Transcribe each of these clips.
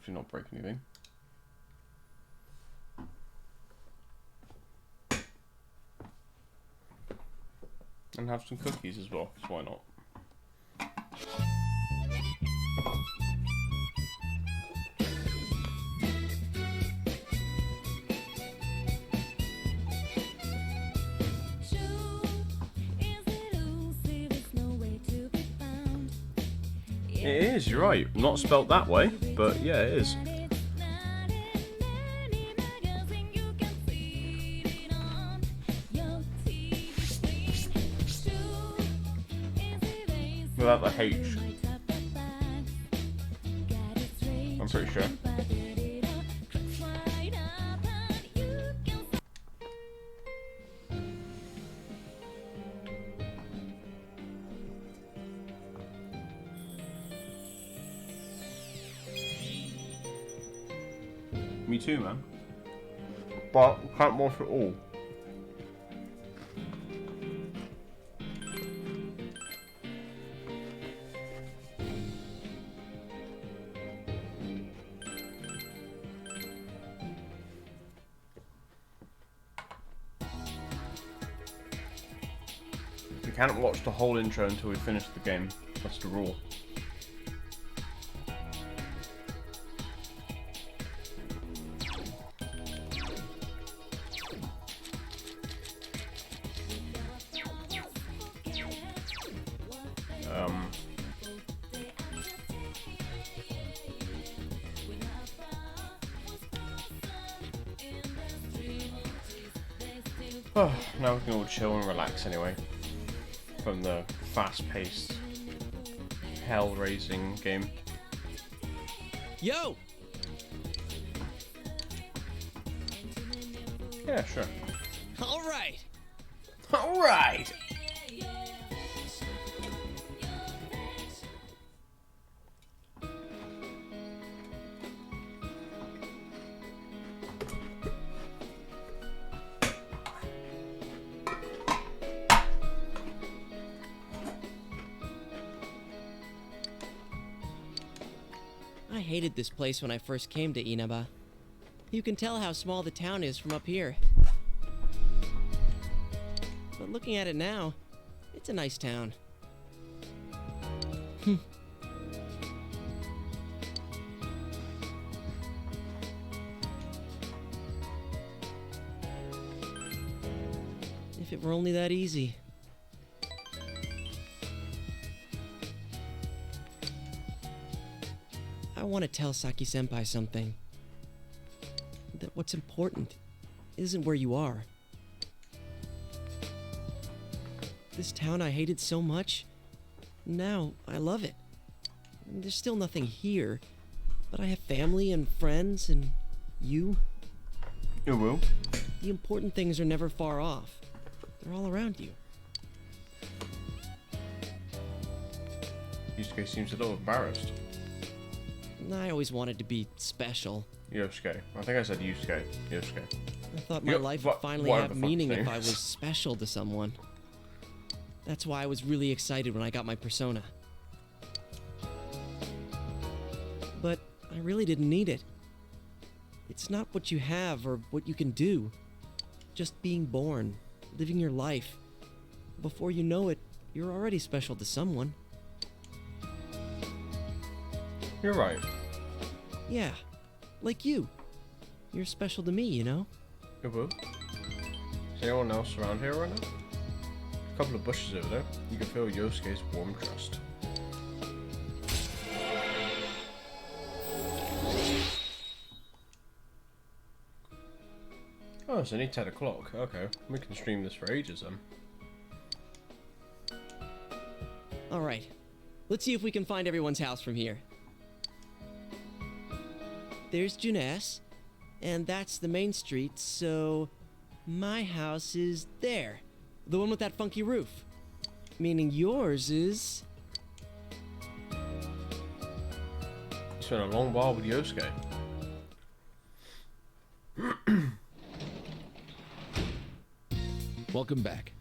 hopefully not break anything. And have some cookies as well, because why not? It is, you're right. Not spelt that way, but yeah, it is. Without the H. I'm pretty sure. Me too, man. But can't watch it all. We can't watch the whole intro until we finish the game. That's the rule. Oh, now we can all chill and relax anyway. From the fast-paced, hell-raising game. Yo! Yeah, sure. Alright! Alright! I hated this place when I first came to Inaba. You can tell how small the town is from up here. But looking at it now, it's a nice town. If it were only that easy. I want to tell Saki-senpai something. That what's important isn't where you are. This town I hated so much, now I love it. There's still nothing here, but I have family and friends and you. You will. The important things are never far off. They're all around you. Yusuke seems a little embarrassed. I always wanted to be special. Yosuke. I think I said Yusuke. Yosuke. I thought my life would finally have meaning if I was special to someone. That's why I was really excited when I got my persona. But I really didn't need it. It's not what you have or what you can do. Just being born, living your life. Before you know it, you're already special to someone. You're right. Yeah, like you. You're special to me, you know? You will. Is anyone else around here right now? A couple of bushes over there. You can feel Yosuke's warm trust. Oh, it's only 10 o'clock. Okay, we can stream this for ages then. Alright, let's see if we can find everyone's house from here. There's Juness, and that's the main street, so my house is there. The one with that funky roof. Meaning yours is... It's been a long while with Yosuke. Welcome back.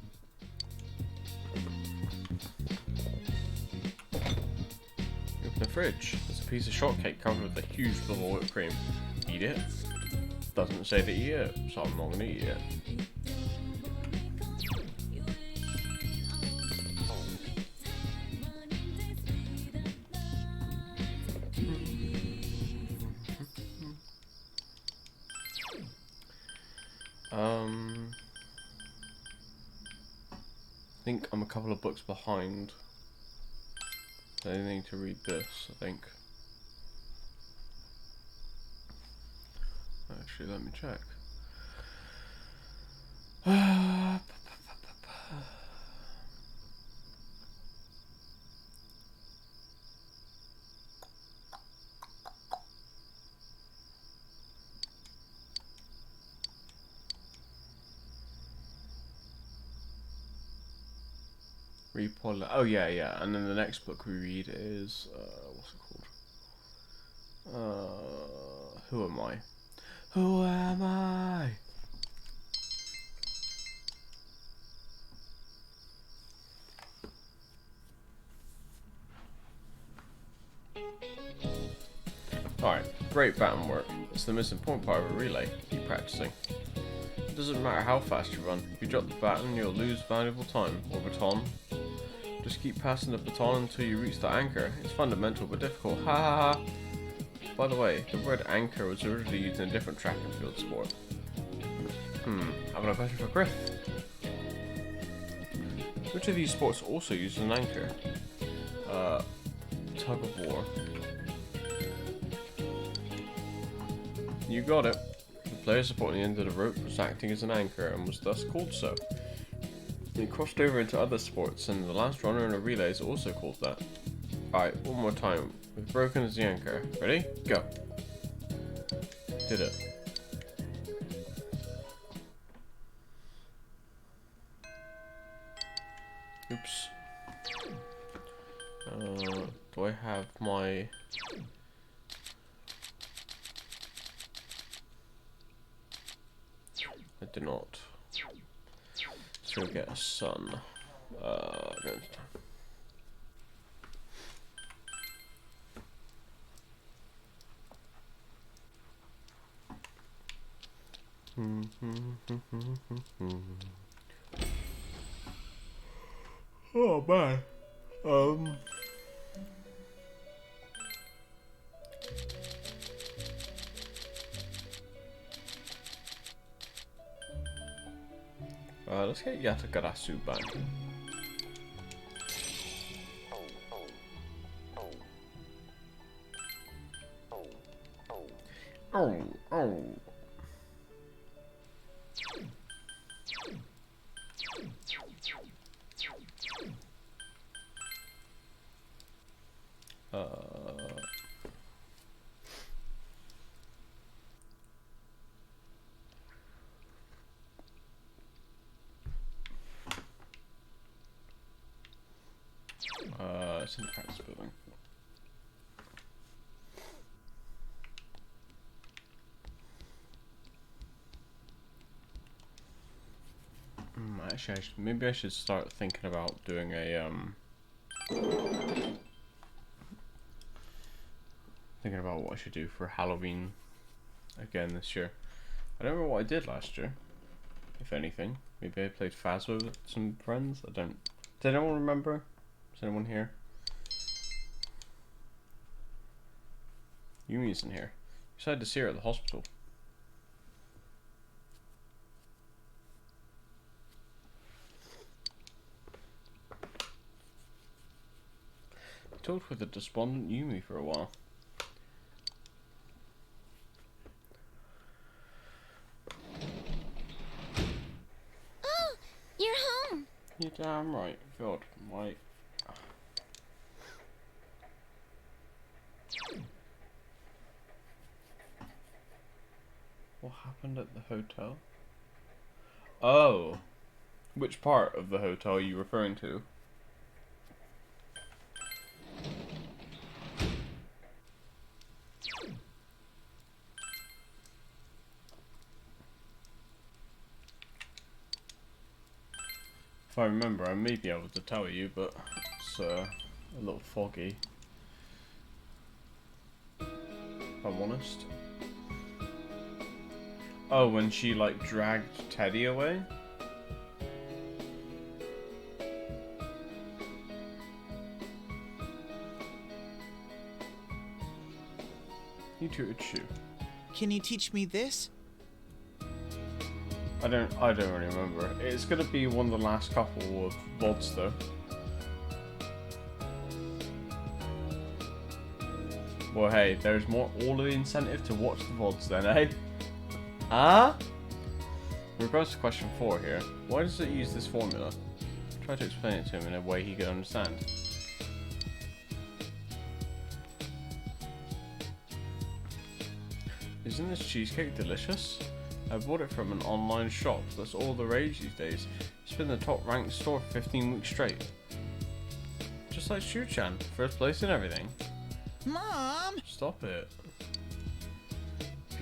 Open the fridge. There's A piece of shortcake covered with a huge blob of whipped cream. Eat it? Doesn't say to eat it, so I'm not gonna eat it. I think I'm a couple of books behind. I need to read this, I think. Actually, let me check. Oh yeah, and then the next book we read is what's it called? Who am I? Who am I? Alright, great baton work. It's the most important part of a relay. Keep practicing. It doesn't matter how fast you run. If you drop the baton, you'll lose valuable time. Or baton. Just keep passing the baton until you reach the anchor. It's fundamental but difficult. Ha ha ha! By the way, the word anchor was originally used in a different track and field sport. I've got a question for Griff. Which of these sports also uses an anchor? Tug of war. You got it. The player supporting the end of the rope was acting as an anchor and was thus called so. It crossed over into other sports, and the last runner in a relay is also called that. Alright, one more time. We've broken as the anchor. Ready? Go. Did it. Oops. Do I have my... I do not. Let's go get a sun. Oh man. Let's get Yatagarasu back. Oh. It's in the practice building. Actually, maybe I should start thinking about doing a thinking about what I should do for Halloween again this year. I don't remember what I did last year, if anything. Maybe I played Phasma with some friends. I don't. Does anyone remember? Is anyone here? Yumi's in here. You decided to see her at the hospital. I talked with a despondent Yumi for a while. Oh, you're home. You're damn right. God, my... What happened at the hotel? Oh. Which part of the hotel are you referring to? If I remember, I may be able to tell you, but it's a little foggy. I'm honest. Oh, when she like dragged Teddy away? You tooted shoe. Can you teach me this? I don't really remember. It's gonna be one of the last couple of VODs though. Well, hey, there's all the incentive to watch the VODs then, eh? Ah? In regards to question 4 here, why does it use this formula? Try to explain it to him in a way he can understand. Isn't this cheesecake delicious? I bought it from an online shop. That's all the rage these days. It's been the top ranked store for 15 weeks straight. Just like Shu-chan, first place in everything. Mom! Stop it.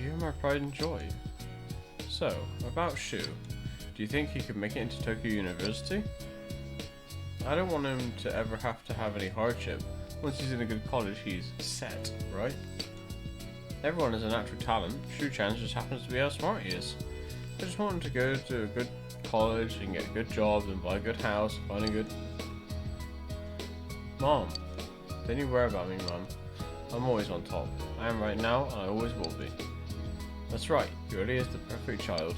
You're my pride and joy. So, about Shu. Do you think he could make it into Tokyo University? I don't want him to ever have to have any hardship. Once he's in a good college, he's set, right? Everyone has a natural talent. Shu-chan just happens to be how smart he is. I just want him to go to a good college and get a good job and buy a good house, find a good... Mom, don't you worry about me, Mom. I'm always on top. I am right now, and I always will be. That's right, he really is the perfect child.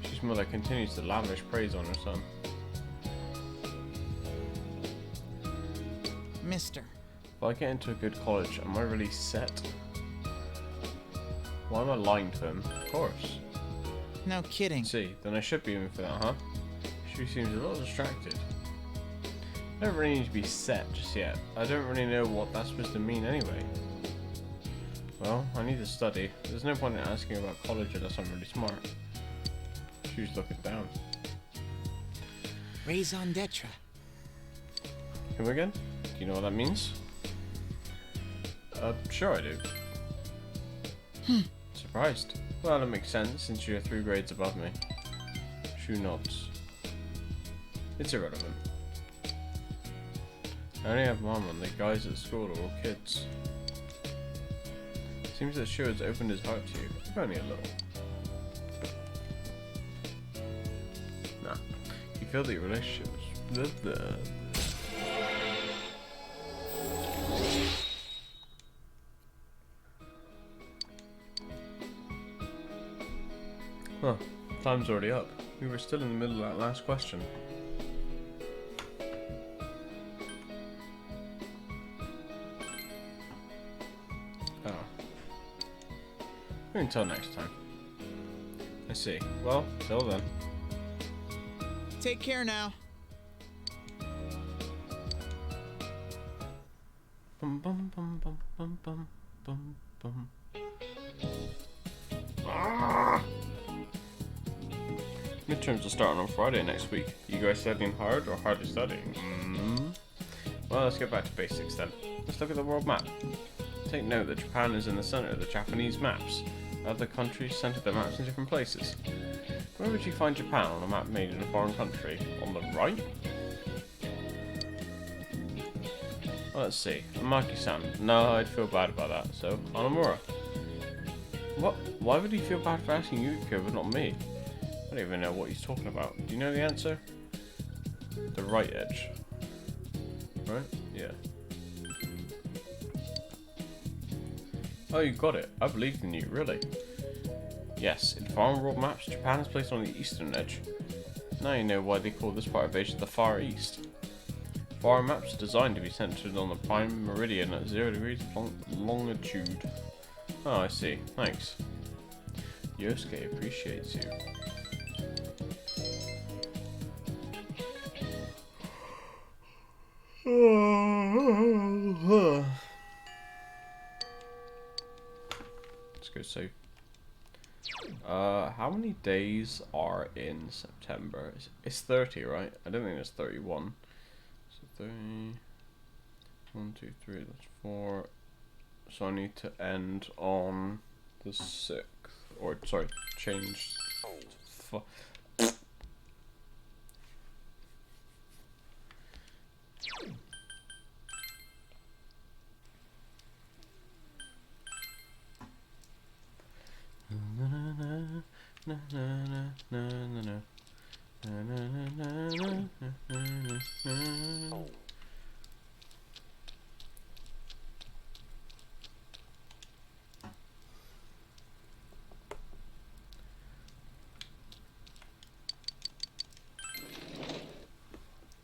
Shu's mother continues to lavish praise on her son. Mister. If I get into a good college, am I really set? Why am I lying to him? Of course. No kidding. See, then I should be in for that, huh? Shu seems a little distracted. I don't really need to be set just yet. I don't really know what that's supposed to mean anyway. Well, I need to study. There's no point in asking about college unless I'm really smart. Shu's looking down. Raison d'etre. Come again? Do you know what that means? Sure I do. Surprised. Well, it makes sense since you're 3 grades above me. Shu nods. It's irrelevant. I only have Mom, and the guys at school are all kids. Seems that Shu has opened his heart to you, if only a little. Nah. You feel that your relationship is... Huh. Time's already up. We were still in the middle of that last question. Oh. Until next time. I see. Well, till then. Take care now. Bum bum bum bum bum bum bum bum. Ah! Midterms are starting on Friday next week. You guys studying hard or hardly studying? Well, let's get back to basics then. Let's look at the world map. Take note that Japan is in the center of the Japanese maps. Other countries center their maps in different places. Where would you find Japan on a map made in a foreign country? On the right? Well, let's see. Maki-san. No, I'd feel bad about that. So, Hanamura. What? Why would he feel bad for asking Yukiko but not me? I don't even know what he's talking about. Do you know the answer? The right edge. Right? Yeah. Oh, you got it. I believed in you, really. Yes, in foreign world maps, Japan is placed on the eastern edge. Now you know why they call this part of Asia the Far East. Foreign maps are designed to be centered on the prime meridian at 0 degrees longitude. Oh, I see. Thanks. Yosuke appreciates you. Let's go save. How many days are in September? It's 30, right? I don't think there's 31. So 30. 1, 2, 3, that's 4. So I need to end on the 6th. Or, sorry, change. na na na na na na. Na, na, na, na, na, na, na, na.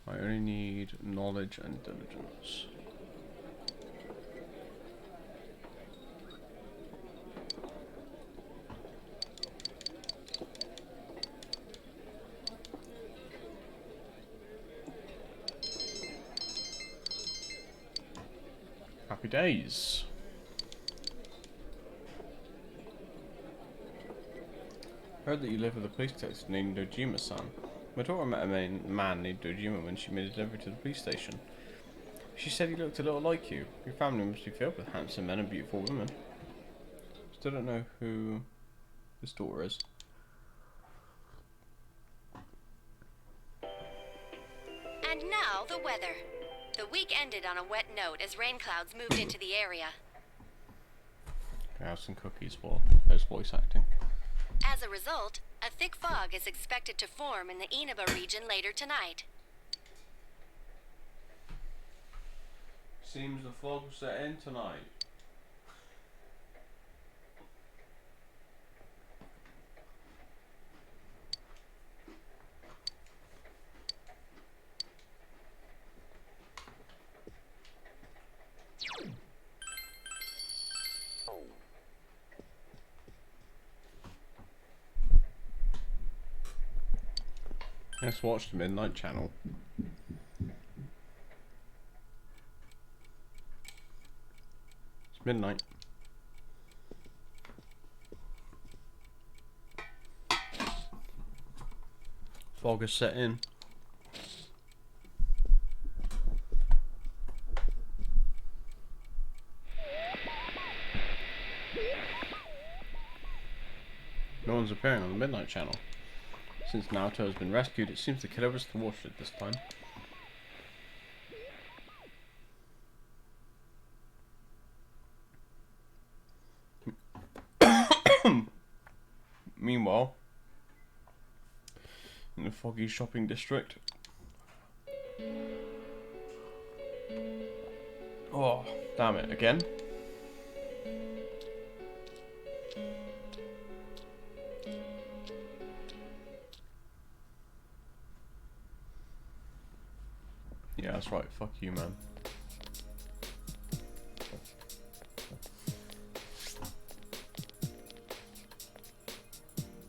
I only need knowledge and diligence. Happy days. Heard that you live with a police detective named Dojima-san. My daughter met a man named Dojima when she made a delivery to the police station. She said he looked a little like you. Your family must be filled with handsome men and beautiful women. Still don't know who this daughter is. And now the weather. The week ended on a wet note as rain clouds moved into the area. I have some cookies for those voice acting. As a result, a thick fog is expected to form in the Inaba region later tonight. Seems the fog will set in tonight. Let's watch the Midnight Channel. It's midnight. Fog is set in. No one's appearing on the Midnight Channel. Since Naoto has been rescued, it seems the killer was thwarted this time. Meanwhile, in the foggy shopping district. Oh, damn it, again? Yeah, that's right, fuck you, man.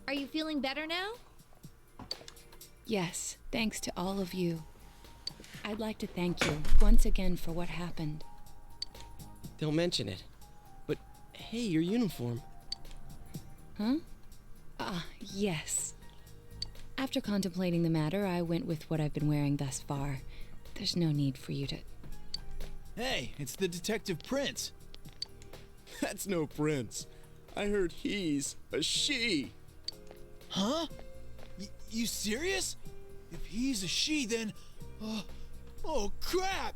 Are you feeling better now? Yes, thanks to all of you. I'd like to thank you once again for what happened. Don't mention it. But hey, your uniform. Huh? Yes. After contemplating the matter, I went with what I've been wearing thus far. There's no need for you to... Hey, it's the Detective Prince. That's no prince. I heard he's a she. Huh? You serious? If he's a she, then... oh, crap!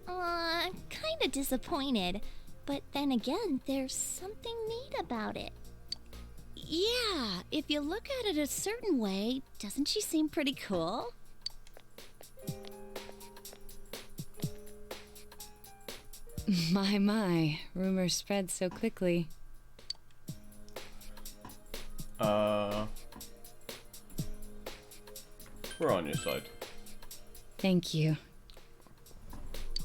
I'm kinda disappointed. But then again, there's something neat about it. Yeah, if you look at it a certain way, doesn't she seem pretty cool? My, rumors spread so quickly. We're on your side. Thank you.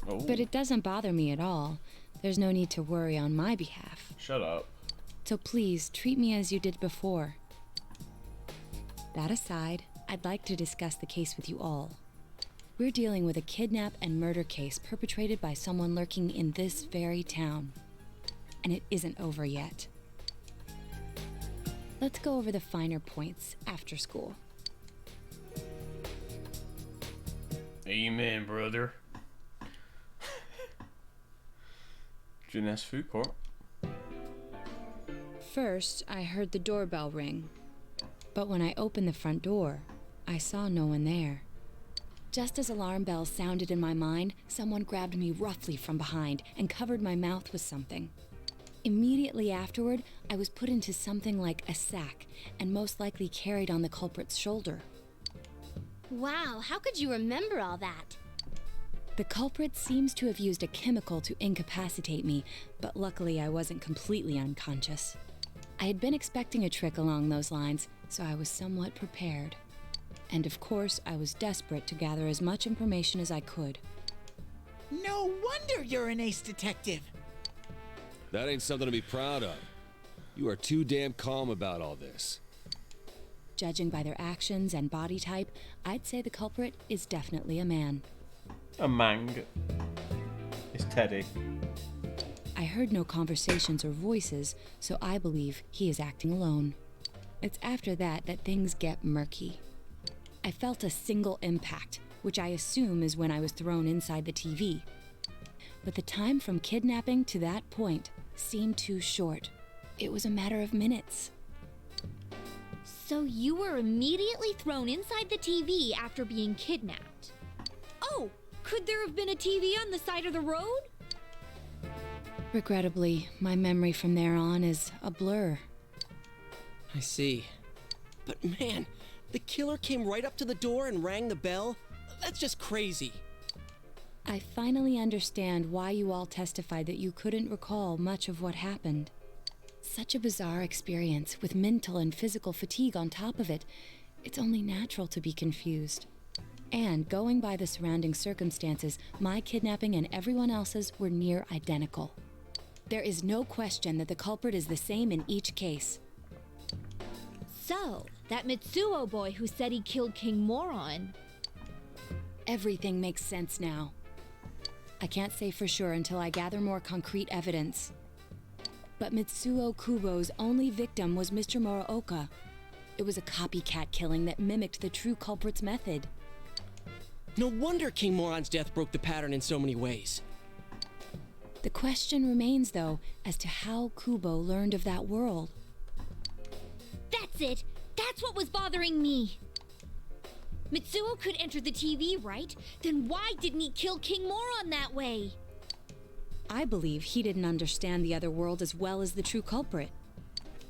Oh, But it doesn't bother me at all. There's no need to worry on my behalf. shut up. So please, treat me as you did before. That aside, I'd like to discuss the case with you all. We're dealing with a kidnap and murder case perpetrated by someone lurking in this very town. And it isn't over yet. Let's go over the finer points after school. Amen, brother. Jeunesse Food Court. First, I heard the doorbell ring. But when I opened the front door, I saw no one there. Just as alarm bells sounded in my mind, someone grabbed me roughly from behind and covered my mouth with something. Immediately afterward, I was put into something like a sack and most likely carried on the culprit's shoulder. Wow, how could you remember all that? The culprit seems to have used a chemical to incapacitate me, but luckily I wasn't completely unconscious. I had been expecting a trick along those lines, so I was somewhat prepared. And of course, I was desperate to gather as much information as I could. No wonder you're an ace detective. That ain't something to be proud of. You are too damn calm about all this. Judging by their actions and body type, I'd say the culprit is definitely a man. A mang. It's Teddy. I heard no conversations or voices, so I believe he is acting alone. It's after that things get murky. I felt a single impact, which I assume is when I was thrown inside the TV. But the time from kidnapping to that point seemed too short. It was a matter of minutes. So you were immediately thrown inside the TV after being kidnapped. Oh, could there have been a TV on the side of the road? Regrettably, my memory from there on is a blur. I see. But man, the killer came right up to the door and rang the bell? That's just crazy. I finally understand why you all testified that you couldn't recall much of what happened. Such a bizarre experience, with mental and physical fatigue on top of it. It's only natural to be confused. And going by the surrounding circumstances, my kidnapping and everyone else's were near identical. There is no question that the culprit is the same in each case. So, that Mitsuo boy who said he killed King Moron. Everything makes sense now. I can't say for sure until I gather more concrete evidence. But Mitsuo Kubo's only victim was Mr. Muraoka. It was a copycat killing that mimicked the true culprit's method. No wonder King Moron's death broke the pattern in so many ways. The question remains, though, as to how Kubo learned of that world. That's it! That's what was bothering me! Mitsuo could enter the TV, right? Then why didn't he kill King Moron that way? I believe he didn't understand the other world as well as the true culprit.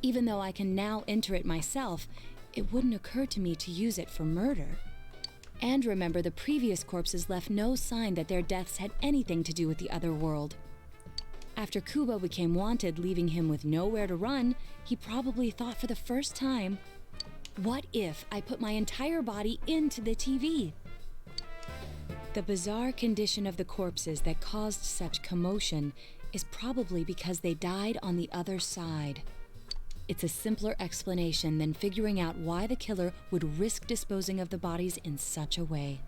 Even though I can now enter it myself, it wouldn't occur to me to use it for murder. And remember, the previous corpses left no sign that their deaths had anything to do with the other world. After Kubo became wanted, leaving him with nowhere to run, he probably thought for the first time, what if I put my entire body into the TV? The bizarre condition of the corpses that caused such commotion is probably because they died on the other side. It's a simpler explanation than figuring out why the killer would risk disposing of the bodies in such a way.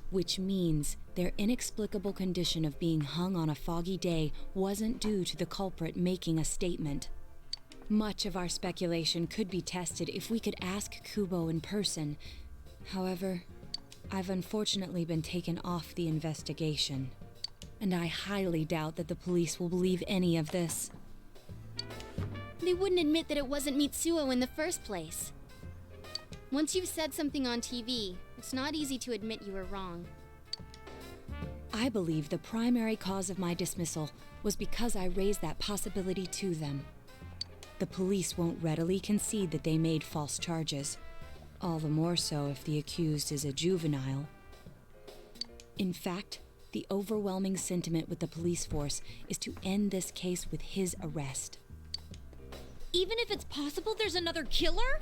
Which means their inexplicable condition of being hung on a foggy day wasn't due to the culprit making a statement. Much of our speculation could be tested if we could ask Kubo in person. However, I've unfortunately been taken off the investigation, and I highly doubt that the police will believe any of this. They wouldn't admit that it wasn't Mitsuo in the first place. Once you've said something on TV, it's not easy to admit you were wrong. I believe the primary cause of my dismissal was because I raised that possibility to them. The police won't readily concede that they made false charges, all the more so if the accused is a juvenile. In fact, the overwhelming sentiment with the police force is to end this case with his arrest. Even if it's possible there's another killer?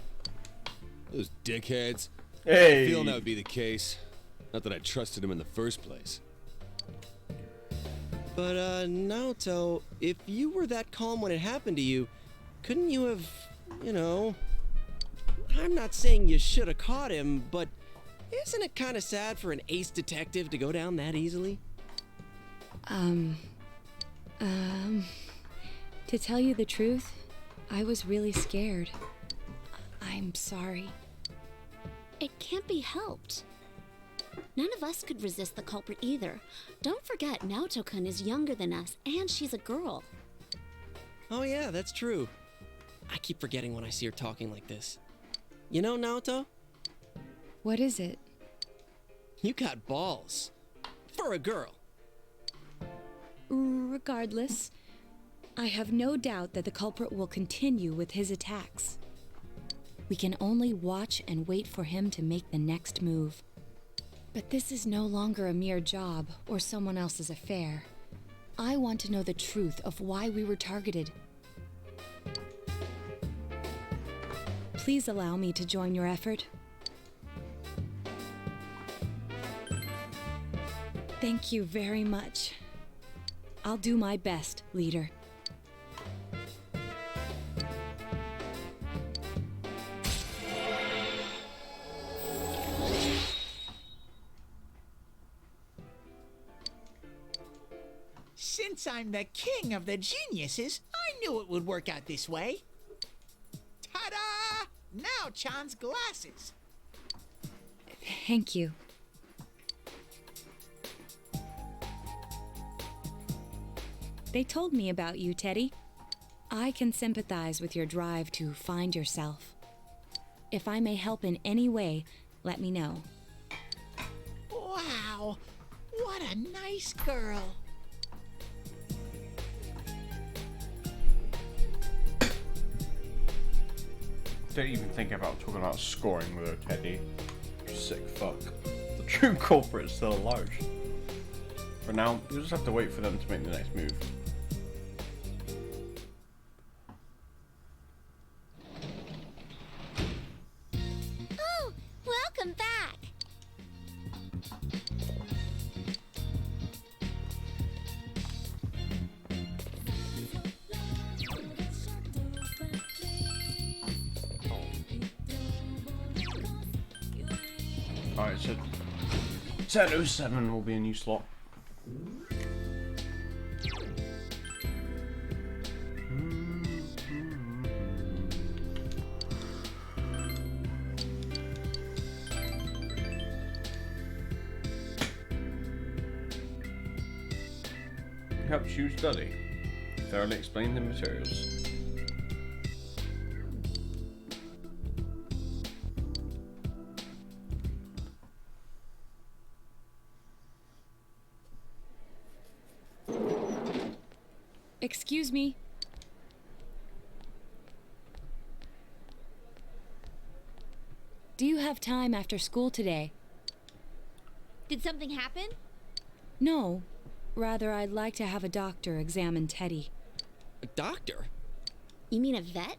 Those dickheads. Hey! I have a feeling that would be the case. Not that I trusted him in the first place. But, Naoto, if you were that calm when it happened to you, couldn't you have, I'm not saying you should have caught him, but isn't it kind of sad for an ace detective to go down that easily? To tell you the truth, I was really scared. I'm sorry. It can't be helped. None of us could resist the culprit either. Don't forget, Naoto-kun is younger than us, and she's a girl. Oh yeah, that's true. I keep forgetting when I see her talking like this. You know, Naoto? What is it? You got balls. For a girl. Regardless, I have no doubt that the culprit will continue with his attacks. We can only watch and wait for him to make the next move. But this is no longer a mere job or someone else's affair. I want to know the truth of why we were targeted. Please allow me to join your effort. Thank you very much. I'll do my best, leader. Since I'm the king of the geniuses, I knew it would work out this way. Ta-da! Now Chan's glasses. Thank you. They told me about you, Teddy. I can sympathize with your drive to find yourself. If I may help in any way, let me know. Wow, what a nice girl. Don't even think about talking about scoring with her, Teddy. You sick fuck. The true culprit is still alive. For now, you'll just have to wait for them to make the next move. Oh, welcome back. Alright, so 10:07 will be a new slot. Helps you study. Thoroughly explain the materials. Excuse me. Do you have time after school today? Did something happen? No. Rather, I'd like to have a doctor examine Teddy. A doctor? You mean a vet?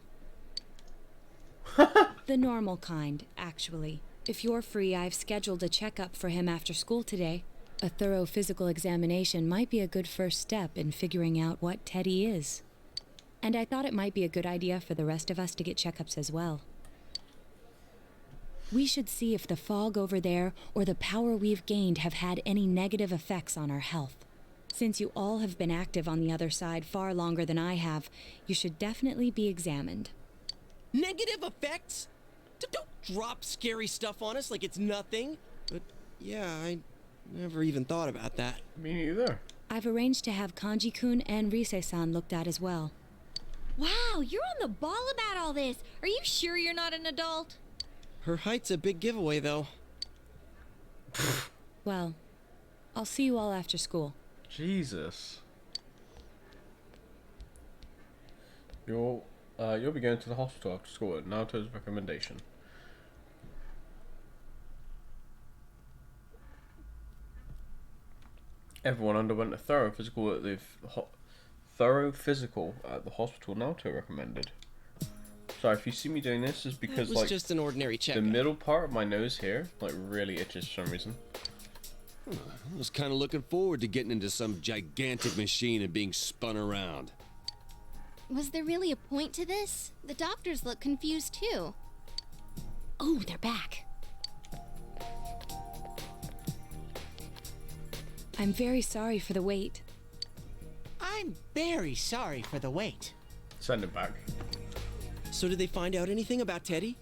The normal kind, actually. If you're free, I've scheduled a checkup for him after school today. A thorough physical examination might be a good first step in figuring out what Teddy is. And I thought it might be a good idea for the rest of us to get checkups as well. We should see if the fog over there or the power we've gained have had any negative effects on our health. Since you all have been active on the other side far longer than I have, you should definitely be examined. Negative effects? Don't drop scary stuff on us like it's nothing. But yeah, I never even thought about that. Me neither. I've arranged to have Kanji-kun and Rise-san looked at as well. Wow, you're on the ball about all this. Are you sure you're not an adult? Her height's a big giveaway, though. Well, I'll see you all after school. Jesus. You'll be going to the hospital after school at Naoto's recommendation. Everyone underwent a thorough physical at the hospital Naoto recommended. Sorry, if you see me doing this, is because it was just an ordinary check. the middle part of my nose here really itches for some reason. I was kind of looking forward to getting into some gigantic machine and being spun around. Was there really a point to this? The doctors look confused too. Oh, they're back. I'm very sorry for the wait. I'm very sorry for the wait. Send it back. So did they find out anything about Teddy?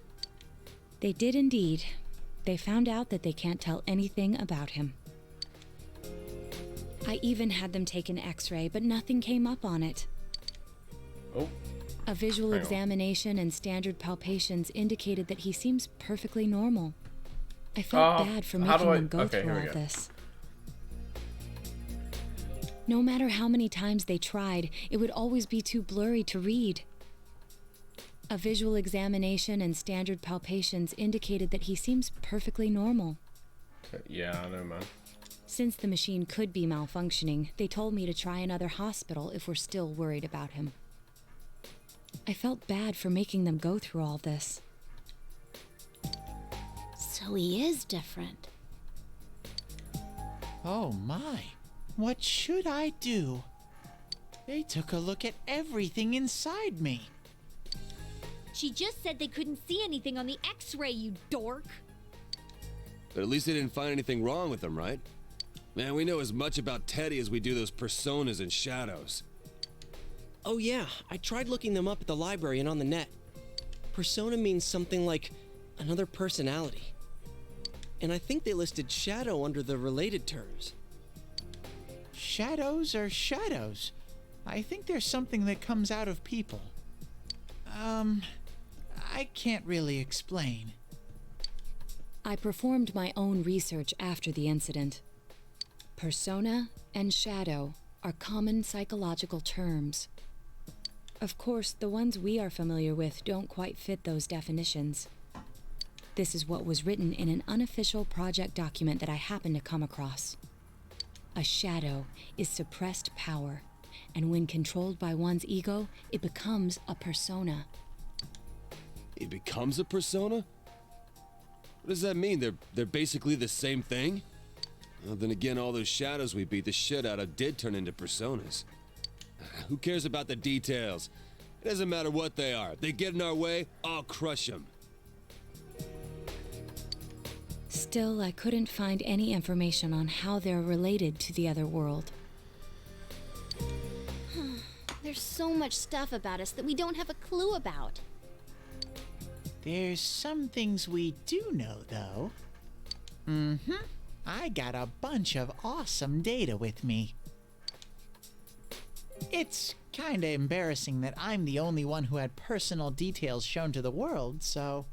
They did indeed. They found out that they can't tell anything about him. I even had them take an x-ray, but nothing came up on it. Oh. A visual Hang on. examination and standard palpations indicated that he seems perfectly normal. I felt bad for how making do I- them go okay, through here we all go. this. No matter how many times they tried, it would always be too blurry to read. A visual examination and standard palpations indicated that he seems perfectly normal. Yeah, I know, man. Since the machine could be malfunctioning, they told me to try another hospital if we're still worried about him. I felt bad for making them go through all this. So he is different. Oh my, what should I do? They took a look at everything inside me. She just said they couldn't see anything on the X-ray, you dork. But at least they didn't find anything wrong with him, right? Man, we know as much about Teddy as we do those personas and shadows. Oh yeah, I tried looking them up at the library and on the net. Persona means something like another personality. And I think they listed shadow under the related terms. Shadows are shadows. I think there's something that comes out of people. I can't really explain. I performed my own research after the incident. Persona and shadow are common psychological terms. Of course, the ones we are familiar with don't quite fit those definitions. This is what was written in an unofficial project document that I happened to come across. A shadow is suppressed power, and when controlled by one's ego, it becomes a persona. It becomes a persona? What does that mean? They're basically the same thing? Well, then again, all those shadows we beat the shit out of did turn into personas. Who cares about the details? It doesn't matter what they are. If they get in our way, I'll crush them. Still, I couldn't find any information on how they're related to the other world. There's so much stuff about us that we don't have a clue about. There's some things we do know, though. I got a bunch of awesome data with me. It's kinda embarrassing that I'm the only one who had personal details shown to the world, so...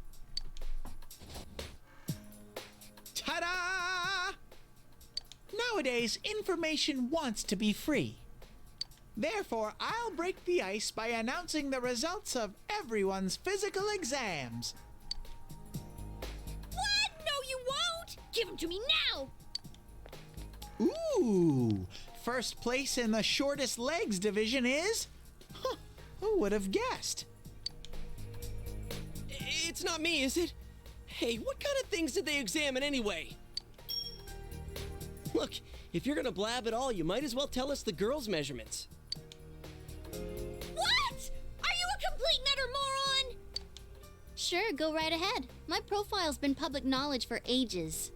Ta-da! Nowadays, information wants to be free. Therefore, I'll break the ice by announcing the results of everyone's physical exams. What? No, you won't! Give them to me now! Ooh! First place in the shortest legs division is... Huh, who would have guessed? It's not me, is it? Hey, what kind of things did they examine anyway? Look, if you're gonna blab at all, you might as well tell us the girls' measurements. What? Are you a complete and utter moron? Sure, go right ahead. My profile's been public knowledge for ages.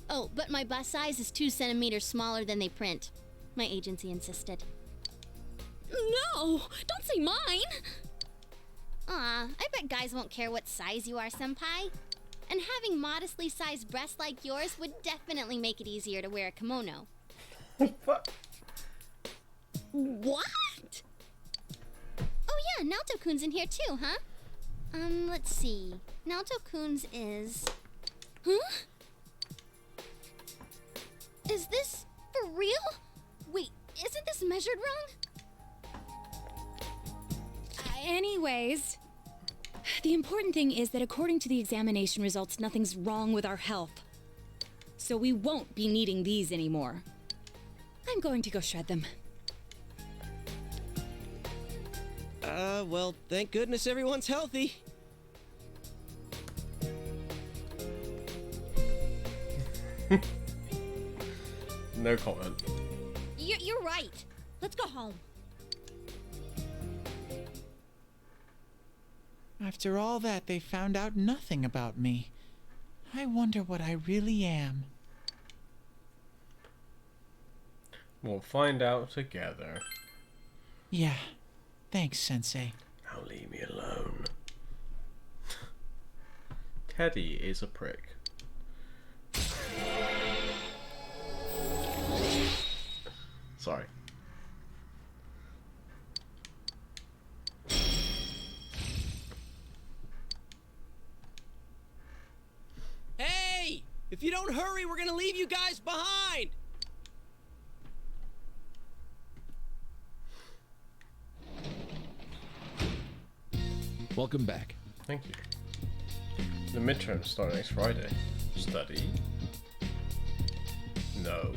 Oh, but my bust size is 2 centimeters smaller than they print. My agency insisted. No, don't say mine. Aw, I bet guys won't care what size you are, senpai. And having modestly sized breasts like yours would definitely make it easier to wear a kimono. What? Oh yeah, Naoto-kun's in here too, huh? Let's see. Naoto-kun's is... Huh? Is this for real? Wait, isn't this measured wrong? Anyways, the important thing is that according to the examination results, nothing's wrong with our health. So we won't be needing these anymore. I'm going to go shred them. Well, thank goodness everyone's healthy. No comment. You're right. Let's go home. After all that, they found out nothing about me. I wonder what I really am. We'll find out together. Yeah. Thanks, Sensei. Now leave me alone. Teddy is a prick. Sorry. Hey! If you don't hurry, we're gonna leave you guys behind! Welcome back. Thank you. The midterms start next Friday. Study? No.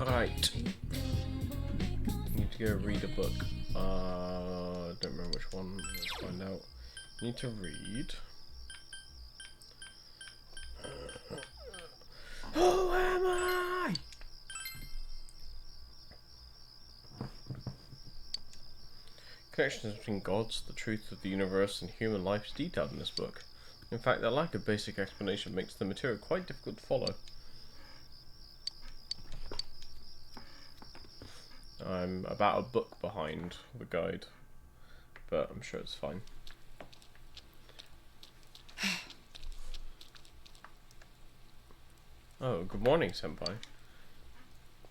Right. Need to go read a book. Don't remember which one. Let's find out. Need to read. Who am I? Connections between gods, the truth of the universe, and human life is detailed in this book. In fact, the lack of basic explanation makes the material quite difficult to follow. I'm about a book behind the guide, but I'm sure it's fine. Oh, good morning, Senpai.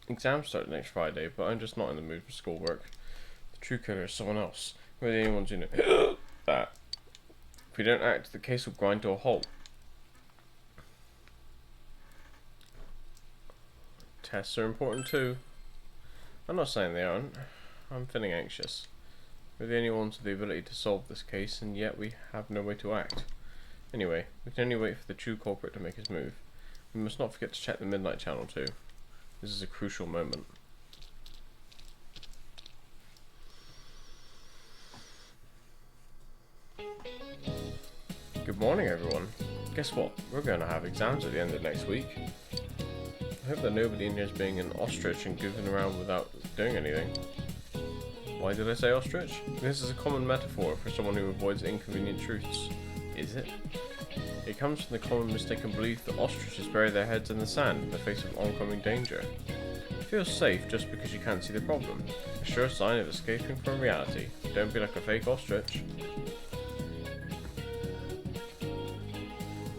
Exams start next Friday, but I'm just not in the mood for schoolwork. The true killer is someone else. Whether anyone's in it. That. If we don't act, the case will grind to a halt. Tests are important too. I'm not saying they aren't. I'm feeling anxious. We're the only ones with the ability to solve this case, and yet we have no way to act. Anyway, we can only wait for the true culprit to make his move. We must not forget to check the Midnight Channel too. This is a crucial moment. Good morning, everyone. Guess what? We're going to have exams at the end of next week. I hope that nobody in here is being an ostrich and goofing around without doing anything. Why did I say ostrich? This is a common metaphor for someone who avoids inconvenient truths. Is it? It comes from the common mistaken belief that ostriches bury their heads in the sand in the face of oncoming danger. Feel safe just because you can't see the problem. A sure sign of escaping from reality. Don't be like a fake ostrich.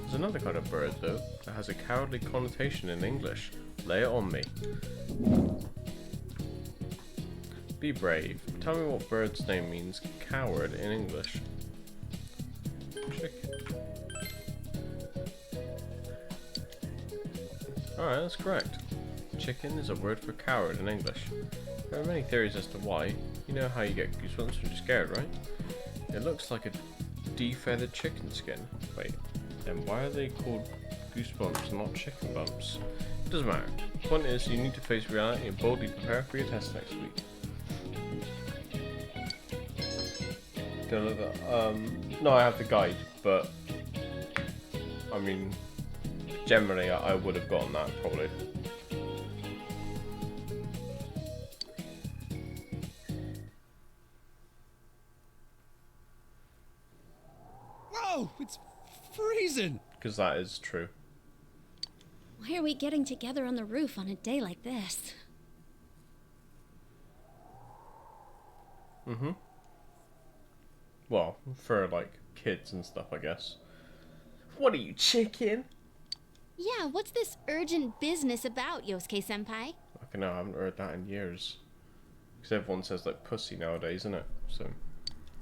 There's another kind of bird, though, that has a cowardly connotation in English. Lay it on me. Be brave. Tell me what bird's name means coward in English. Chicken. Alright, that's correct. Chicken is a word for coward in English. There are many theories as to why. You know how you get goosebumps when you're scared, right? It looks like a defeathered chicken skin. Wait, then why are they called goosebumps and not chicken bumps? It doesn't matter. The point is, you need to face reality and boldly prepare for your test next week. Gonna look at, no, I have the guide, but I mean, generally I would have gotten that probably. Whoa, it's freezing. Because that is true. Why are we getting together on the roof on a day like this? Mm-hmm. Well, for like kids and stuff, I guess. What are you, chicken? Yeah, what's this urgent business about, Yosuke-senpai? Fucking hell, I haven't heard that in years. Because everyone says like pussy nowadays, isn't it? So.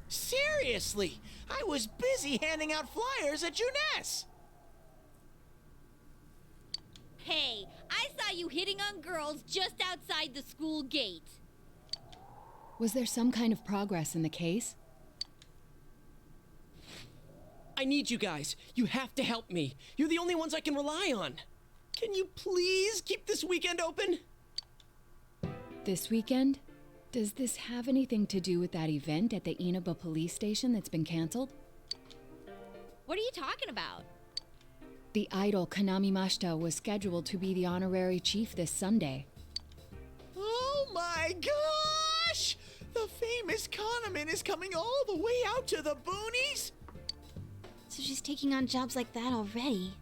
Seriously, I was busy handing out flyers at Juness. Hey, I saw you hitting on girls just outside the school gate. Was there some kind of progress in the case? I need you guys. You have to help me. You're the only ones I can rely on. Can you please keep this weekend open? This weekend? Does this have anything to do with that event at the Inaba police station that's been canceled? What are you talking about? The idol Kanami Mashita was scheduled to be the honorary chief this Sunday. Oh my gosh! The famous Kahneman is coming all the way out to the boonies? So she's taking on jobs like that already.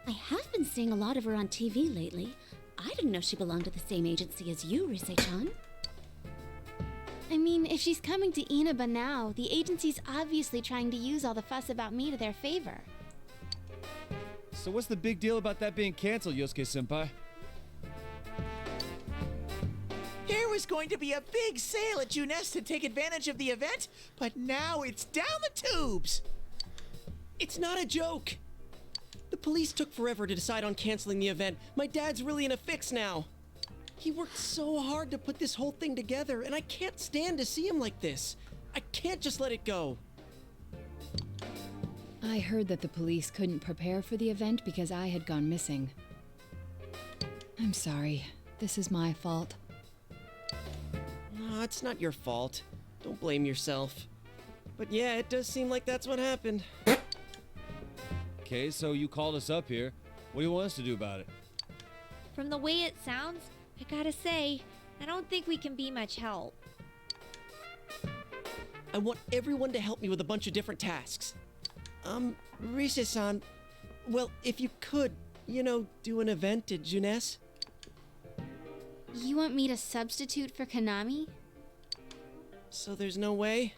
I have been seeing a lot of her on TV lately. I didn't know she belonged to the same agency as you, Rise-chan. I mean, if she's coming to Inaba now, the agency's obviously trying to use all the fuss about me to their favor. So what's the big deal about that being canceled, Yosuke-senpai? There was going to be a big sale at Juness to take advantage of the event, but now it's down the tubes. It's not a joke. The police took forever to decide on canceling the event. My dad's really in a fix now. He worked so hard to put this whole thing together, and I can't stand to see him like this. I can't just let it go. I heard that the police couldn't prepare for the event because I had gone missing. I'm sorry. This is my fault. No, it's not your fault. Don't blame yourself. But yeah, it does seem like that's what happened. Okay, so you called us up here. What do you want us to do about it? From the way it sounds, I gotta say, I don't think we can be much help. I want everyone to help me with a bunch of different tasks. Rise-san, well, if you could, do an event at Jeunesse. You want me to substitute for Konami? So there's no way?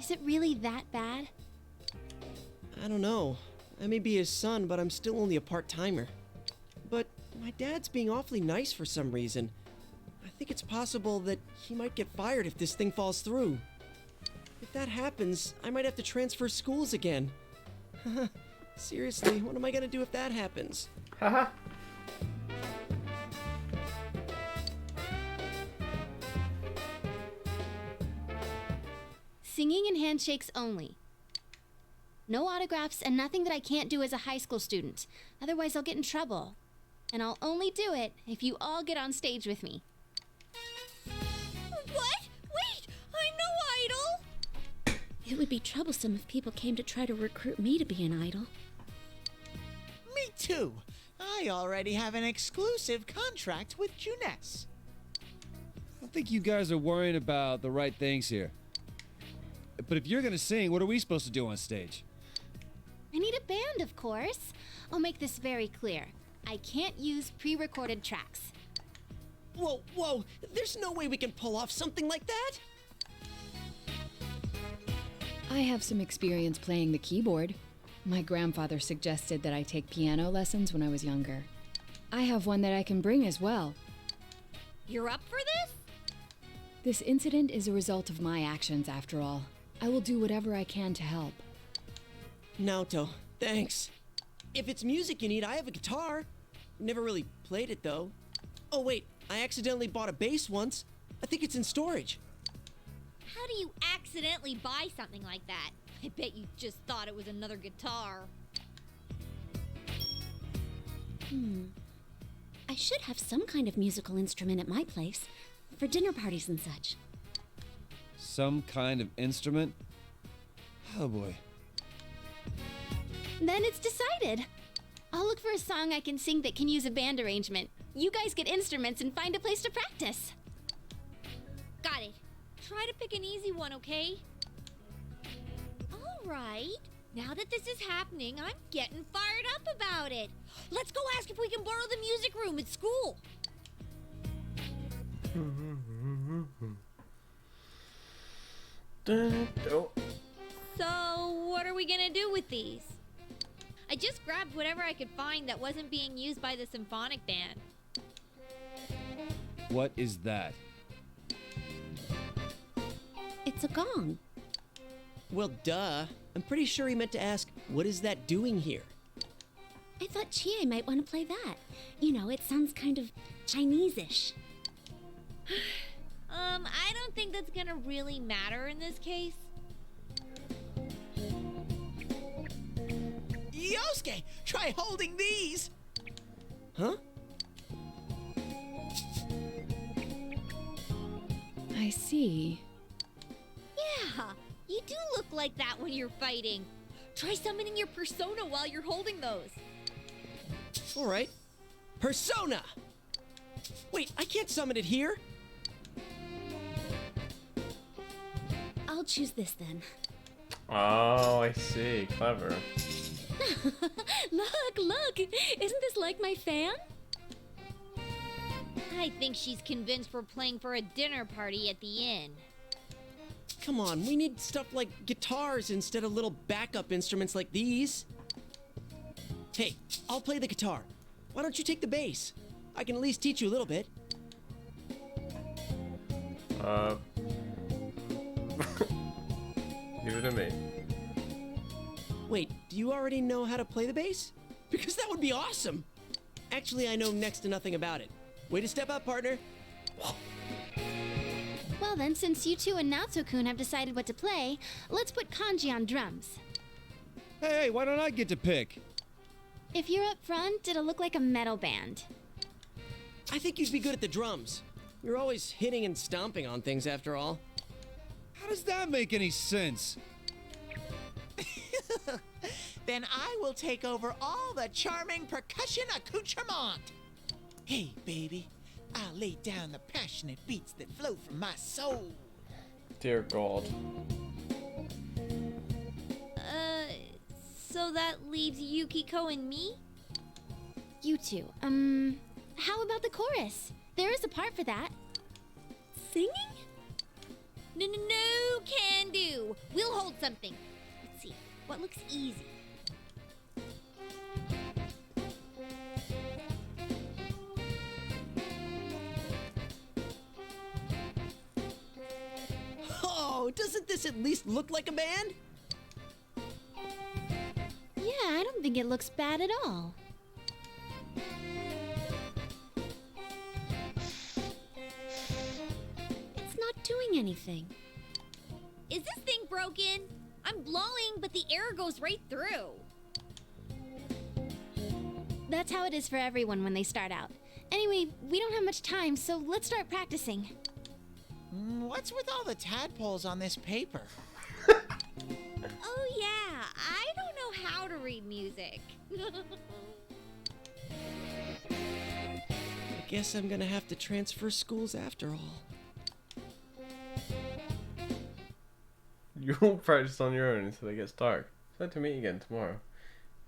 Is it really that bad? I don't know. I may be his son, but I'm still only a part-timer. But my dad's being awfully nice for some reason. I think it's possible that he might get fired if this thing falls through. If that happens, I might have to transfer schools again. Seriously, what am I gonna do if that happens? Haha. Singing and handshakes only. No autographs and nothing that I can't do as a high school student. Otherwise, I'll get in trouble. And I'll only do it if you all get on stage with me. What? Wait! I'm no idol! It would be troublesome if people came to try to recruit me to be an idol. Me too. I already have an exclusive contract with Jeunesse. I think you guys are worrying about the right things here. But if you're gonna sing, what are we supposed to do on stage? I need a band, of course. I'll make this very clear. I can't use pre-recorded tracks. Whoa, there's no way we can pull off something like that! I have some experience playing the keyboard. My grandfather suggested that I take piano lessons when I was younger. I have one that I can bring as well. You're up for this? This incident is a result of my actions, after all. I will do whatever I can to help. Naoto, thanks. If it's music you need, I have a guitar. Never really played it, though. Oh, wait, I accidentally bought a bass once. I think it's in storage. How do you accidentally buy something like that? I bet you just thought it was another guitar. I should have some kind of musical instrument at my place, for dinner parties and such. Some kind of instrument? Oh boy. Then it's decided. I'll look for a song I can sing that can use a band arrangement. You guys get instruments and find a place to practice. Got it. Try to pick an easy one, okay? All right. Now that this is happening, I'm getting fired up about it. Let's go ask if we can borrow the music room at school. So, what are we gonna do with these? I just grabbed whatever I could find that wasn't being used by the symphonic band. What is that? It's a gong. Well, duh. I'm pretty sure he meant to ask, what is that doing here? I thought Chie might want to play that. You know, it sounds kind of Chinese-ish. I don't think that's gonna really matter in this case. Yosuke, try holding these! Huh? I see. Yeah, you do look like that when you're fighting. Try summoning your persona while you're holding those. All right. Persona! Wait, I can't summon it here. I'll choose this then. Oh, I see. Clever. Look! Isn't this like my fan? I think she's convinced we're playing for a dinner party at the inn. Come on, we need stuff like guitars instead of little backup instruments like these. Hey, I'll play the guitar. Why don't you take the bass? I can at least teach you a little bit. Give it to me. Wait, do you already know how to play the bass? Because that would be awesome! Actually, I know next to nothing about it. Way to step up, partner. Well then, since you two and Natsu-kun have decided what to play, let's put Kanji on drums. Hey, why don't I get to pick? If you're up front, it'll look like a metal band. I think you'd be good at the drums. You're always hitting and stomping on things after all. How does that make any sense? Then I will take over all the charming percussion accoutrement. Hey, baby, I'll lay down the passionate beats that flow from my soul. Dear God. So that leaves Yukiko and me? You two, how about the chorus? There is a part for that. Singing? No, can do. We'll hold something. Let's see, what looks easy? Oh, doesn't this at least look like a band? Yeah, I don't think it looks bad at all. It's not doing anything. Is this thing broken? I'm blowing, but the air goes right through. That's how it is for everyone when they start out. Anyway, we don't have much time, so let's start practicing. What's with all the tadpoles on this paper? Oh yeah, I don't know how to read music. I guess I'm gonna have to transfer schools after all. You won't practice on your own until it gets dark. Plan to meet again tomorrow.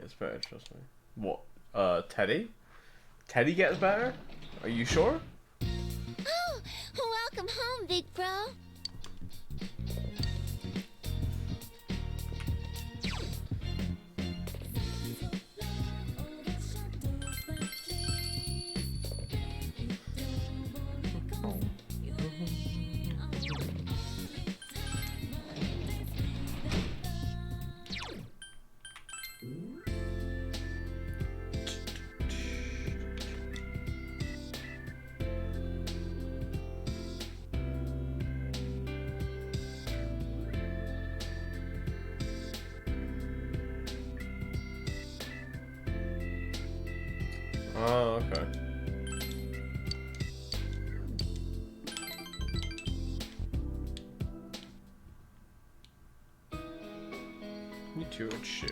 Gets better, trust me. What? Teddy? Teddy gets better? Are you sure? Oh, welcome home, big bro. Oh, okay. You two would shoe.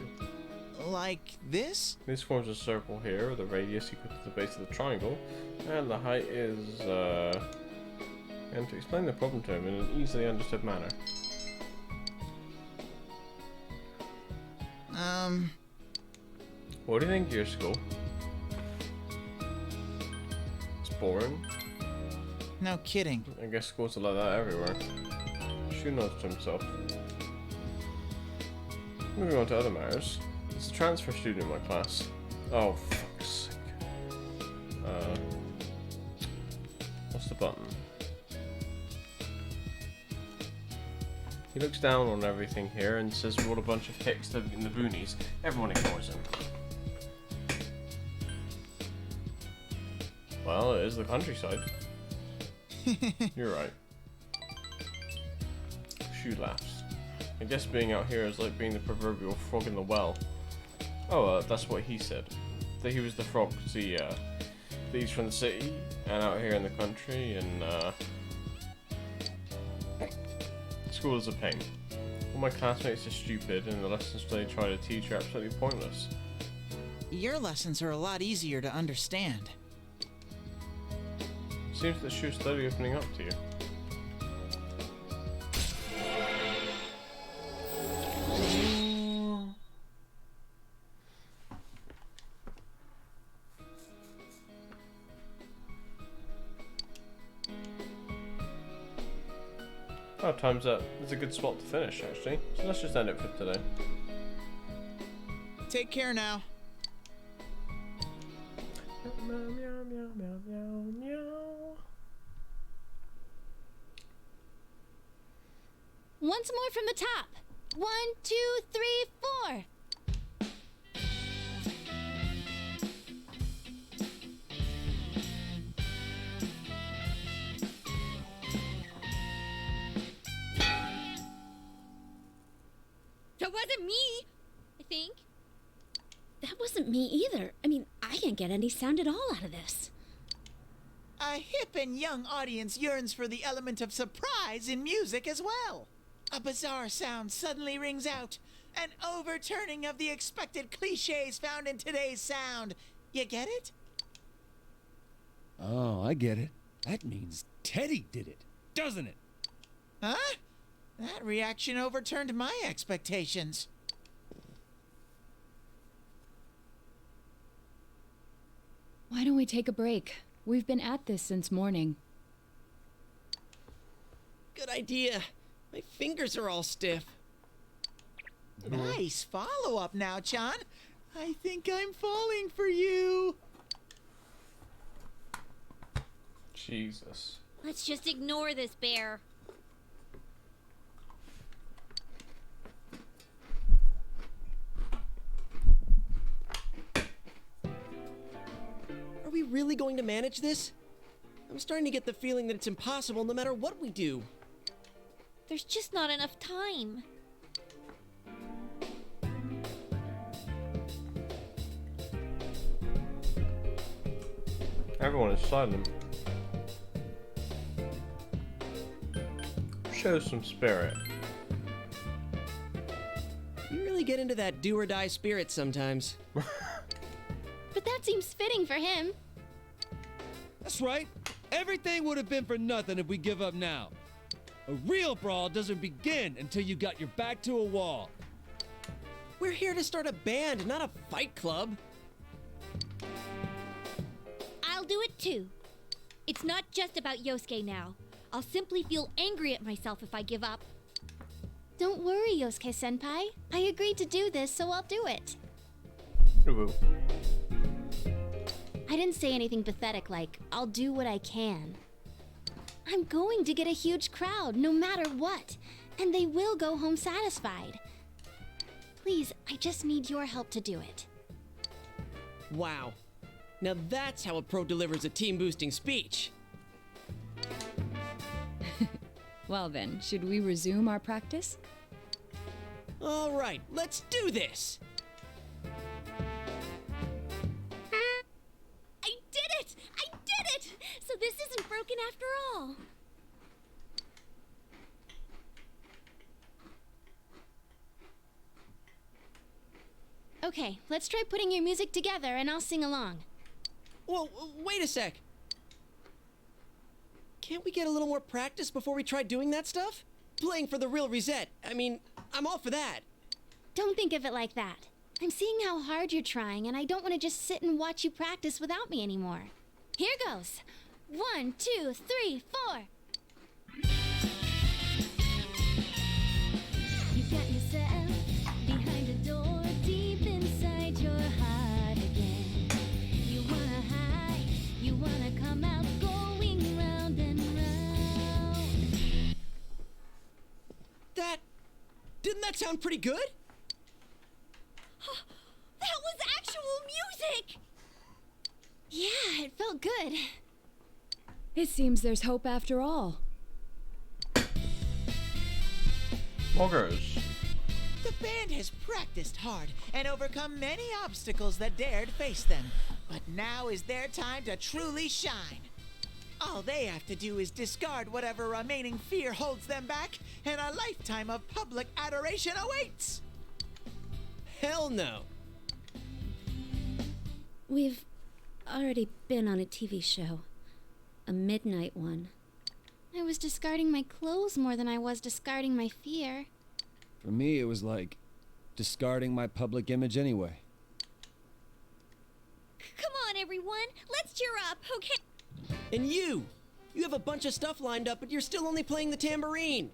Like this? This forms a circle here with a radius equal to the base of the triangle, and the height is, and to explain the problem to him in an easily understood manner. What do you think of your school? It's boring. No kidding. I guess schools are like that everywhere. Shu nods to himself. Moving on to other matters. There's a transfer student in my class. Oh, fuck's sake. What's the button? He looks down on everything here and says we're all a bunch of hicks living in the boonies. Everyone ignores him. Well, it is the countryside. You're right. Shu laughs. I guess being out here is like being the proverbial frog in the well. Oh, that's what he said. That he was the frog. See, that he's from the city and out here in the country, and school is a pain. All my classmates are stupid, and the lessons they try to teach are absolutely pointless. Your lessons are a lot easier to understand. Seems that Shu's slowly opening up to you. Oh, time's up. It's a good spot to finish, actually. So let's just end it for today. Take care now. Meow, meow, meow, meow, meow, meow. Once more from the top. 1, 2, 3, 4. Me either. I mean, I can't get any sound at all out of this. A hip and young audience yearns for the element of surprise in music as well. A bizarre sound suddenly rings out, an overturning of the expected cliches found in today's sound. You get it? Oh, I get it. That means Teddy did it, doesn't it? Huh? That reaction overturned my expectations. Why don't we take a break? We've been at this since morning. Good idea. My fingers are all stiff. Nice follow-up now, Chan. I think I'm falling for you. Jesus. Let's just ignore this bear. Are we really going to manage this? I'm starting to get the feeling that it's impossible no matter what we do. There's just not enough time. Everyone is silent. Show some spirit. You really get into that do or die spirit sometimes. But that seems fitting for him. That's right. Everything would have been for nothing if we give up now. A real brawl doesn't begin until you got your back to a wall. We're here to start a band, not a fight club. I'll do it too. It's not just about Yosuke now. I'll simply feel angry at myself if I give up. Don't worry, Yosuke-senpai. I agreed to do this, so I'll do it. Ooh. I didn't say anything pathetic like, I'll do what I can. I'm going to get a huge crowd, no matter what, and they will go home satisfied. Please, I just need your help to do it. Wow. Now that's how a pro delivers a team-boosting speech. Well then, should we resume our practice? All right, let's do this. I did it! I did it! So this isn't broken after all. Okay, let's try putting your music together and I'll sing along. Whoa, wait a sec. Can't we get a little more practice before we try doing that stuff? Playing for the real reset. I mean, I'm all for that. Don't think of it like that. I'm seeing how hard you're trying, and I don't want to just sit and watch you practice without me anymore. Here goes. 1, 2, 3, 4. You've got yourself behind a door deep inside your heart again. You wanna hide, you wanna come out going round and round. Didn't that sound pretty good? That was actual music! Yeah, it felt good. It seems there's hope after all. Loggers. The band has practiced hard and overcome many obstacles that dared face them. But now is their time to truly shine. All they have to do is discard whatever remaining fear holds them back, and a lifetime of public adoration awaits! Hell no. We've already been on a TV show. A midnight one. I was discarding my clothes more than I was discarding my fear. For me, it was like discarding my public image anyway. Come on, everyone. Let's cheer up, okay? And you have a bunch of stuff lined up, but you're still only playing the tambourine.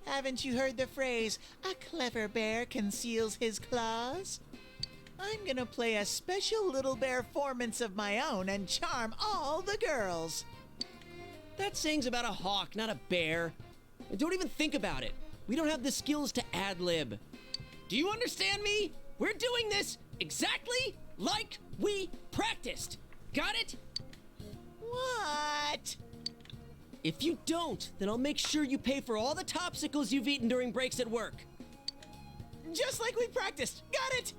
Haven't you heard the phrase, a clever bear conceals his claws? I'm gonna play a special little bear performance of my own and charm all the girls. That saying's about a hawk, not a bear. And don't even think about it. We don't have the skills to ad-lib. Do you understand me? We're doing this exactly like we practiced. Got it? What? If you don't, then I'll make sure you pay for all the topsicles you've eaten during breaks at work. Just like we practiced. Got it?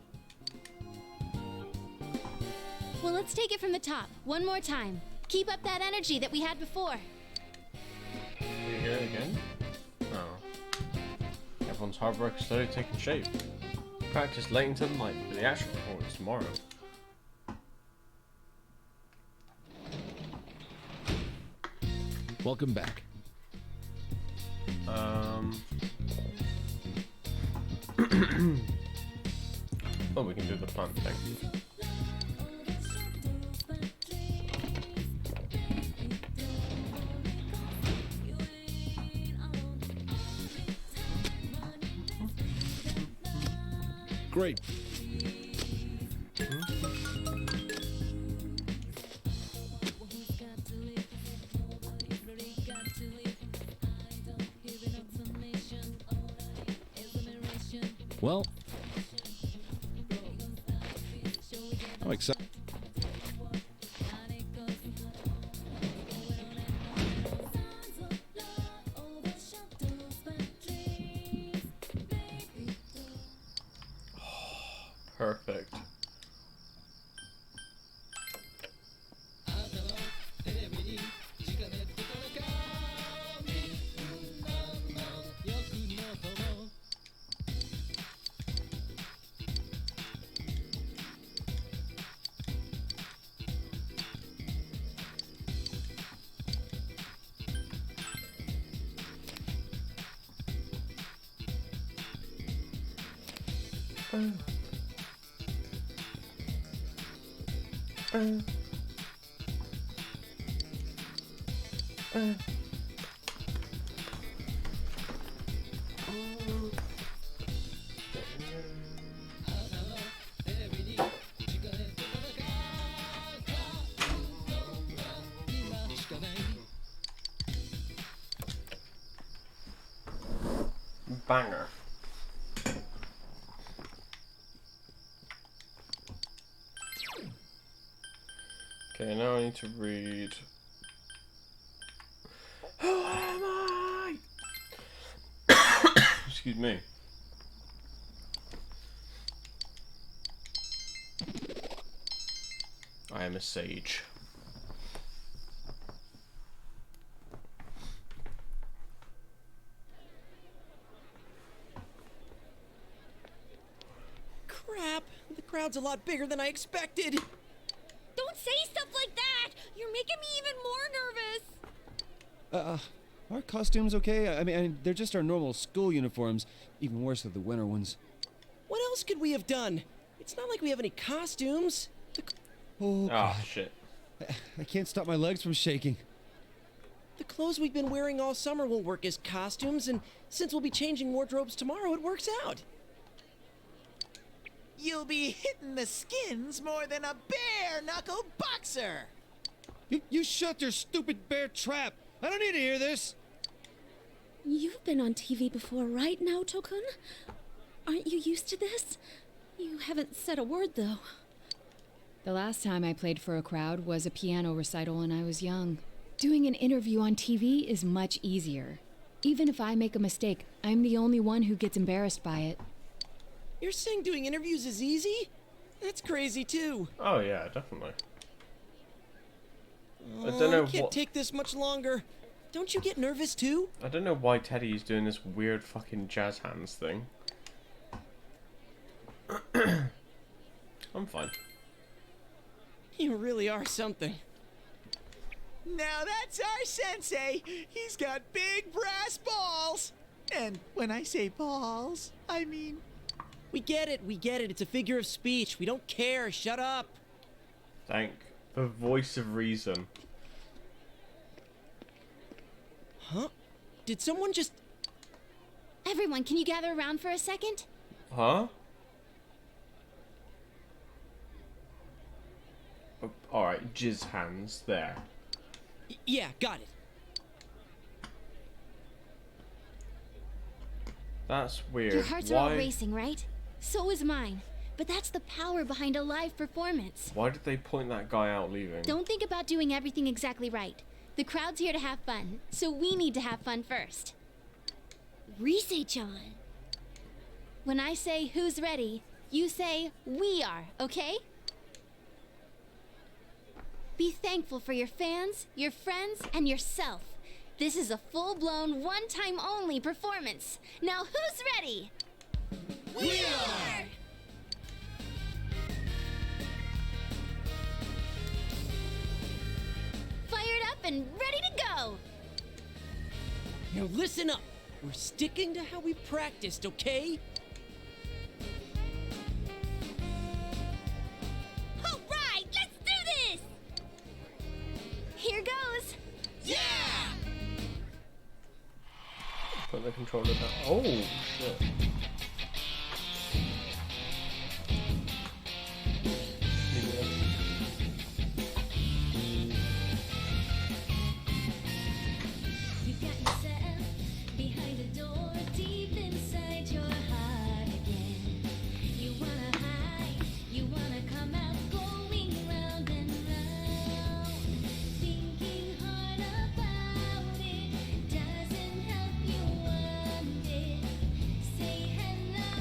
Well, let's take it from the top. One more time. Keep up that energy that we had before. We hear it again? Oh. Everyone's hard work is slowly taking shape. Practice late into the night for the actual performance tomorrow. Welcome back. Oh, we can do the plant thing. Great. Well, I'm excited. Perfect. Banger. Okay, now I need to read. Who am I? Excuse me. I am a sage. Crap, the crowd's a lot bigger than I expected. Don't say stuff like that! You're making me even more nervous! Are costumes okay? I mean, they're just our normal school uniforms. Even worse are the winter ones. What else could we have done? It's not like we have any costumes. Oh, Ah, shit. I can't stop my legs from shaking. The clothes we've been wearing all summer won't work as costumes, and since we'll be changing wardrobes tomorrow, it works out. You'll be hitting the skins more than a bare-knuckle boxer. You shut your stupid bear trap! I don't need to hear this! You've been on TV before, right now, Tokun? Aren't you used to this? You haven't said a word, though. The last time I played for a crowd was a piano recital when I was young. Doing an interview on TV is much easier. Even if I make a mistake, I'm the only one who gets embarrassed by it. You're saying doing interviews is easy? That's crazy, too. Oh yeah, definitely. Oh, I don't know I can't what. take this much longer. Don't you get nervous, too? I don't know why Teddy's doing this weird fucking jazz hands thing. I'm fine. You really are something. Now that's our sensei. He's got big brass balls. And when I say balls, I mean... We get it. It's a figure of speech. We don't care. Shut up. Thank the voice of reason. Huh? Did someone just... Everyone, can you gather around for a second? Huh? Oh, alright, jizz hands there. Yeah, got it. That's weird. Your heart's Why? all racing, right? So is mine. But that's the power behind a live performance. Why did they point that guy out leaving? Don't think about doing everything exactly right. The crowd's here to have fun, so we need to have fun first. Rise-chan. When I say who's ready, you say we are, okay? Be thankful for your fans, your friends, and yourself. This is a full-blown, one-time only performance. Now who's ready? We are! Fired up and ready to go! Now listen up. We're sticking to how we practiced, okay? All right, let's do this! Here goes! Yeah! Put the controller down. Oh, shit. You got yourself behind a door deep inside your heart again. You wanna hide, you wanna come out, going round and round. Thinking hard about it doesn't help you want it. Say hello,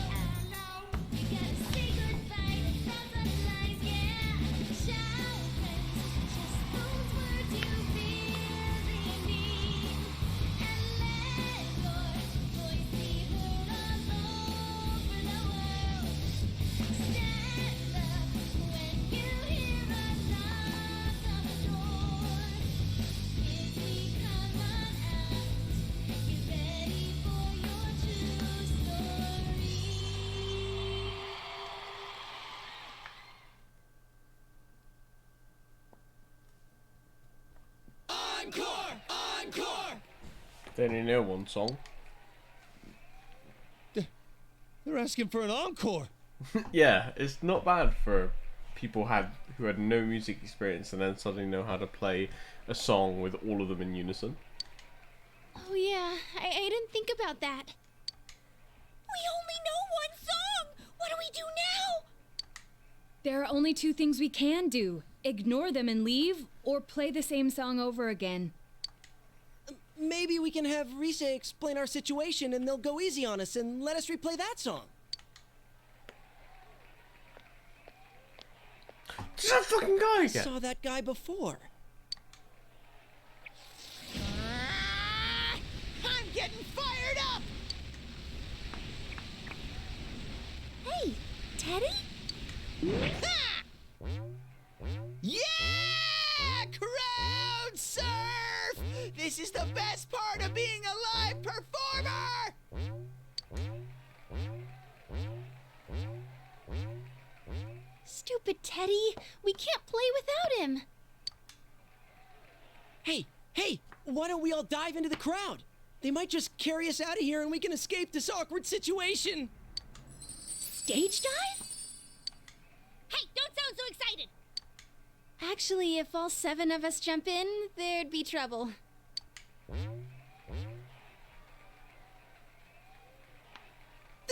you gotta say goodbye to thousands of lies, yeah. Shout friends, just those words you really mean. And let your voice be heard all over the world. Stand up when you hear a knock on the door. If we come on out, get ready for your true story. Encore! Encore! They only know one song. They're asking for an encore. Yeah, it's not bad for people who had no music experience and then suddenly know how to play a song with all of them in unison. Oh yeah, I didn't think about that. We only know one song! What do we do now? There are only two things we can do. Ignore them and leave, or play the same song over again. Maybe we can have Rise explain our situation and they'll go easy on us and let us replay that song. Just that fucking guy I again. saw that guy before. I'm getting fired up! Hey, Teddy? Ha! Yeah! Crowd surf! This is the best part of being a live performer! Stupid Teddy. We can't play without him. Hey, why don't we all dive into the crowd? They might just carry us out of here and we can escape this awkward situation. Stage dive? Hey, don't sound so excited. Actually, if all 7 of us jump in, there'd be trouble. Then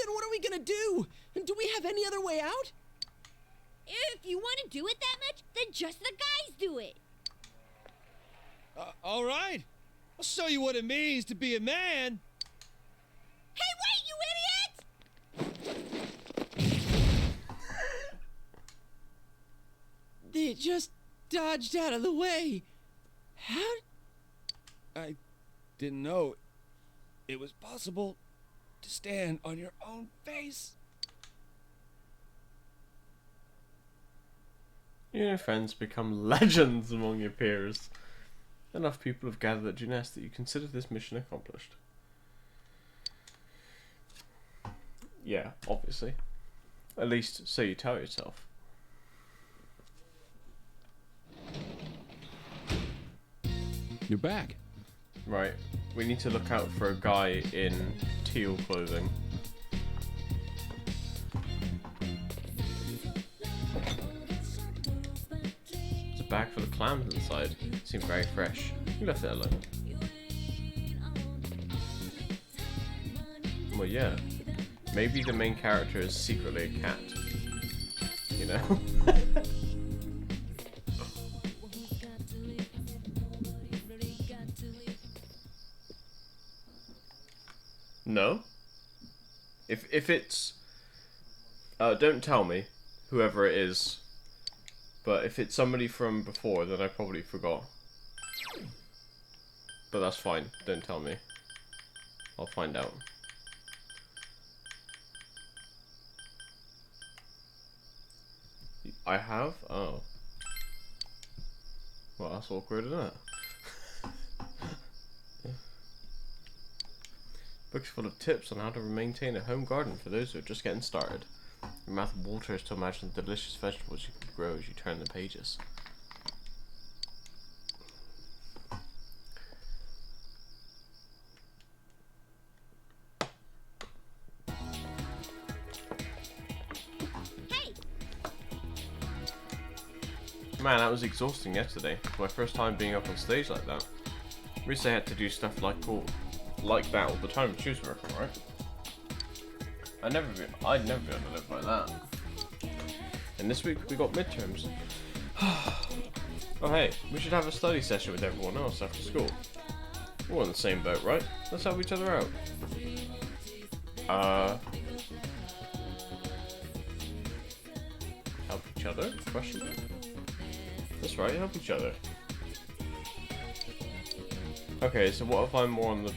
what are we gonna do? Do we have any other way out? If you want to do it that much, then just the guys do it. All right. I'll show you what it means to be a man. Hey, wait, you idiot! They just dodged out of the way. How? I didn't know it was possible to stand on your own face. You and your friends become legends among your peers. Enough people have gathered at Juness that you consider this mission accomplished. Yeah, obviously. At least, so you tell yourself. You're back. Right, we need to look out for a guy in teal clothing. There's a bag full of clams inside. Seemed very fresh. You left it alone. Well, yeah. Maybe the main character is secretly a cat. You know? No? If it's Don't tell me, whoever it is. But if it's somebody from before, then I probably forgot. But that's fine. Don't tell me. I'll find out. I have? Oh. Well, that's awkward, isn't it? Books full of tips on how to maintain a home garden for those who are just getting started. Your mouth waters to imagine the delicious vegetables you can grow as you turn the pages. Hey! Man, that was exhausting yesterday. My first time being up on stage like that. Risa had to do stuff like that all the time when she was working, right? I'd never be able to live like that. And this week we got midterms. Oh hey, we should have a study session with everyone else after school. We're all in the same boat, right? Let's help each other out. Help each other? Question mark? That's right, help each other. Okay, so what if I'm more on the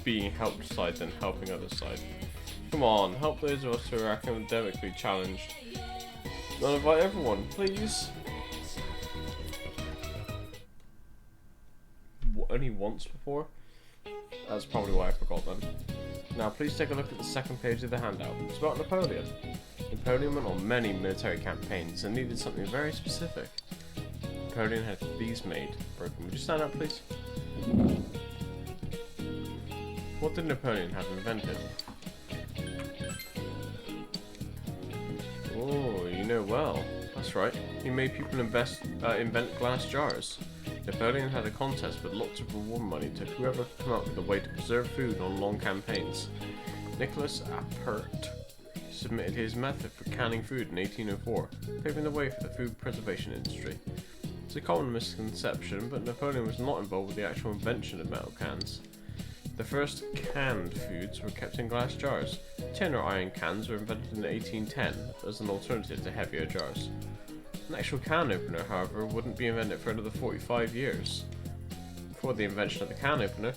being helped side than helping others side? Come on, help those of us who are academically challenged. I'll invite everyone, please. Only once before? That's probably why I forgot then. Now please take a look at the second page of the handout. It's about Napoleon. Napoleon went on many military campaigns and needed something very specific. Napoleon had these made. Broken. Would you stand up, please? What did Napoleon have invented? Oh, you know well. That's right. He made people invent glass jars. Napoleon had a contest with lots of reward money to whoever could come up with a way to preserve food on long campaigns. Nicholas Appert submitted his method for canning food in 1804, paving the way for the food preservation industry. It's a common misconception, but Napoleon was not involved with the actual invention of metal cans. The first canned foods were kept in glass jars. Tin or iron cans were invented in 1810 as an alternative to heavier jars. An actual can opener, however, wouldn't be invented for another 45 years. Before the invention of the can opener,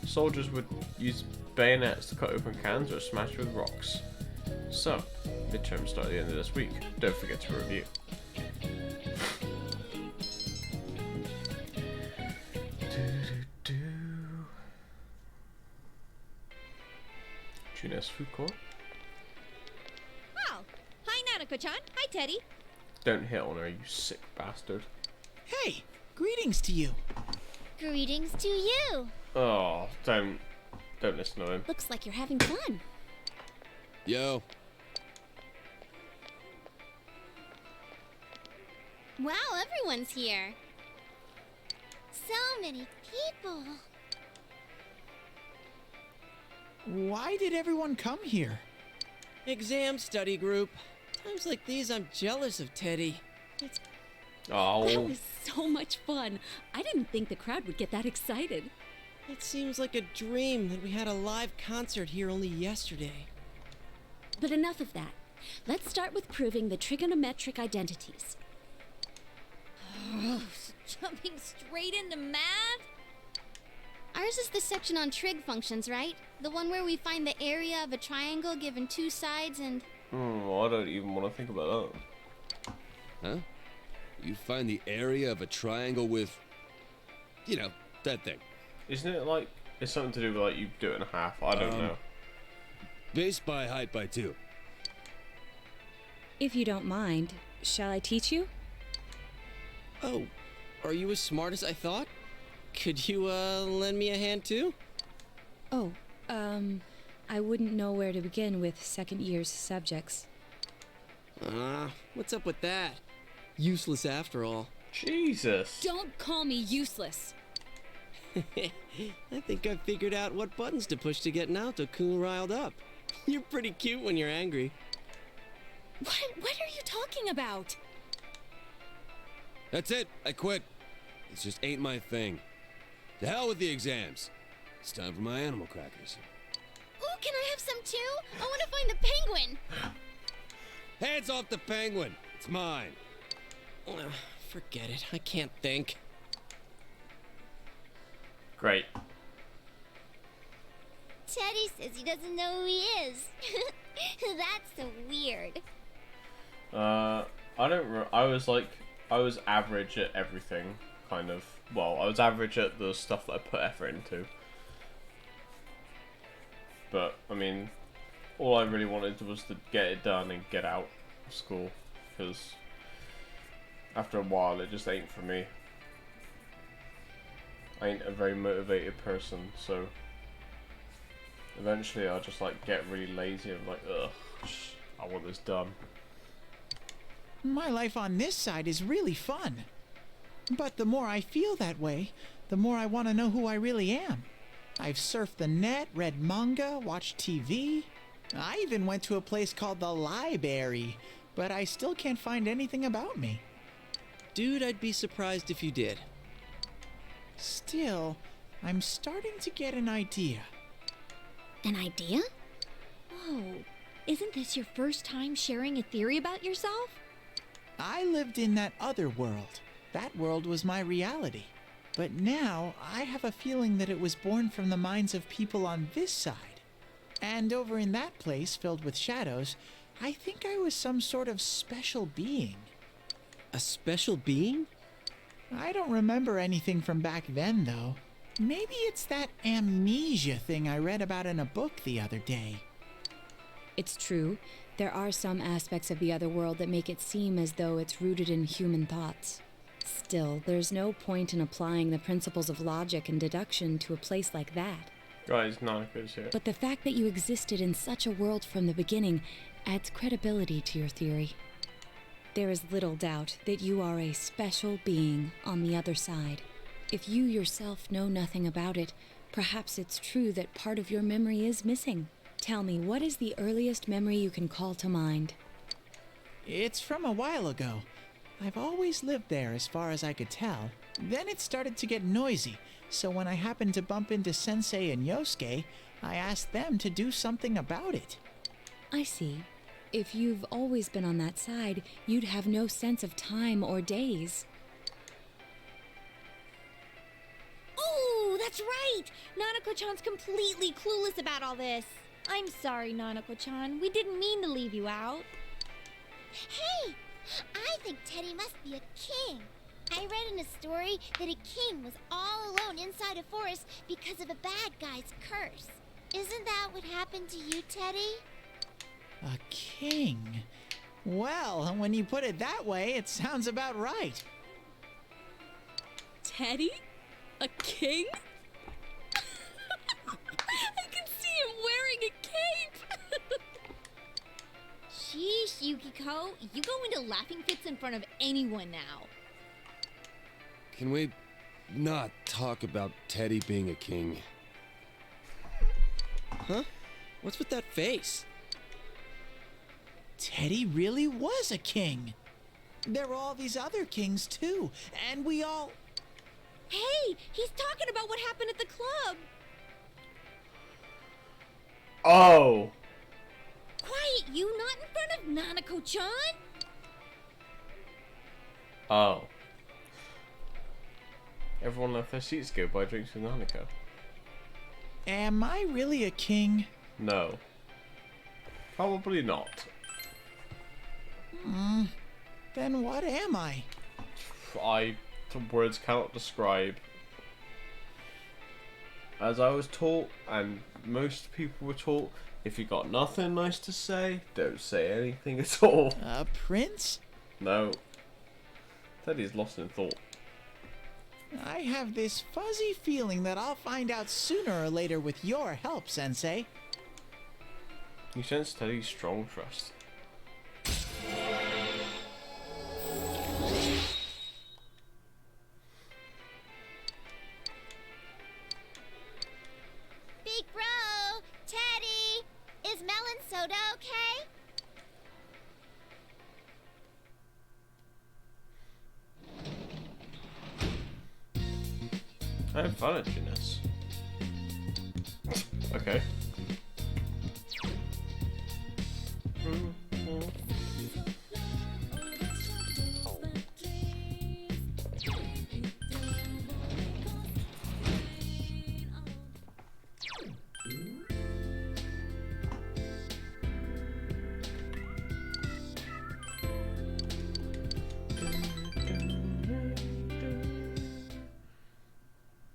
soldiers would use bayonets to cut open cans or smash with rocks. So, midterms start at the end of this week. Don't forget to review. Junes Food Court. Oh, hi Nanako-chan. Hi Teddy. Don't hit on her, you sick bastard. Hey, greetings to you. Greetings to you. Oh, don't listen to him. Looks like you're having fun. Yo. Wow, everyone's here. So many people. Why did everyone come here? Exam study group. Times like these, I'm jealous of Teddy. Oh. That was so much fun. I didn't think the crowd would get that excited. It seems like a dream that we had a live concert here only yesterday. But enough of that. Let's start with proving the trigonometric identities. Jumping straight into math? Ours is the section on trig functions, right? The one where we find the area of a triangle given two sides and... I don't even want to think about that. Huh? You find the area of a triangle with, you know, that thing. Isn't it like, it's something to do with like you do it in half? I don't know. Base by height by 2. If you don't mind, shall I teach you? Oh, are you as smart as I thought? Could you, lend me a hand too? Oh, I wouldn't know where to begin with second year's subjects. What's up with that? Useless after all. Jesus. Don't call me useless. I think I figured out what buttons to push to get Naoto-kun riled up. You're pretty cute when you're angry. What are you talking about? That's it. I quit. It just ain't my thing. To hell with the exams. It's time for my animal crackers. Ooh, can I have some too? I want to find the penguin. Hands off the penguin. It's mine. Forget it. I can't think. Great. Teddy says he doesn't know who he is. That's so weird. I was average at everything, kind of. Well, I was average at the stuff that I put effort into. But, I mean, all I really wanted was to get it done and get out of school. Because after a while, it just ain't for me. I ain't a very motivated person, so eventually I'll just like get really lazy and like, ugh, I want this done. My life on this side is really fun. But the more I feel that way, the more I want to know who I really am. I've surfed the net, read manga, watched TV. I even went to a place called the Library, but I still can't find anything about me. Dude, I'd be surprised if you did. Still, I'm starting to get an idea. An idea? Whoa, isn't this your first time sharing a theory about yourself? I lived in that other world. That world was my reality. But now, I have a feeling that it was born from the minds of people on this side. And over in that place, filled with shadows, I think I was some sort of special being. A special being? I don't remember anything from back then, though. Maybe it's that amnesia thing I read about in a book the other day. It's true. There are some aspects of the other world that make it seem as though it's rooted in human thoughts. Still, there's no point in applying the principles of logic and deduction to a place like that. Guys, Nanako's here. But the fact that you existed in such a world from the beginning adds credibility to your theory. There is little doubt that you are a special being on the other side. If you yourself know nothing about it, perhaps it's true that part of your memory is missing. Tell me, what is the earliest memory you can call to mind? It's from a while ago. I've always lived there as far as I could tell. Then it started to get noisy, so when I happened to bump into Sensei and Yosuke, I asked them to do something about it. I see. If you've always been on that side, you'd have no sense of time or days. Oh, that's right! Nanako-chan's completely clueless about all this. I'm sorry, Nanako-chan. We didn't mean to leave you out. Hey! I think Teddy must be a king. I read in a story that a king was all alone inside a forest because of a bad guy's curse. Isn't that what happened to you, Teddy? A king? Well, when you put it that way, it sounds about right. Teddy? A king? I can see him wearing a cape! Sheesh, Yukiko. You go into laughing fits in front of anyone now. Can we not talk about Teddy being a king? Huh? What's with that face? Teddy really was a king. There were all these other kings, too, and we all... Hey, he's talking about what happened at the club. Oh! Quiet, you, not in front of Nanako-chan. Oh. Everyone left their seats to go buy drinks with Nanako. Am I really a king? No. Probably not. Then what am I? The words cannot describe. As I was taught, and most people were taught, if you got nothing nice to say, don't say anything at all. A prince? No. Teddy's lost in thought. I have this fuzzy feeling that I'll find out sooner or later with your help, Sensei. You sense Teddy's strong trust. Big bro! Teddy! Is melon soda okay? I have fun at this. Okay.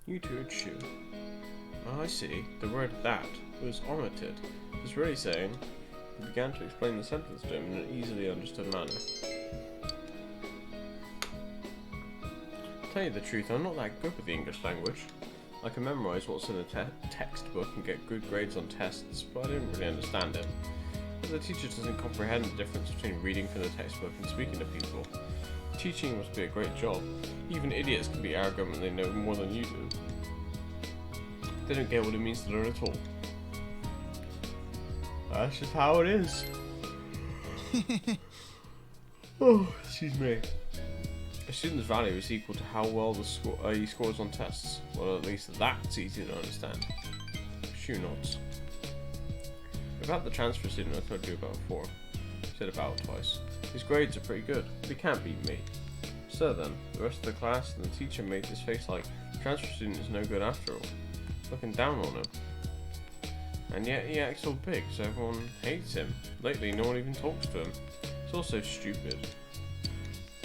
Neutered shoe. Oh, I see. The word that was omitted. It's really saying, he began to explain the sentence to him in an easily understood manner. To tell you the truth, I'm not that good with the English language. I can memorize what's in the textbook and get good grades on tests, but I didn't really understand it. But the teacher doesn't comprehend the difference between reading from the textbook and speaking to people. Teaching must be a great job. Even idiots can be arrogant when they know more than you do. They don't get what it means to learn at all. That's just how it is. Oh, excuse me. A student's value is equal to how well he scores on tests. Well, at least that's easy to understand. Shoe nods. About the transfer student I told you about before. Said about twice. His grades are pretty good, but he can't beat me. So then, the rest of the class and the teacher made his face like, transfer student is no good after all. Looking down on him. And yet he acts all big, so everyone hates him. Lately, no one even talks to him. It's all so stupid.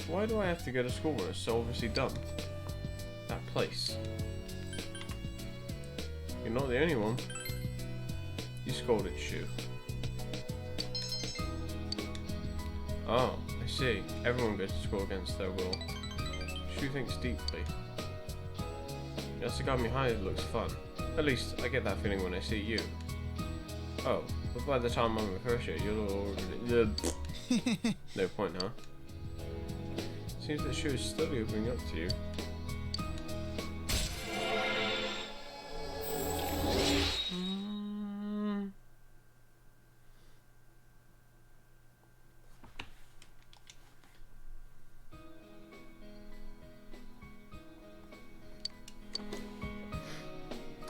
Why do I have to go to school when it's so obviously dumb? That place. You're not the only one. You scolded Shu. Oh, I see. Everyone goes to school against their will. Shu thinks deeply. Yasugami High looks fun. At least, I get that feeling when I see you. Oh, but by the time I'm in first year, you'll already... No point, huh? Seems that Shu is slowly opening up to you.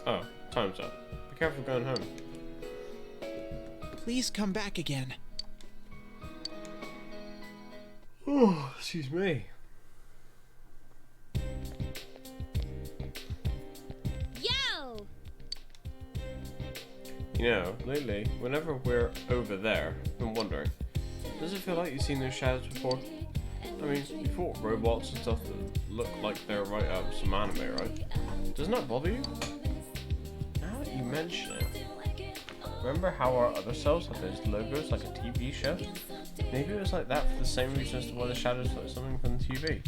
Oh, time's up. Be careful going home. Please come back again. Oh, excuse me. Yo! You know, lately, whenever we're over there, I've been wondering, does it feel like you've seen those shadows before? I mean, you fought robots and stuff that look like they're right out of some anime, right? Doesn't that bother you? Now that you mention it, remember how our other selves had those logos like a TV show? Maybe it was like that for the same reason as to why the shadows look something from the TV.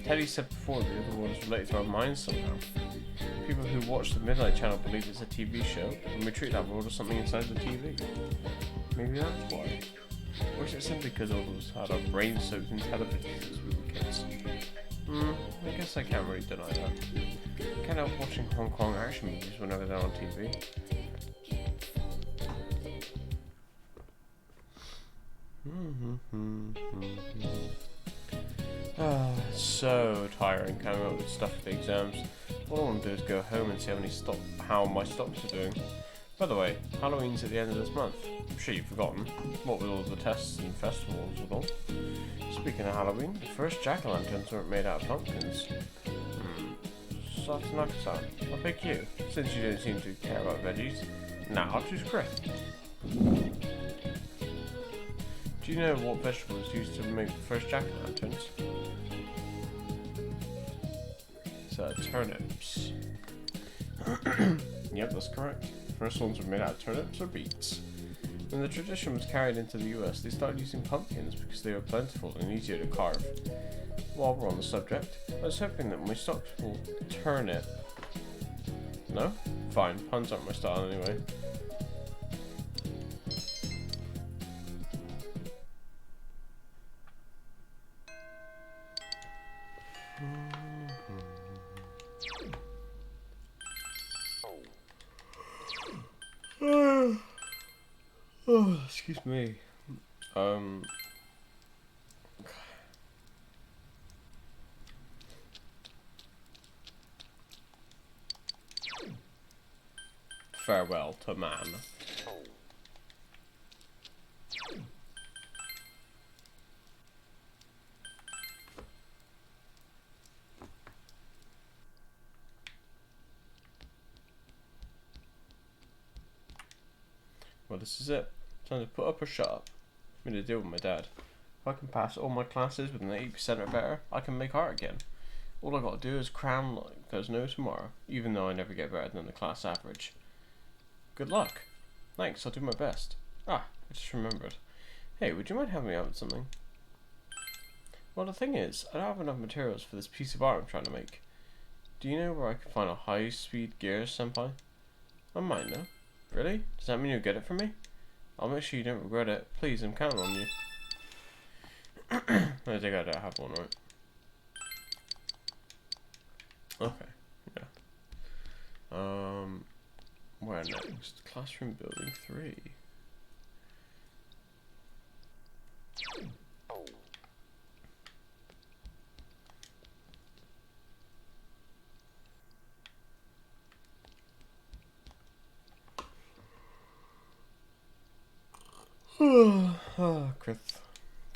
Teddy said before the other world is related to our minds somehow. People who watch the Midnight Channel believe it's a TV show, and we treat that world as something inside the TV. Maybe that's why. Or is it simply because all of us had our brains soaked in televisions as we were kids? I guess I can't really deny that. I can't help watching Hong Kong action movies whenever they're on TV. So tiring coming up with stuff for the exams. All I want to do is go home and see how my stocks are doing. By the way, Halloween's at the end of this month. I'm sure you've forgotten. What with all the tests and festivals and all. Speaking of Halloween, the first jack-o'-lanterns weren't made out of pumpkins. Satanaka-san, I'll pick you, since you don't seem to care about veggies. Now I'll choose Chris. Do you know what vegetable is used to make the first jack-o'-lanterns? It's turnips. Yep, that's correct. The first ones were made out of turnips or beets. When the tradition was carried into the US, they started using pumpkins because they were plentiful and easier to carve. While we're on the subject, I was hoping that my stocks will turn it. No? Fine, puns aren't my style anyway. Oh, excuse me. Farewell to man. Well, this is it. Time to put up or shut up. I made a deal with my dad. If I can pass all my classes with an 80% or better, I can make art again. All I gotta do is cram like there's no tomorrow, even though I never get better than the class average. Good luck. Thanks, I'll do my best. Ah, I just remembered. Hey, would you mind helping me out with something? Well, the thing is, I don't have enough materials for this piece of art I'm trying to make. Do you know where I can find a high-speed gear, senpai? I might know. Really? Does that mean you'll get it for me? I'll make sure you don't regret it. Please, I'm counting on you. I think I don't have one, right? Okay, yeah. Where next? Classroom building 3. Krith,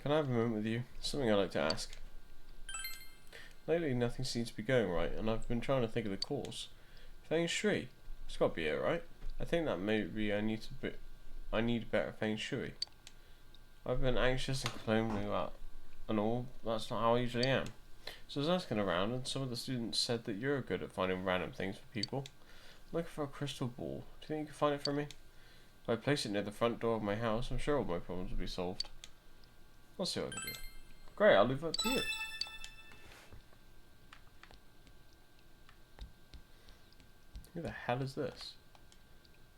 can I have a moment with you? Something I'd like to ask. Lately, nothing seems to be going right, and I've been trying to think of the cause. Feng Shui. It's got to be it, right? I think that maybe I need better Feng Shui. I've been anxious and complaining about and all. That's not how I usually am. So I was asking around, and some of the students said that you're good at finding random things for people. I'm looking for a crystal ball. Do you think you can find it for me? If I place it near the front door of my house, I'm sure all my problems will be solved. I'll see what I can do. Great, I'll leave that to you. Who the hell is this?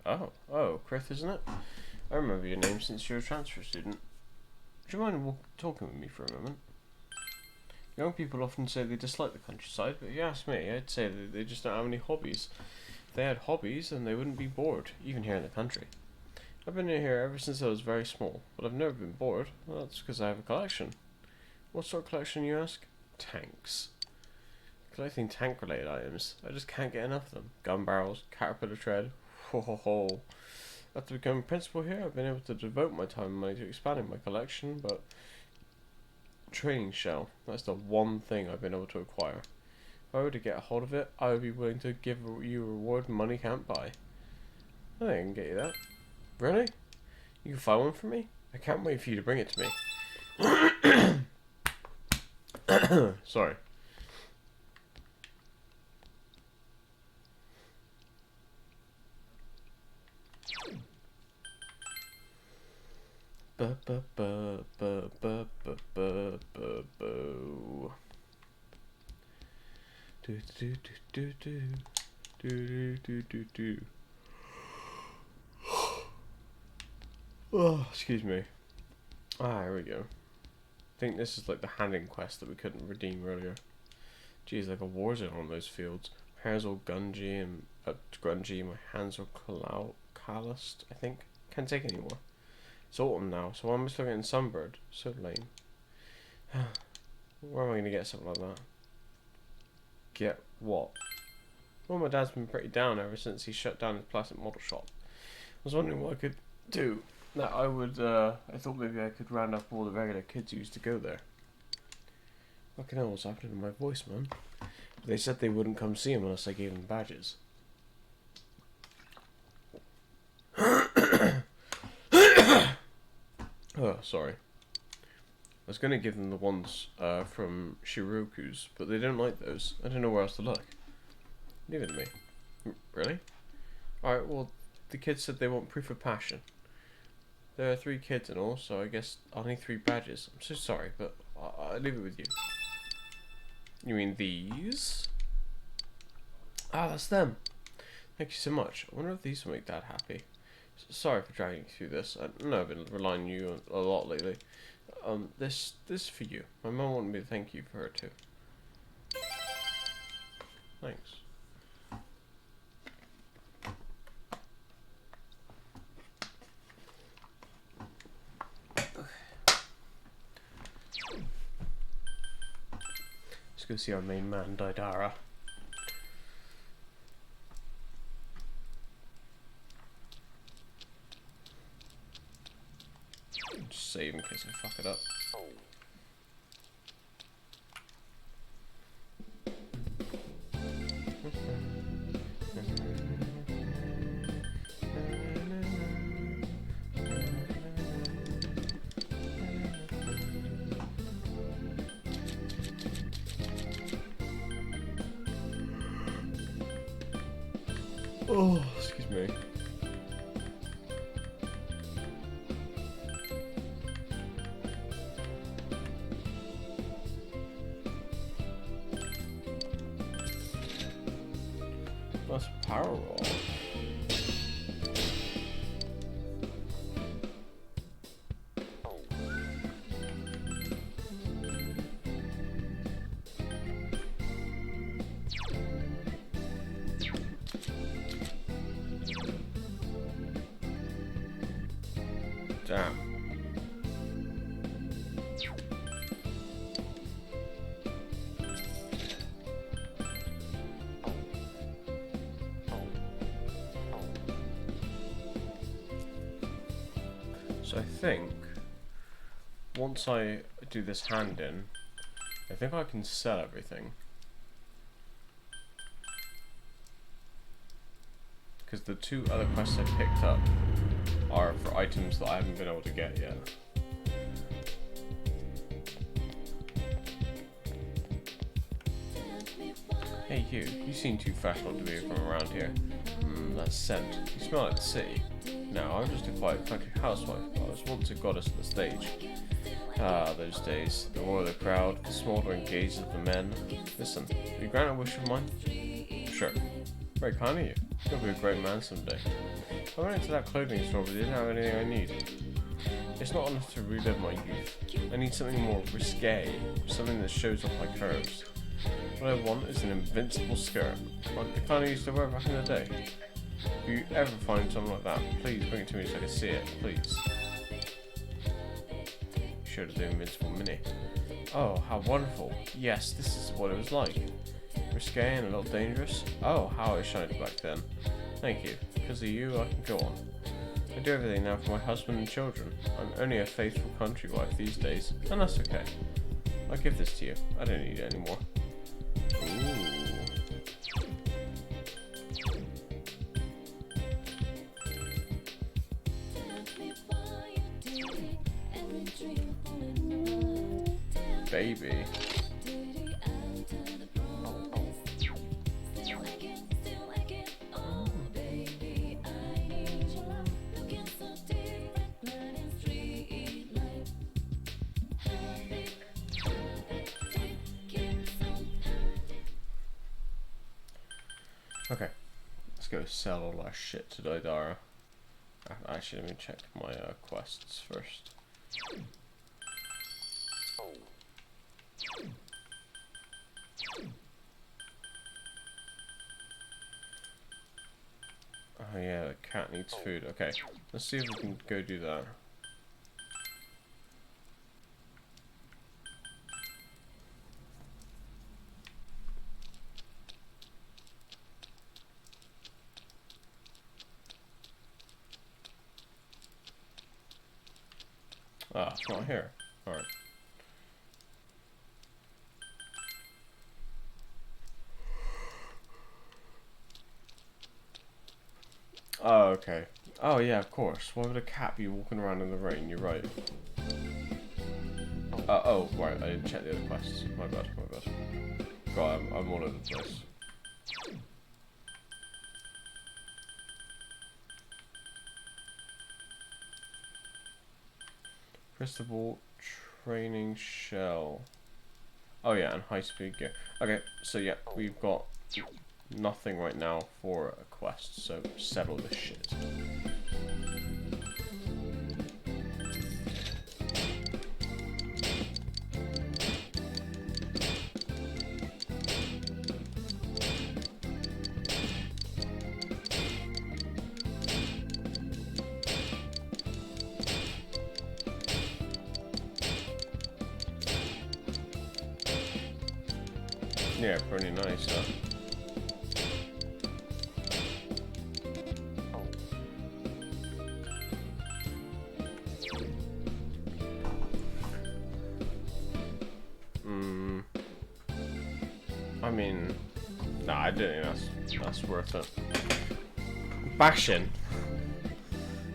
Oh, Krith, isn't it? I remember your name since you're a transfer student. Would you mind talking with me for a moment? Young people often say they dislike the countryside, but if you ask me, I'd say that they just don't have any hobbies. If they had hobbies, then they wouldn't be bored, even here in the country. I've been here ever since I was very small, but I've never been bored. Well, that's because I have a collection. What sort of collection, you ask? Tanks. Collecting tank-related items. I just can't get enough of them. Gun barrels, caterpillar tread. Ho ho ho. After becoming principal here, I've been able to devote my time and money to expanding my collection, but training shell. That's the one thing I've been able to acquire. If I were to get a hold of it, I would be willing to give you a reward money can't buy. I think I can get you that. Really? You can find one for me? I can't wait for you to bring it to me. Sorry. Oh, excuse me. Ah, here we go. I think this is like the handing quest that we couldn't redeem earlier. Geez, like a war zone on those fields. My hair's all grungy and my hands are calloused, I think. Can't take anymore. It's autumn now, so I'm just looking at Sunbird. So lame. Where am I going to get something like that? Get what? Well, my dad's been pretty down ever since he shut down his plastic model shop. I was wondering what I could do. That I thought maybe I could round up all the regular kids who used to go there. Fucking hell, what's happening to my voice, man? They said they wouldn't come see him unless I gave them badges. Oh, sorry. I was going to give them the ones from Shiroku's, but they don't like those. I don't know where else to look. Leave it to me. Really? Alright, well, the kids said they want proof of passion. There are 3 kids and all, so I guess I'll need 3 badges. I'm so sorry, but I'll leave it with you. You mean these? Ah, that's them. Thank you so much. I wonder if these will make Dad happy. Sorry for dragging you through this. I know I've been relying on you a lot lately. This is for you. My mum wanted me to thank you for her too. Thanks. Let's go see our main man, Daidara. Just save in case I fuck it up. Oh, excuse me. That's power roll. Damn. So I think once I do this hand in, I think I can sell everything. Because the two other quests I picked up are for items that I haven't been able to get yet. Hey you seem too fashionable to be from around here. That scent. You smell like the city. No, I'm just a quiet country housewife. I was once a goddess of the stage. Ah, those days. The roar of the crowd, the smouldering gazes of the men. Listen, will you grant a wish of mine? Sure. Very kind of you. You'll be a great man someday. I went into that clothing store but didn't have anything I need. It's not enough to relive my youth. I need something more risque, something that shows off my curves. What I want is an invincible skirt, like the kind I used to wear back in the day. If you ever find something like that, please bring it to me so I can see it, please. Showed the invincible mini. Oh, how wonderful. Yes, this is what it was like. Risque and a little dangerous. Oh, how I shined back then. Thank you. Because of you, I can go on. I do everything now for my husband and children. I'm only a faithful country wife these days, and that's okay. I'll give this to you. I don't need it anymore. Ooh. Baby. Okay, let's go sell all our shit to Daidara. Actually, let me check my quests first. Oh yeah, the cat needs food. Okay, let's see if we can go do that. Ah, it's not here. Alright. Oh, okay. Oh, yeah, of course. Why would a cat be walking around in the rain? You're right. Oh, right. I didn't check the other quests. My bad, my bad. God, I'm all over the place. Crystal training shell. Oh yeah, and high speed gear. Okay, so yeah, we've got nothing right now for a quest, so settle this shit. Yeah, pretty nice, huh? I mean, nah, I don't think that's worth it. Bashing.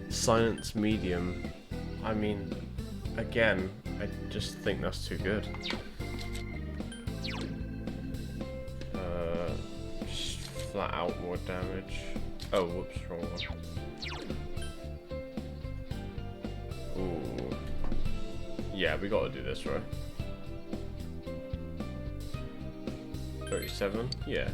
Silence medium. I mean, again, I just think that's too good. Just flat out more damage. Oh, whoops, wrong one. Ooh. Yeah, we gotta do this, right? 37? Yeah.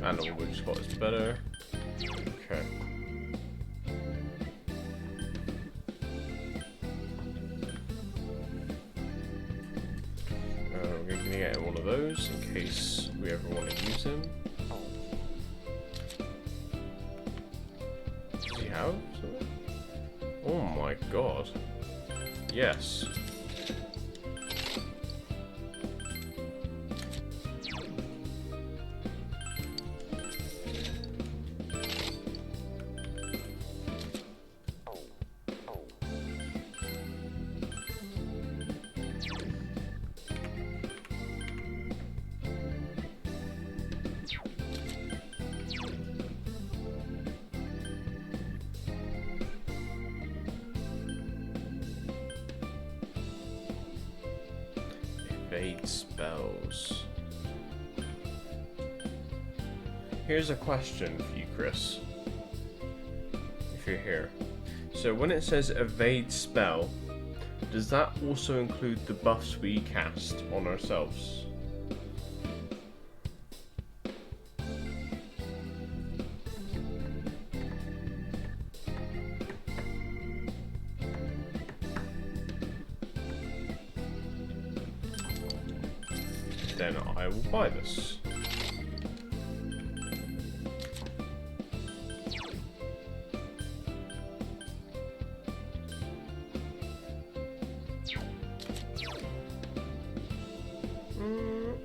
And the wood spot is better. Okay. We're gonna get one of those in case we ever want to use him. Does he have something? Oh my god. Yes. Evade spells. Here's a question for you, Chris. If you're here. So when it says evade spell, does that also include the buffs we cast on ourselves? Then I will buy this.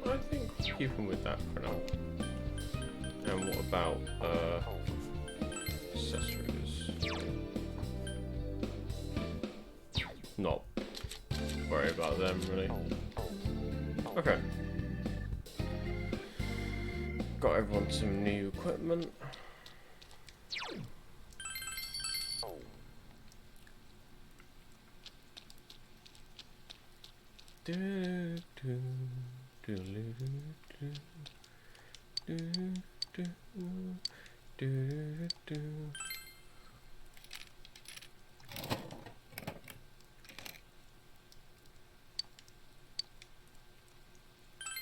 I think we'll keep him with that for now. And what about accessories? Not worry about them really. Okay. Got everyone some new equipment.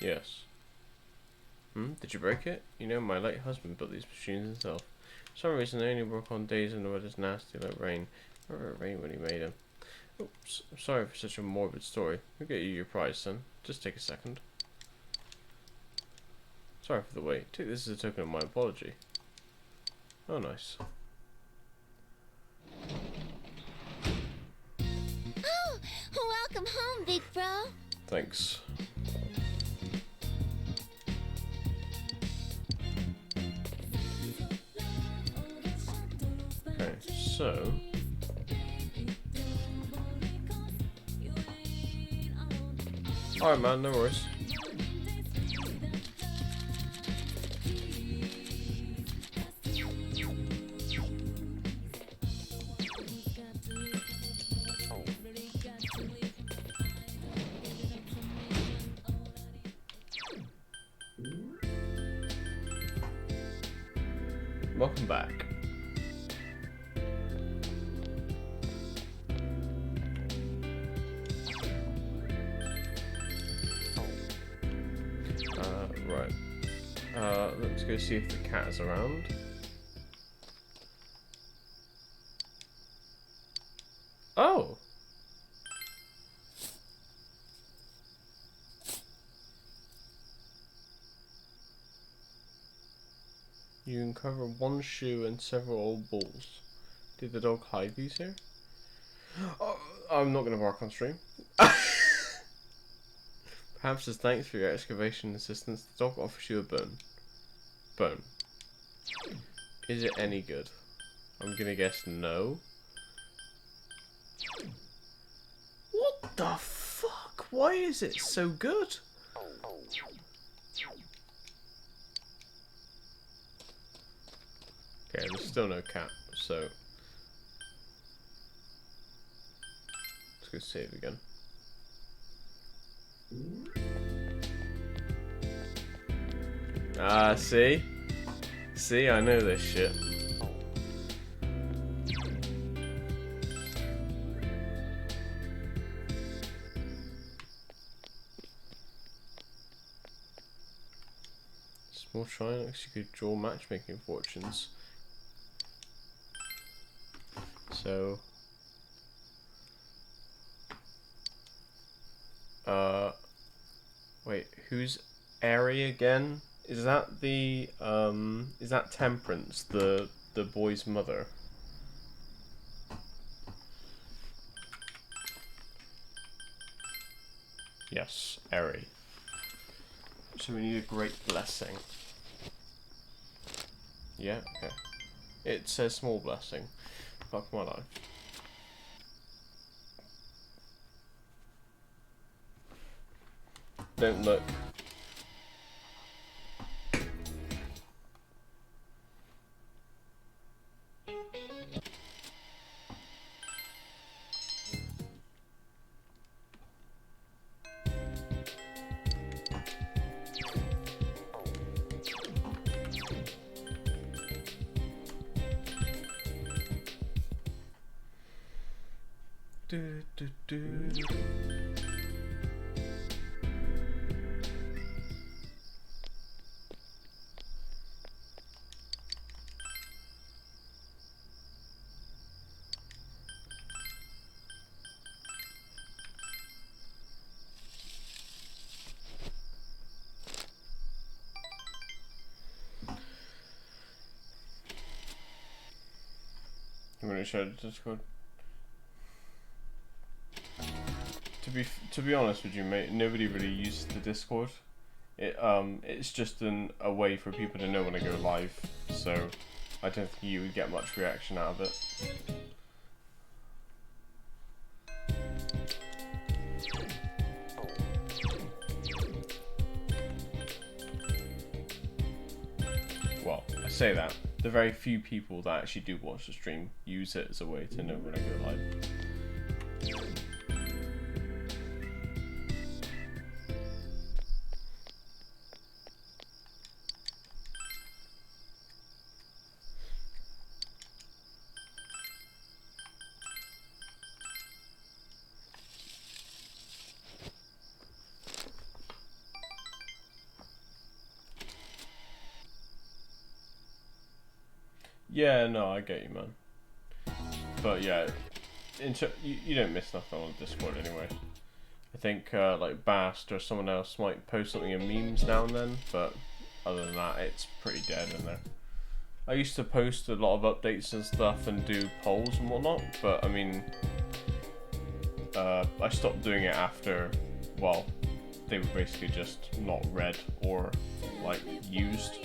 Yes. Did you break it? You know, my late husband built these machines himself. For some reason, they only work on days when the weather's nasty like rain. I remember it rained when he made them. Oops, I'm sorry for such a morbid story. We'll get you your prize, son. Just take a second. Sorry for the wait. Take this as a token of my apology. Oh, nice. Oh, welcome home, big bro. Thanks. Okay, so... Alright man, no worries. Welcome back. Right. Let's go see if the cat is around. Oh! You uncover one shoe and several old balls. Did the dog hide these here? Oh, I'm not going to bark on stream. Perhaps as thanks for your excavation assistance, the dog offers you a bone. Bone. Is it any good? I'm gonna guess no. What the fuck? Why is it so good? Okay, there's still no cat, so... Let's go save again. Ah, see? See, I know this shit. Small triangles, you could draw matchmaking fortunes. So... Wait, who's Airy again? Is that the, is that Temperance, the boy's mother? Yes, Airy. So we need a great blessing. Yeah, okay. It says small blessing. Fuck my life. Don't look. Do, do, do. I'm gonna show the Discord. To be honest with you, mate, nobody really uses the Discord. It's just a way for people to know when I go live. So I don't think you would get much reaction out of it. Well, I say that. The very few people that actually do watch the stream use it as a way to know when I go live. Yeah, no, I get you, man. But yeah, you don't miss nothing on Discord anyway. I think like Bast or someone else might post something in memes now and then, but other than that, it's pretty dead in there. I used to post a lot of updates and stuff and do polls and whatnot, but I mean, I stopped doing it after, well, they were basically just not read or like used.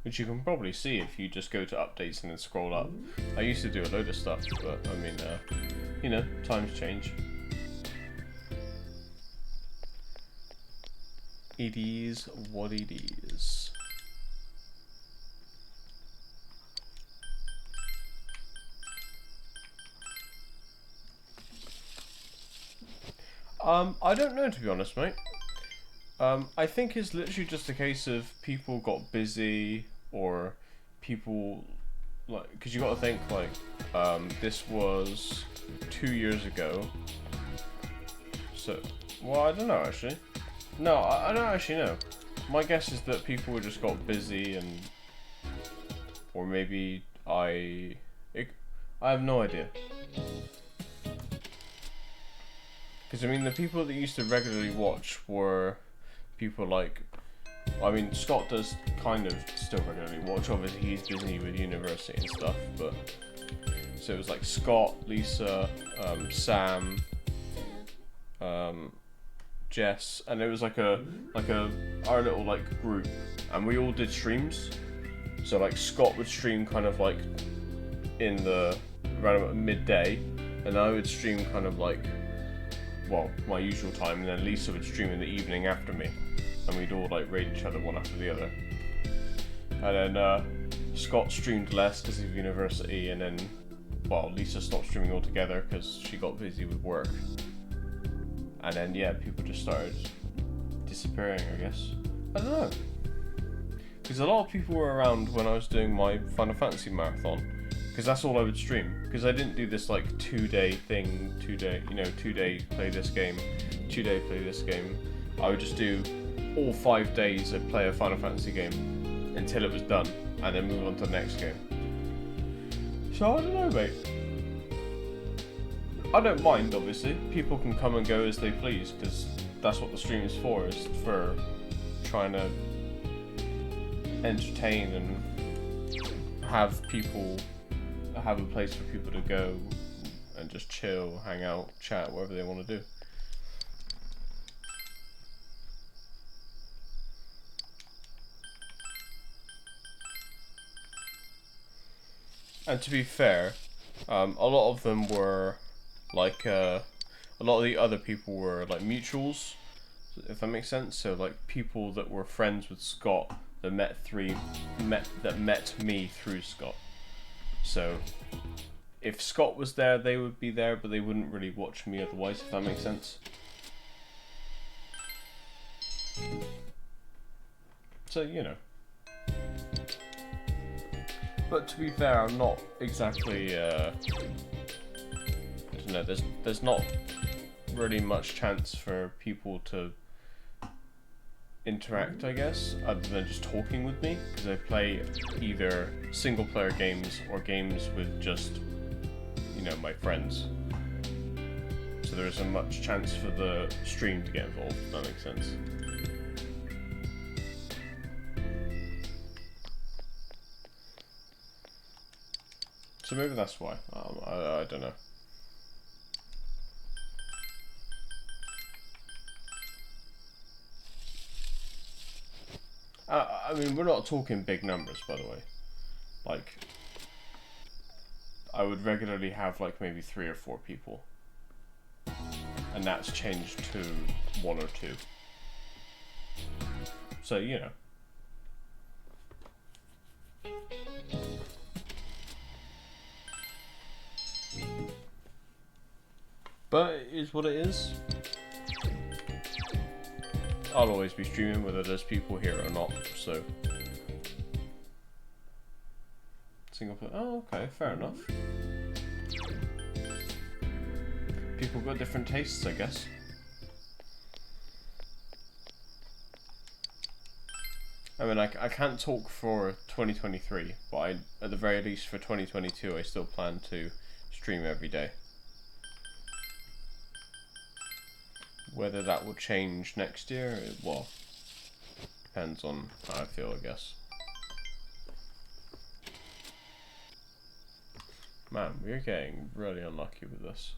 Which you can probably see if you just go to updates and then scroll up. I used to do a load of stuff, but I mean, you know, times change. It is what it is. I don't know, to be honest, mate. I think it's literally just a case of people got busy, or people, like, because you got to think, like, this was 2 years ago. So, well, I don't know, actually. No, I don't actually know. My guess is that people just got busy, and, or maybe I have no idea. Because, I mean, the people that used to regularly watch were people like, I mean, Scott does kind of still regularly watch. Obviously, he's busy with university and stuff, but so it was like Scott, Lisa, Sam, Jess, and it was like our little like group, and we all did streams. So like Scott would stream kind of like in the around about midday, and I would stream kind of like, well, my usual time, and then Lisa would stream in the evening after me, and we'd all like raid each other one after the other. And then Scott streamed less because of university, and then, well, Lisa stopped streaming altogether because she got busy with work. And then, yeah, people just started disappearing, I guess. I don't know. Because a lot of people were around when I was doing my Final Fantasy marathon. Because that's all I would stream. Because I didn't do this like 2-day thing, 2-day play this game, 2-day play this game. I would just do all 5 days I'd play a Final Fantasy game until it was done, and then move on to the next game. So I don't know, mate. I don't mind, obviously. People can come and go as they please, because that's what the stream is for trying to entertain and have a place for people to go and just chill, hang out, chat, whatever they want to do. And to be fair, a lot of them were like a lot of the other people were like mutuals, if that makes sense. So like people that were friends with Scott that met me through Scott. So if Scott was there, they would be there, but they wouldn't really watch me otherwise, if that makes sense. So, you know. But to be fair, I'm not exactly, I don't know, there's not really much chance for people to interact, I guess, other than just talking with me, because I play either single player games or games with just, you know, my friends. So there isn't much chance for the stream to get involved, if that makes sense. So maybe that's why. I don't know. I mean, we're not talking big numbers, by the way. Like, I would regularly have like maybe 3 or 4 people. And that's changed to 1 or 2. So, you know. But it is what it is. I'll always be streaming whether there's people here or not, so. Single player. Oh, okay, fair enough. People got different tastes, I guess. I mean, I can't talk for 2023, but at the very least for 2022, I still plan to stream every day. Whether that will change next year, well, depends on how I feel, I guess. Man, we're getting really unlucky with this.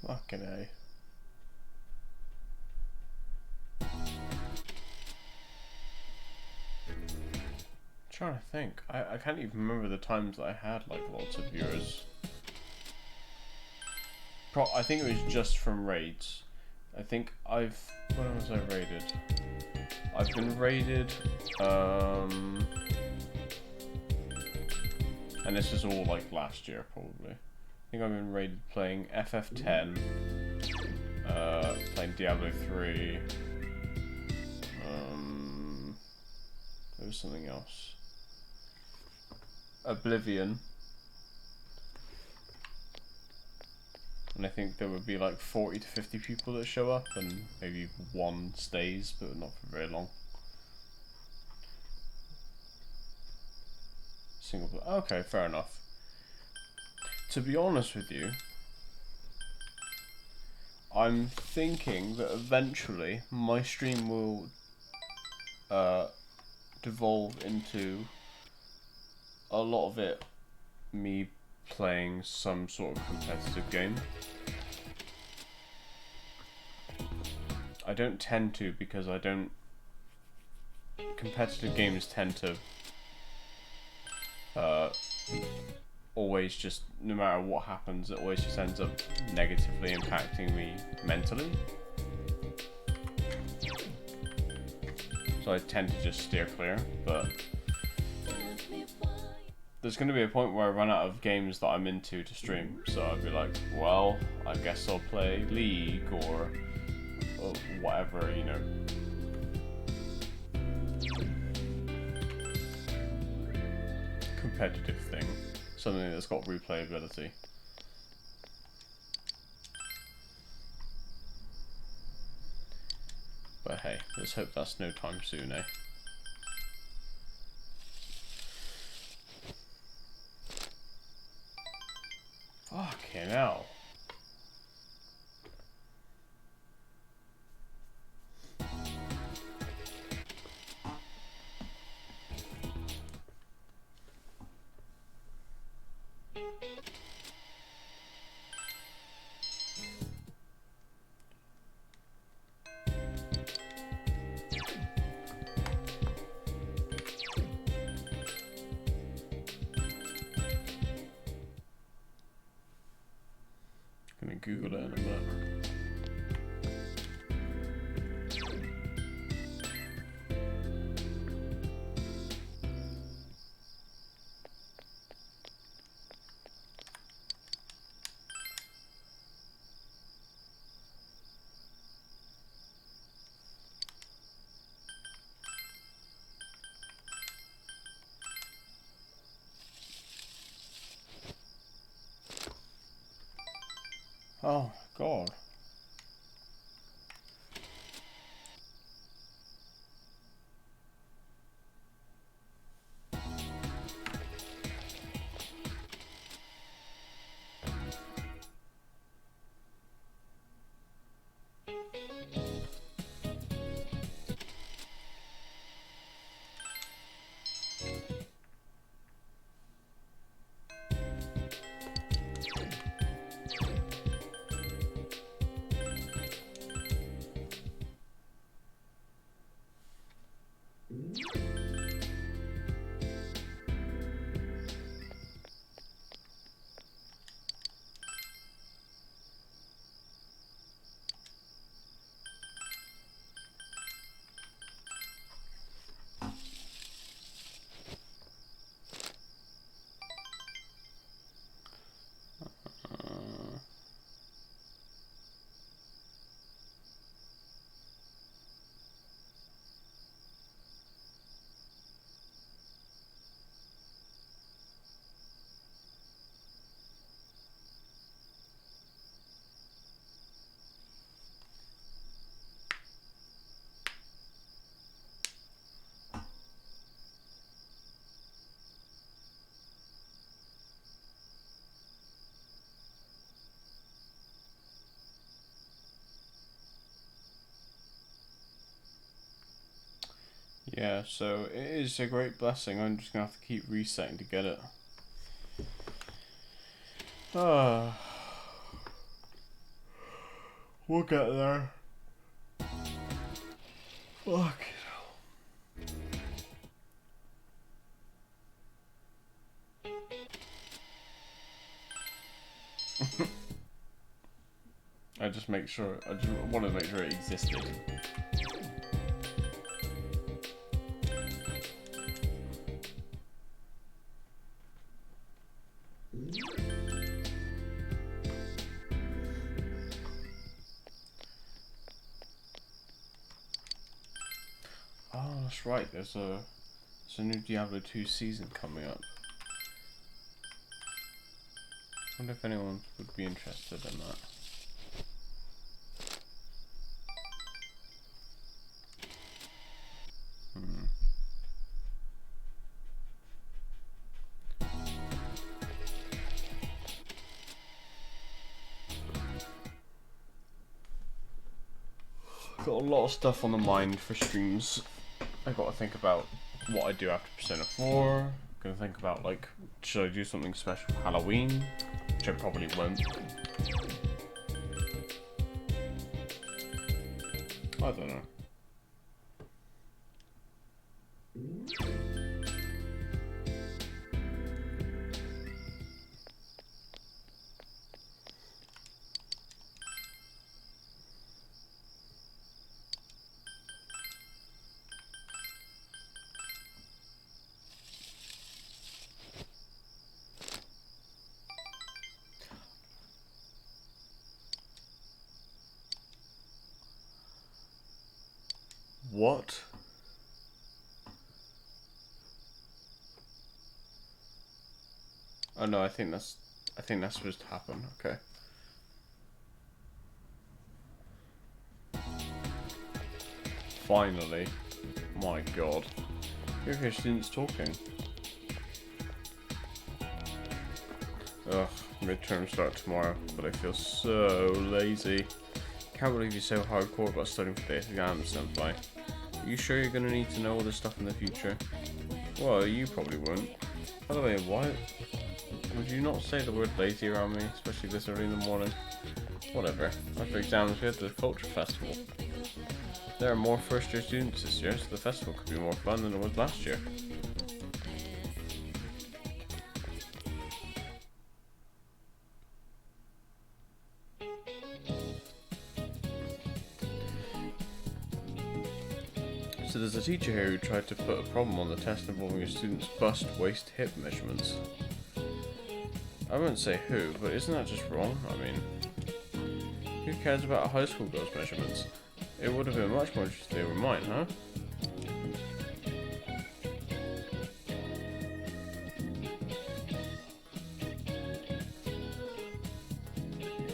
Fucking A. Trying to think. I can't even remember the times that I had like lots of viewers. I think it was just from raids. I think when was I raided? I've been raided, and this is all like last year probably. I think I've been raided playing FF10, playing Diablo 3, there was something else. Oblivion. And I think there would be like 40 to 50 people that show up, and maybe 1 stays, but not for very long. single player. Okay, fair enough. To be honest with you, I'm thinking that eventually my stream will devolve into a lot of it me playing some sort of competitive game. I don't tend to, because I don't... Competitive games tend to always just, no matter what happens, it always just ends up negatively impacting me mentally. So I tend to just steer clear, but there's going to be a point where I run out of games that I'm into to stream, so I'd be like, well, I guess I'll play League or whatever, you know. Competitive thing. Something that's got replayability. But hey, let's hope that's no time soon, eh? Fucking hell. Gonna Google it in a minute. Oh god. Yeah, so it is a great blessing. I'm just gonna have to keep resetting to get it. We'll get there. Fuck. I just wanted to make sure it existed. Oh, that's right. There's a new Diablo 2 season coming up. I wonder if anyone would be interested in that. Got a lot of stuff on the mind for streams. I gotta think about what I do after Persona 4. Gonna think about, like, should I do something special for Halloween? Which I probably won't. I don't know. What? Oh no, I think that's supposed to happen. Okay. Finally. My god. Okay, students talking. Ugh, midterms start tomorrow, but I feel so lazy. Can't believe you're so hardcore about studying for the exams, Senpai. Are you sure you're gonna need to know all this stuff in the future? Well, you probably won't. By the way, why would you not say the word lazy around me, especially this early in the morning? Whatever. After exams, we have the culture festival. There are more first-year students this year, so the festival could be more fun than it was last year. So there's a teacher here who tried to put a problem on the test involving a student's bust, waist, hip measurements. I won't say who, but isn't that just wrong? I mean, who cares about a high school girl's measurements? It would have been much more interesting if they were mine, huh?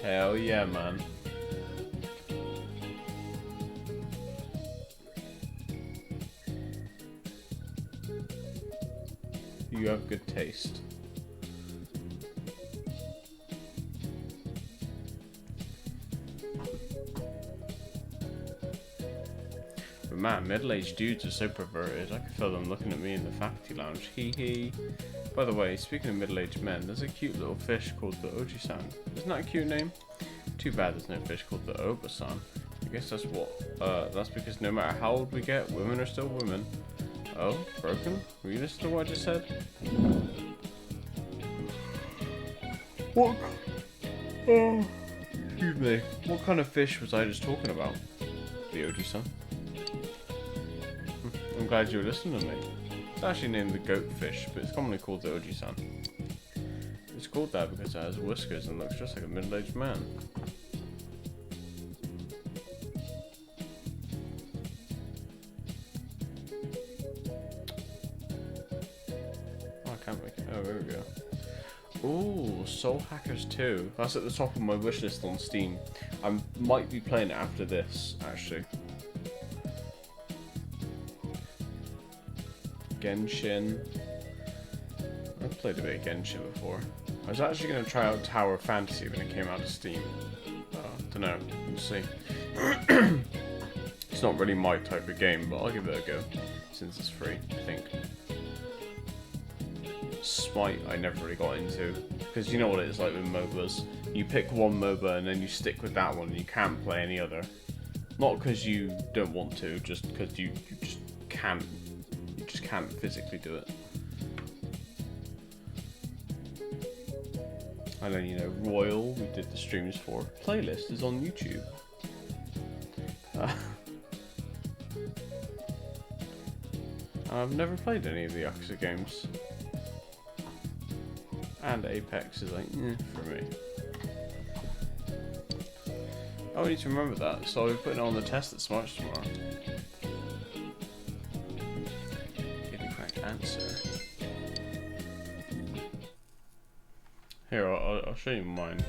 Hell yeah, man. You have good taste. But man, middle-aged dudes are so perverted. I can feel them looking at me in the faculty lounge. Hee hee. By the way, speaking of middle-aged men, there's a cute little fish called the Oji-san. Isn't that a cute name? Too bad there's no fish called the Oba-san. I guess that's that's because no matter how old we get, women are still women. Oh, broken? Were you listening to what I just said? What? Oh, excuse me. What kind of fish was I just talking about? The Oji-san? I'm glad you were listening to me. It's actually named the goatfish, but it's commonly called the Oji-san. It's called that because it has whiskers and looks just like a middle-aged man. Oh, I can't make it. Oh, there we go. Ooh, Soul Hackers 2. That's at the top of my wishlist on Steam. I might be playing it after this, actually. Genshin. I've played a bit of Genshin before. I was actually going to try out Tower of Fantasy when it came out of Steam. Don't know. We'll see. It's not really my type of game, but I'll give it a go since it's free, I think. Smite I never really got into, because you know what it is like with MOBAs. You pick one MOBA and then you stick with that one and you can't play any other. Not because you don't want to, just because you just can't. You just can't physically do it. And then, you know, Royal, we did the streams for. Playlist is on YouTube. I've never played any of the Yakuza games. And Apex is like, for me. Oh, I need to remember that, so I'll be putting it on the test at Smarts tomorrow. Give the correct answer. Here, I'll show you mine.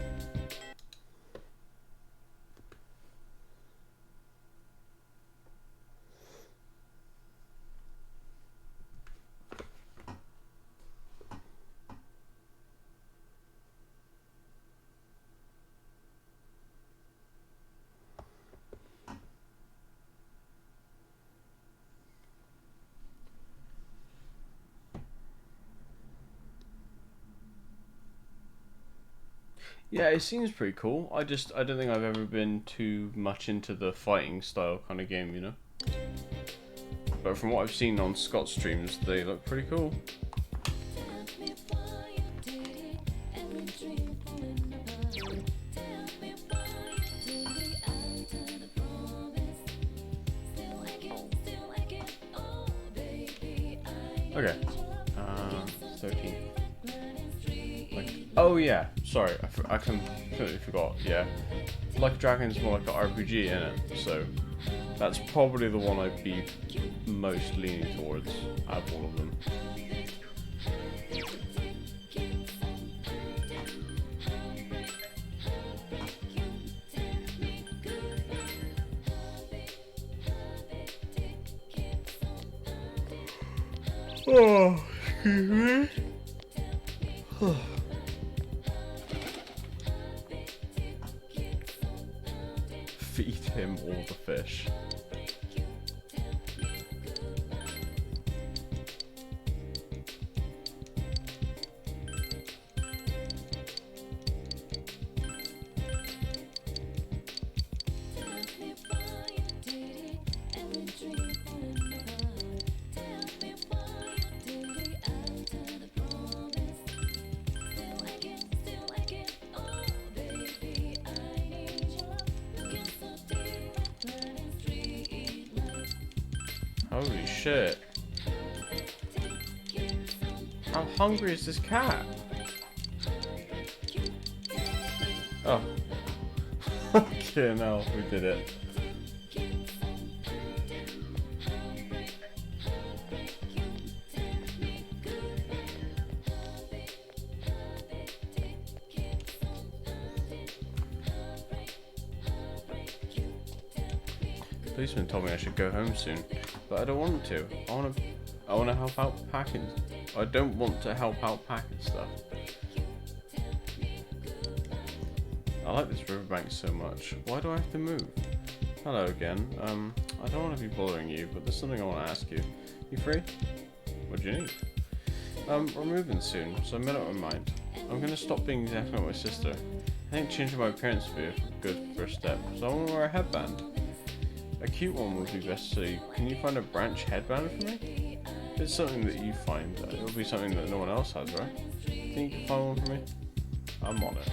Yeah, it seems pretty cool. I don't think I've ever been too much into the fighting style kind of game, you know? But from what I've seen on Scott's streams, they look pretty cool. Okay. 13. Like, oh yeah, sorry, I completely forgot. Yeah, Like a Dragon's more like an RPG in it, so that's probably the one I'd be most leaning towards out of all of them. Oh, excuse me. Feed him all the fish. Holy shit. How hungry is this cat? Oh. Okay, no, we did it. The policeman told me I should go home soon, but I don't want to. I want to help out packing. I don't want to help out packing stuff. I like this riverbank so much. Why do I have to move? Hello again. I don't want to be bothering you, but there's something I want to ask you. You free? What do you need? We're moving soon, so I made up my mind. I'm gonna stop being exactly like my sister. I think changing my appearance would be a good first step, so I want to wear a headband. A cute one would be best, so can you find a branch headband for me? If it's something that you find, it'll be something that no one else has, right? Think you can find one for me? I'm on it.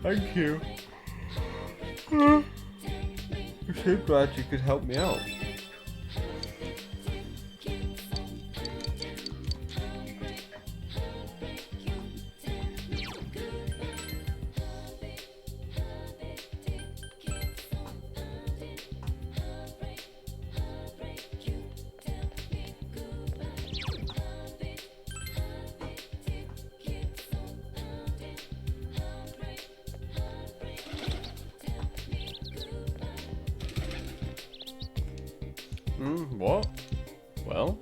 Thank you. I'm so glad you could help me out. What? Well,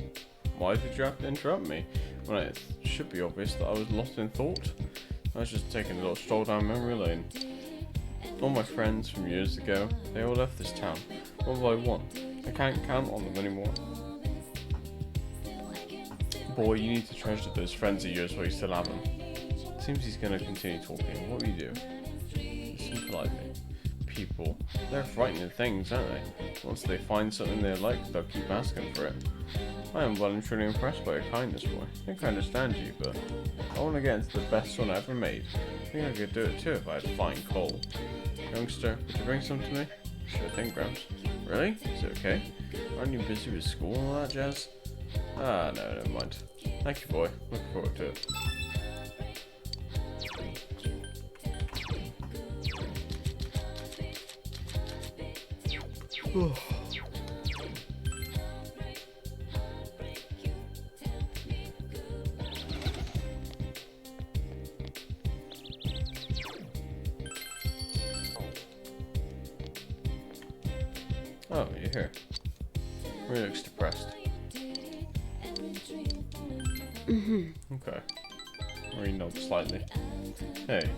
why did you have to interrupt me when it should be obvious that I was lost in thought? I was just taking a little stroll down memory lane. All my friends from years ago, they all left this town, one by one. I can't count on them anymore. Boy, you need to treasure those friends of yours while you still have them. Seems he's gonna continue talking. What will you do? Listen politely. People, they're frightening things, aren't they? Once they find something they like, they'll keep asking for it. I am well and truly impressed by your kindness, boy. I think I understand you, but I want to get into the best one I ever made. I think I could do it too if I had fine coal. Youngster, would you bring some to me? Sure thing, Gramps. Really? Is it okay? Aren't you busy with school and all that jazz? Ah, no, never mind. Thank you, boy. Looking forward to it. Oh, you're here. Really looks depressed. Okay. Marie nods slightly. Hey,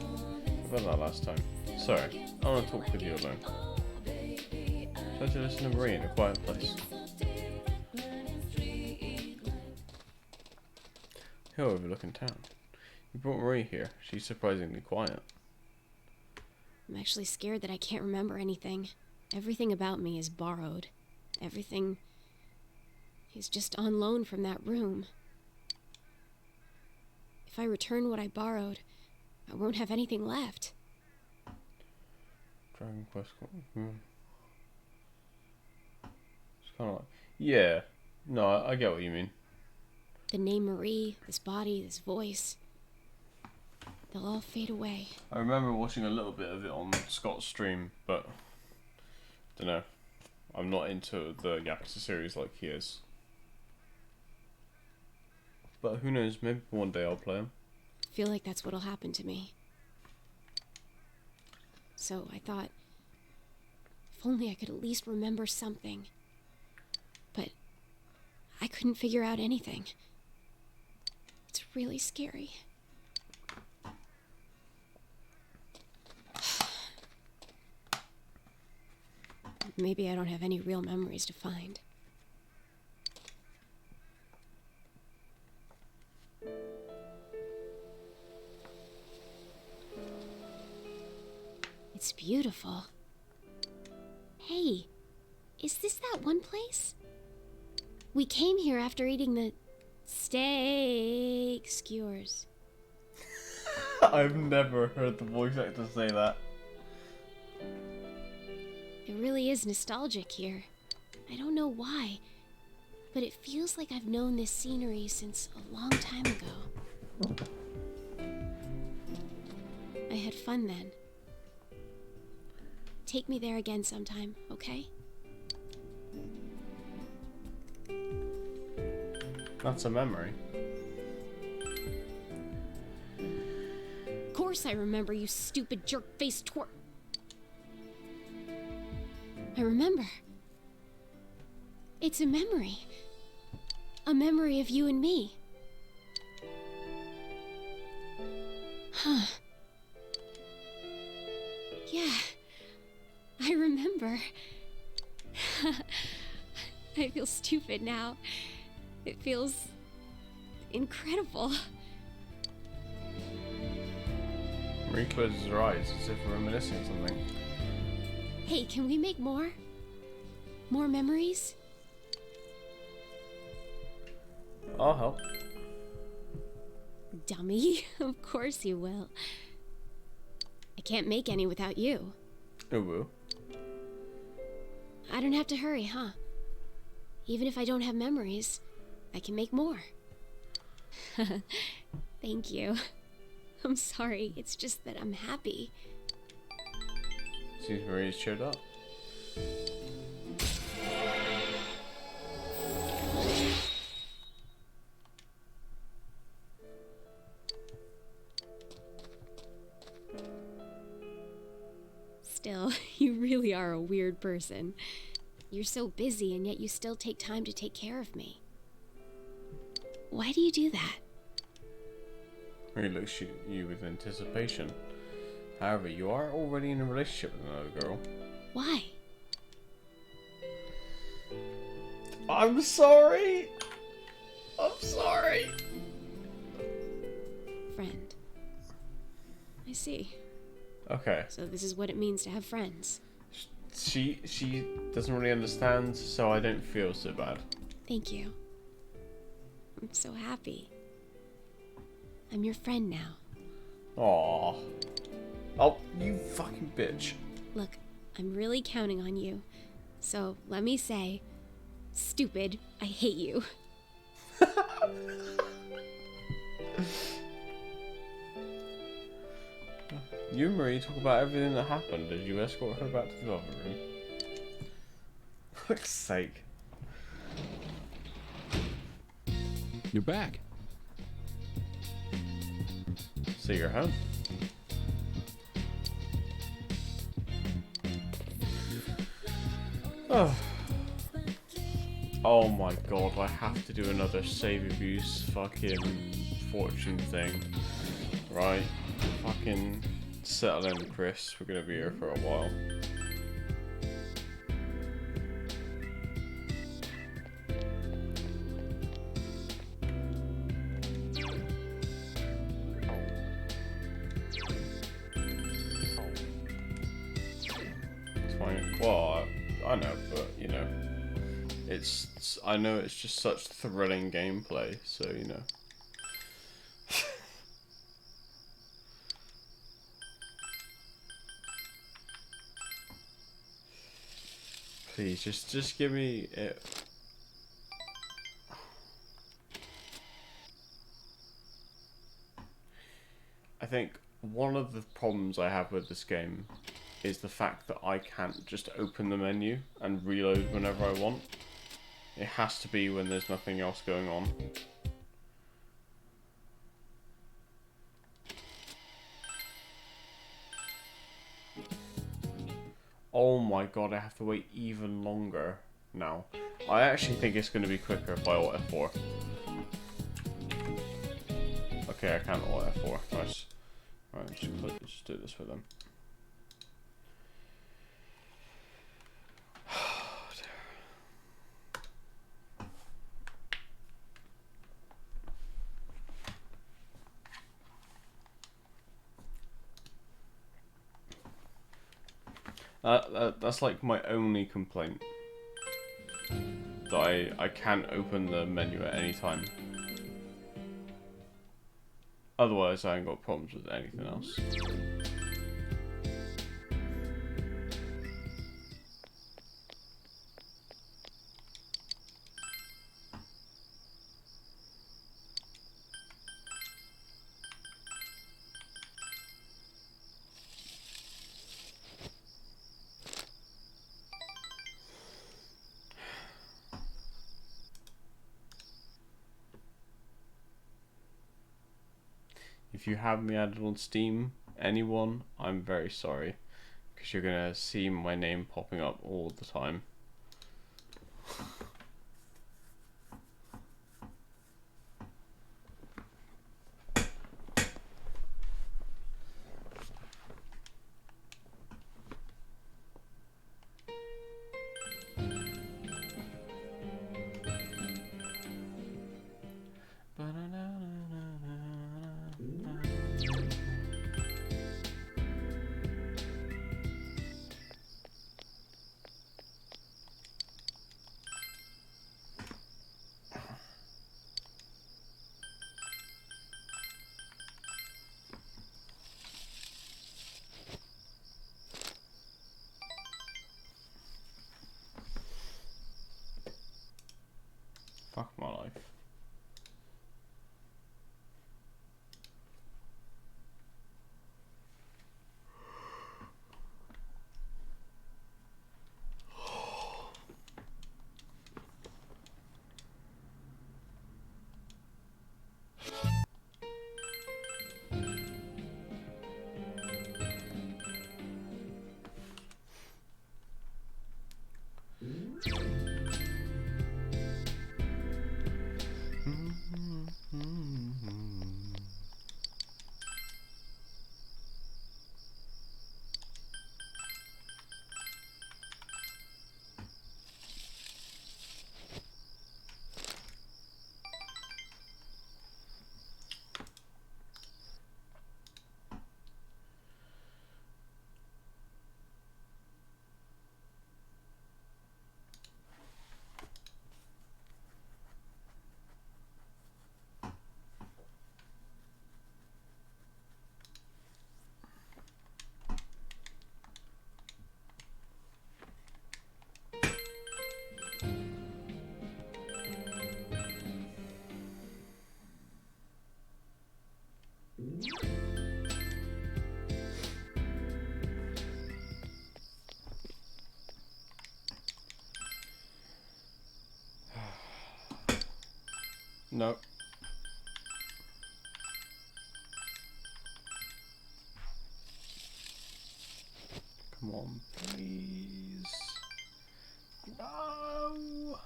about that last time. Sorry, I want to talk with you alone. Try to listen to Marie in a quiet place. hill overlooking town. You brought Marie here. She's surprisingly quiet. I'm actually scared that I can't remember anything. Everything about me is borrowed. Everything is just on loan from that room. If I return what I borrowed, I won't have anything left. Dragon Quest. It's kind of like, yeah. No, I get what you mean. The name Marie, this body, this voice, they'll all fade away. I remember watching a little bit of it on Scott's stream, but don't know. I'm not into the Yakuza series like he is. But who knows? Maybe one day I'll play him. I feel like that's what'll happen to me. So I thought, if only I could at least remember something. But I couldn't figure out anything. It's really scary. Maybe I don't have any real memories to find. It's beautiful. Hey, is this that one place? We came here after eating the steak skewers. I've never heard the voice actor say that. It really is nostalgic here. I don't know why, but it feels like I've known this scenery since a long time ago. I had fun then. Take me there again sometime, okay? That's a memory. Of course I remember, you stupid jerk-faced twerp. I remember. It's a memory. A memory of you and me. Huh. Yeah, I remember. I feel stupid now. It feels incredible. Marie closes her eyes as if reminiscing something. Hey, can we make more? More memories? I'll help. Dummy. Of course you will. I can't make any without you. Ooh. I don't have to hurry, huh? Even if I don't have memories, I can make more. Thank you. I'm sorry, it's just that I'm happy. Seems Marie's cheered up. Still, you really are a weird person. You're so busy and yet you still take time to take care of me. Why do you do that? Marie looks at you with anticipation. However, you are already in a relationship with another girl. Why? I'm sorry! I'm sorry! Friend. I see. Okay. So this is what it means to have friends. She doesn't really understand, so I don't feel so bad. Thank you. I'm so happy. I'm your friend now. Aww. Oh, you fucking bitch. Look, I'm really counting on you. So let me say, stupid, I hate you. You and Marie talk about everything that happened as you escort her back to the other room. For fuck's sake. You're back. So you're home. Oh. Oh my god, I have to do another save abuse fucking fortune thing. Right. Fucking settle in, Chris. We're gonna be here for a while. Well, I know, but you know, I know it's just such thrilling gameplay, so you know. Please, just give me it. I think one of the problems I have with this game is the fact that I can't just open the menu and reload whenever I want. It has to be when there's nothing else going on. Oh my god, I have to wait even longer now. I actually think it's going to be quicker if I alt F4. Okay, I can't alt F4. Nice. Alright, just do this with them. That's like my only complaint. That I can't open the menu at any time. Otherwise, I ain't got problems with anything else. If you have me added on Steam, anyone, I'm very sorry. Because you're going to see my name popping up all the time. Fuck my life. No. Come on, please. No.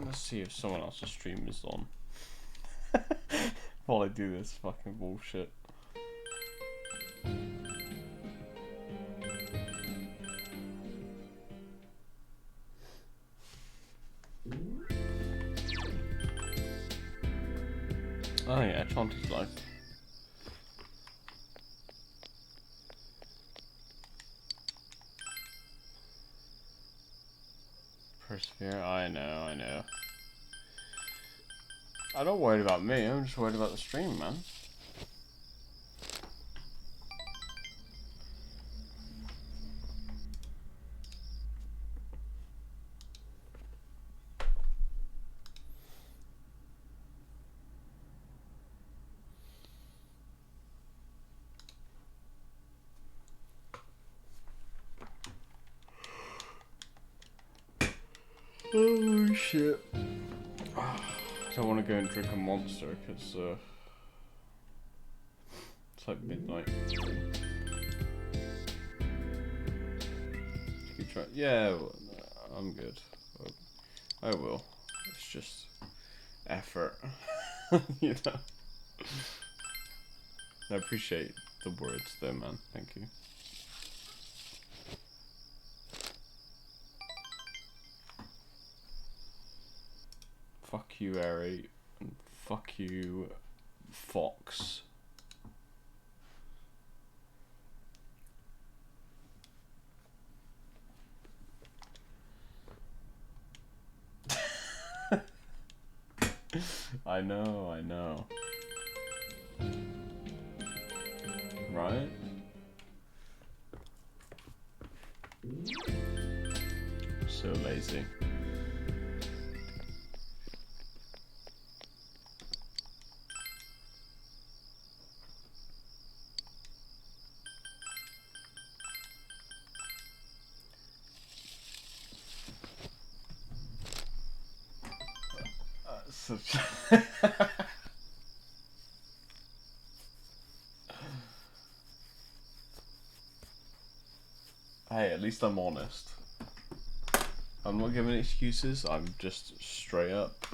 Let's see if someone else's stream is on. While I do this fucking bullshit. Oh yeah, Chanty's life. Persevere, I know. I'm not worried about me, I'm just worried about the stream, man. Oh shit. I don't want to go and drink a monster because it's like midnight. Keep trying. Yeah, well, I'm good. I will. It's just effort. You know. I appreciate the words though, man. Thank you. Fuck you, Ari, and fuck you, Fox. I know. Right? So lazy. Hey, at least I'm honest. I'm not giving excuses, I'm just straight up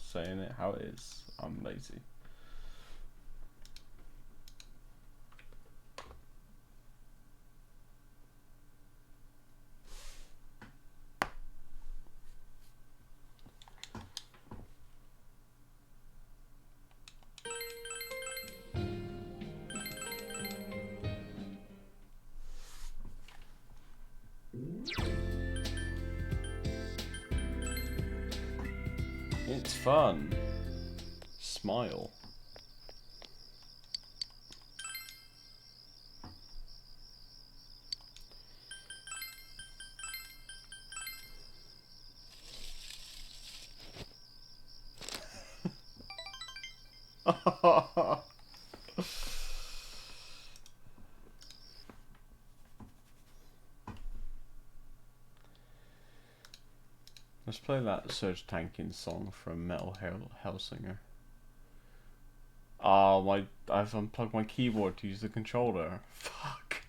saying it how it is. I'm lazy. It's fun. Smile. Let's play that Surge Tanking song from Metal Hellsinger. Oh, I've unplugged my keyboard to use the controller. Fuck.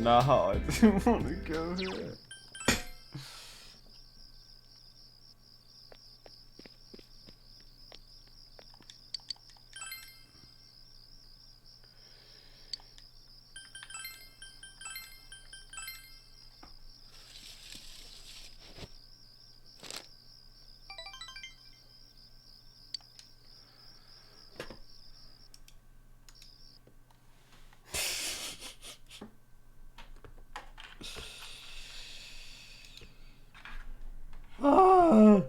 No, I didn't want to go here. Ah.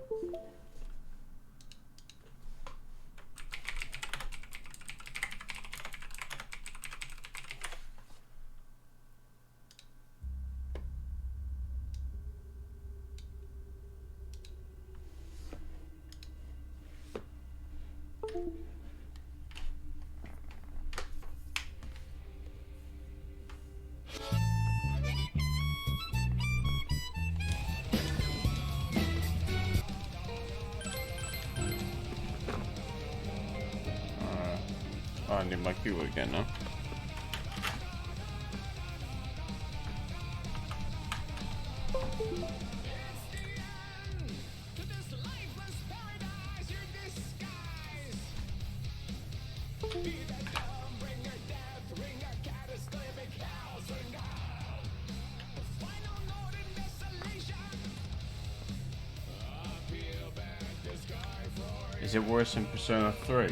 I need my keyboard again now. Is it worse than Persona 3?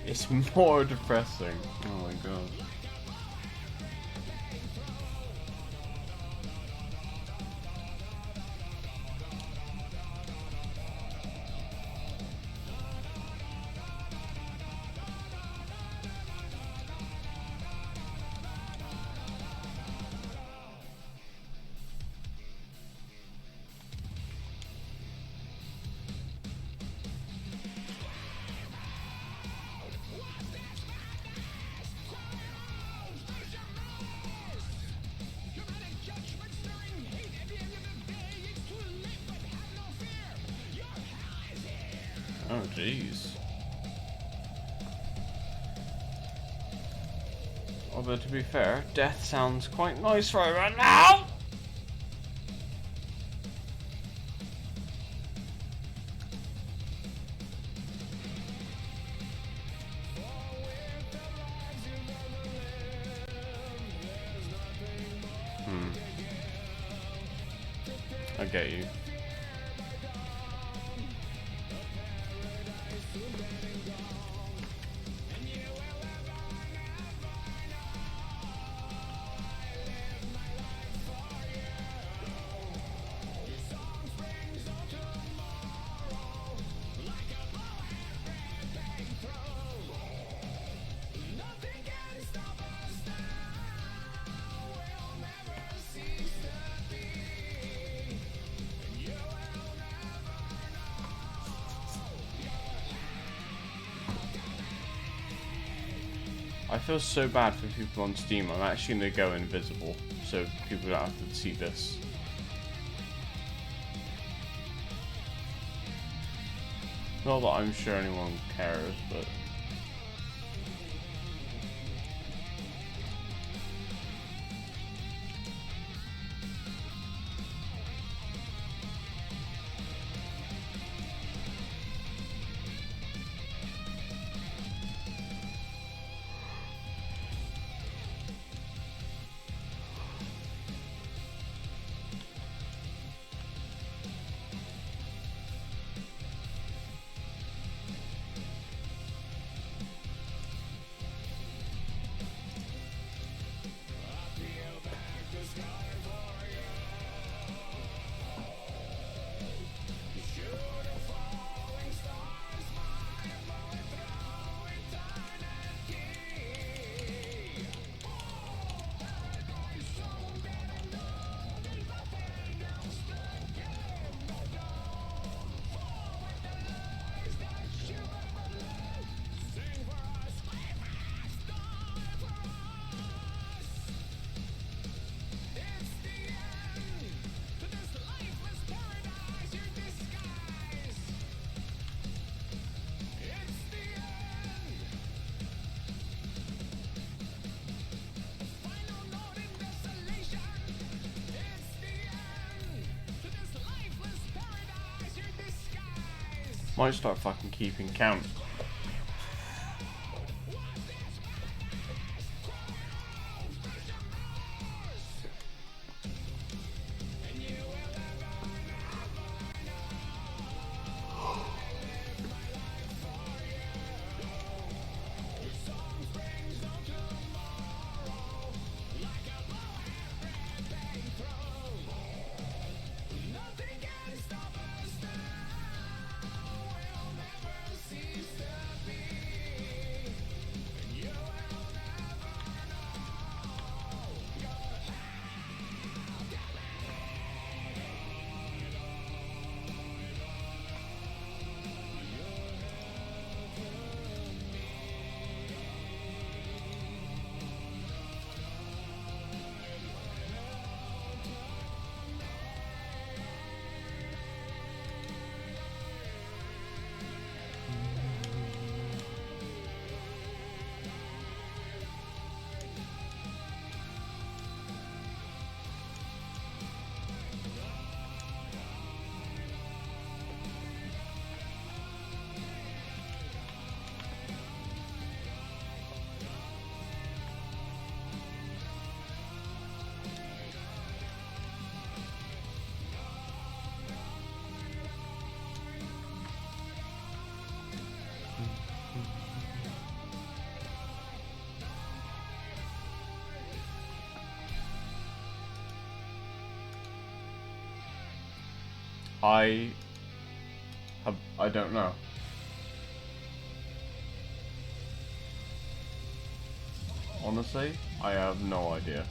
It's more depressing. Oh my god. Oh jeez. Although to be fair, death sounds quite nice right now! I get you. I feel so bad for people on Steam. I'm actually going to go invisible so people don't have to see this. Not that I'm sure anyone cares, but... Might start fucking keeping count. I don't know. Honestly, I have no idea.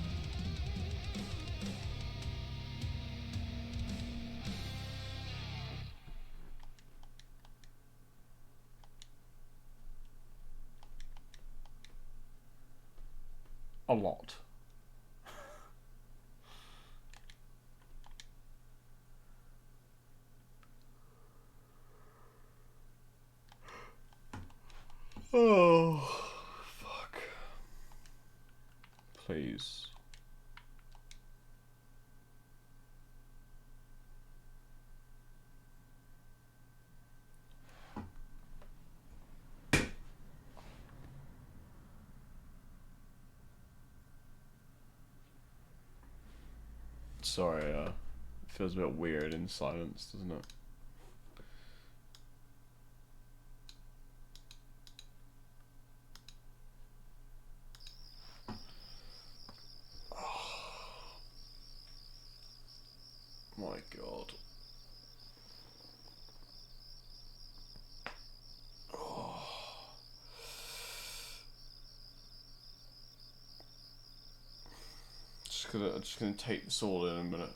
A lot. Oh, fuck. Please. Sorry, it feels a bit weird in silence, doesn't it? My God. Oh. Just gonna take this all in a minute.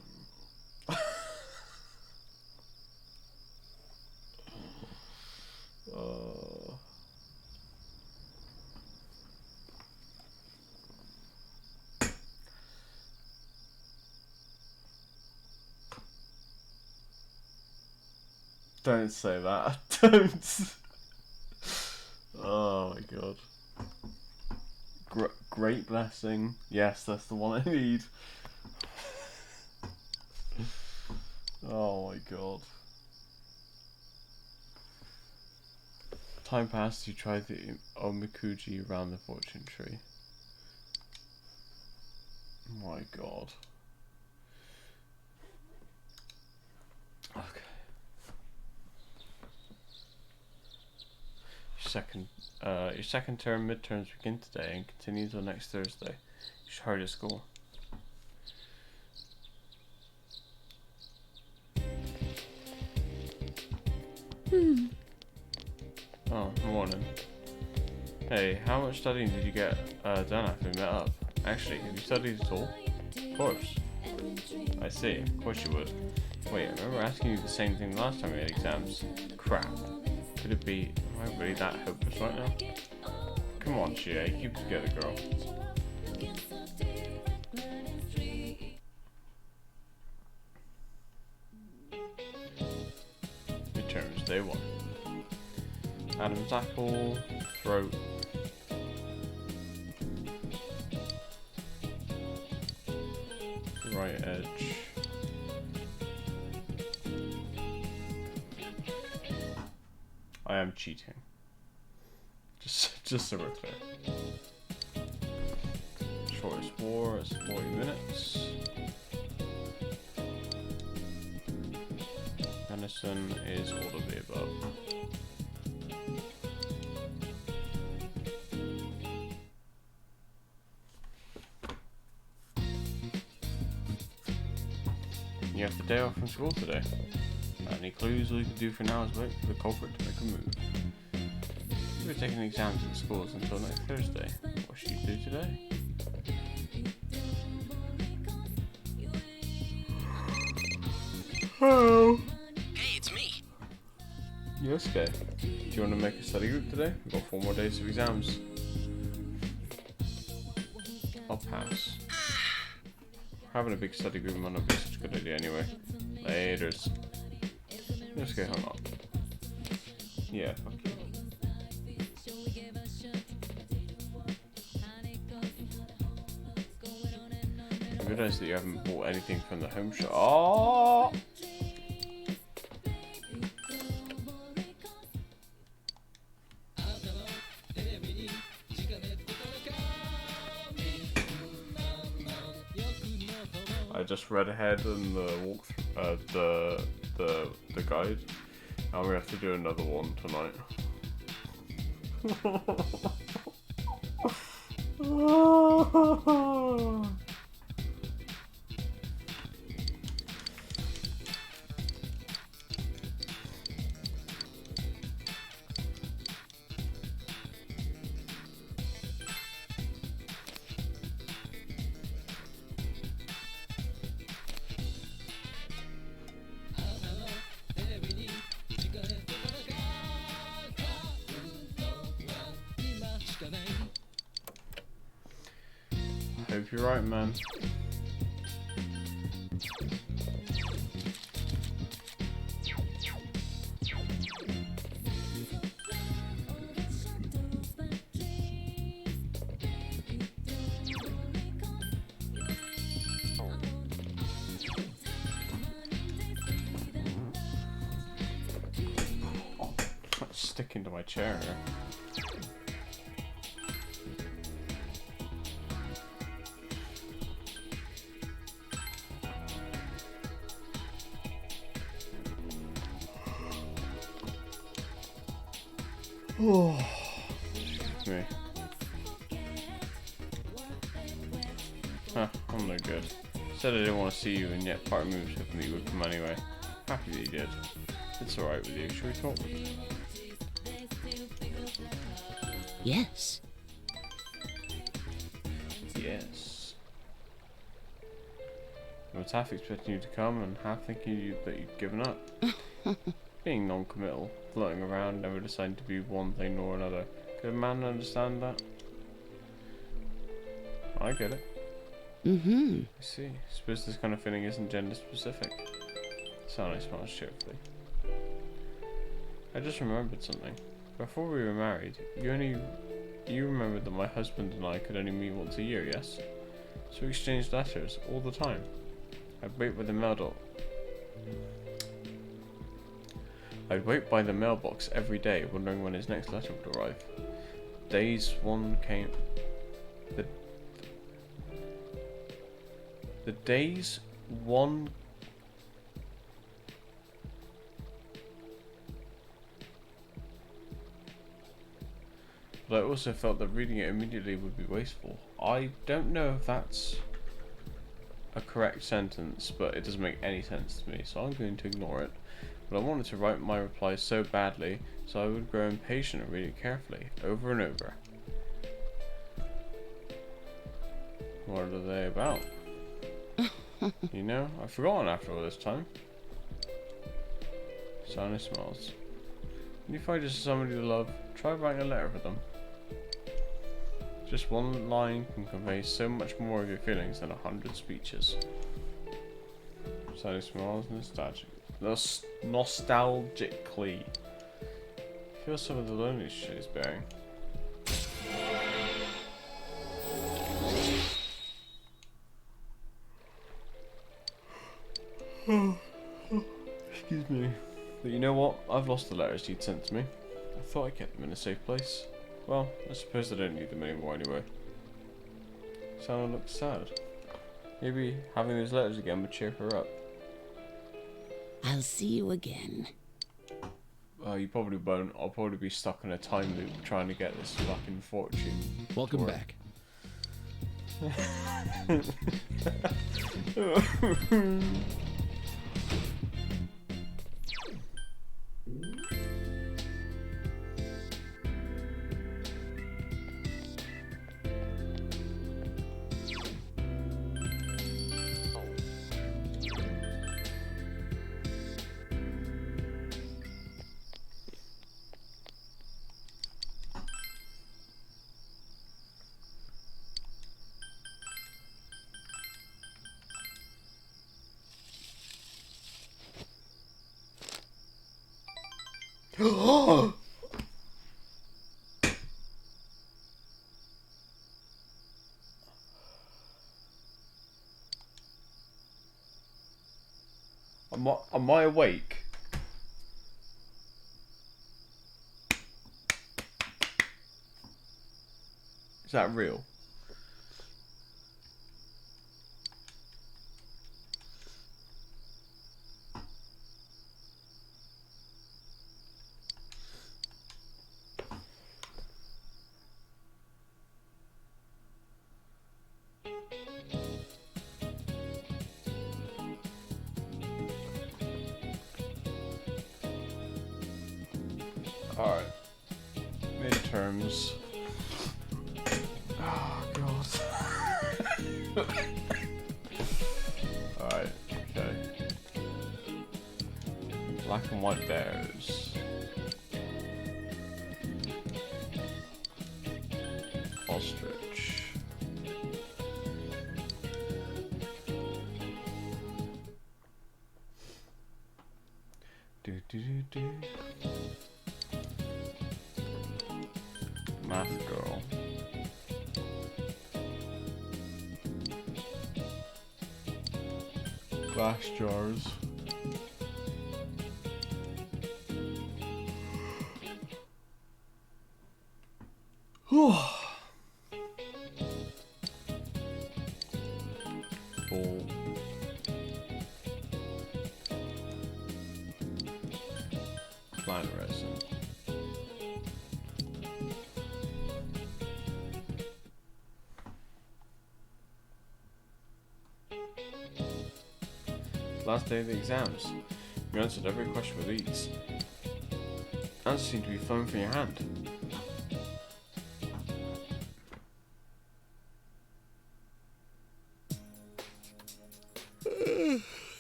Don't say that. Don't. Oh my God. Great blessing. Yes, that's the one I need. Oh my God. Time passed, you tried the omikuji around the fortune tree. My God. Okay. Your second term midterms begin today and continue until next Thursday. You should hurry to school. Oh, morning. Hey, how much studying did you get done after we met up? Actually, have you studied at all? Of course. I see, of course you would. Wait, I remember asking you the same thing last time we had exams. Crap. Could it be... Am I really that hopeless right now? Come on, Chie, keep it together, girl. Midterms, day 1. Adam's apple, throat. Right edge. I am cheating. Just so we're clear. Shortest war is 40 minutes. Venison is all of the above. You have the day off from school today. Any clues? All you can do for now is wait for the culprit to make a move. You were taking exams at schools until next Thursday. What should you do today? Hello. Hey, it's me. Yosuke, do you want to make a study group today? We've got 4 more days of exams. I'll pass. Having a big study group might not be such a good idea anyway. Laters. Yosuke hung up. Yeah, fuck you. I realize that you haven't bought anything from the home shop. Oh! I just read ahead in the walkthrough, the guide, and we have to do another one tonight. Hope you're right, man. Sticking to my chair here. Oh, excuse me. Huh, I'm no good. Said I didn't want to see you, and yet part of me was hoping that you would come anyway. Happy that you did. It's alright with you. Shall we talk? Yes. Yes. I was half expecting you to come and half thinking that you'd given up. Being non-committal, floating around, never deciding to be one thing nor another. Could a man understand that? I get it. Mm-hmm. I see. Suppose this kind of feeling isn't gender specific. Sally smiles cheerfully. I just remembered something. Before we were married, you remembered that my husband and I could only meet once a year, yes? So we exchanged letters all the time. I'd wait by the mailbox every day, wondering when his next letter would arrive. The days one But I also felt that reading it immediately would be wasteful. I don't know if that's a correct sentence, but it doesn't make any sense to me, so I'm going to ignore it. But I wanted to write my replies so badly, so I would grow impatient and read it carefully, over and over. What are they about? You know, I've forgotten after all this time. Sally smiles. When you find just somebody to love, try writing a letter for them. Just one line can convey so much more of your feelings than 100 speeches. Sally smiles nostalgically. Feel some of the loneliness she's bearing. Excuse me. But you know what? I've lost the letters you'd sent to me. I thought I kept them in a safe place. Well, I suppose I don't need them anymore anyway. Sally looks sad. Maybe having those letters again would cheer her up. I'll see you again. You probably won't. I'll probably be stuck in a time loop trying to get this fucking fortune. Welcome back. Am I awake? Is that real? Alright. Midterms. Oh, God. Alright, okay. Black and white bears. Ostrich. Do do do do. Math girl. Glass jars. Ball. Plant resin. Last day of the exams. You answered every question with ease. Answers seem to be flowing from your hand.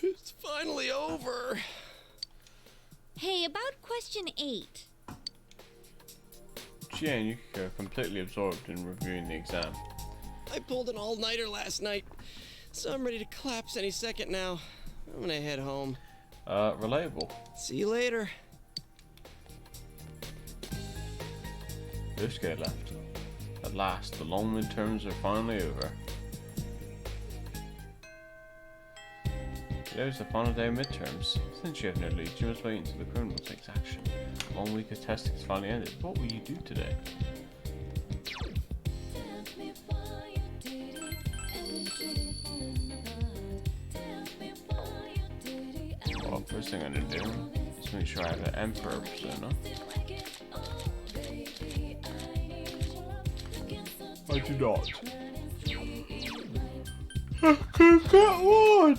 It's finally over. Hey, about question 8. She and Yukiko are completely absorbed in reviewing the exam. I pulled an all-nighter last night, so I'm ready to collapse any second now. I'm gonna head home. Relatable. See you later. Yusuke left. At last, the long midterms are finally over. Today was the final day of midterms. Since you have no lead, you must wait until the criminal takes action. A long week of testing has finally ended. What will you do today? Well, first thing I'm gonna do is make sure I have an Emperor persona. I do not. I could get one!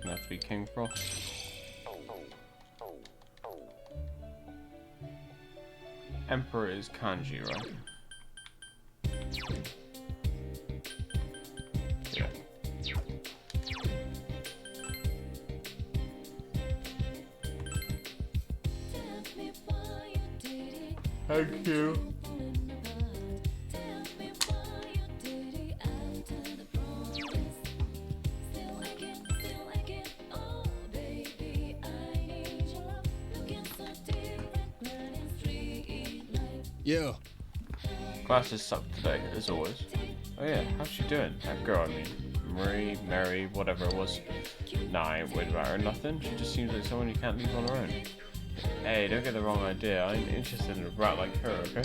Have to be King Frost. Emperor is kanji, right? Yeah. Thank you. Yo. Classes sucked today, as always. Oh yeah, how's she doing? That girl, I mean. Marie, Mary, whatever it was. Nah, I ain't worried about her or nothing. She just seems like someone you can't leave on her own. Hey, don't get the wrong idea. I ain't interested in a brat like her, okay?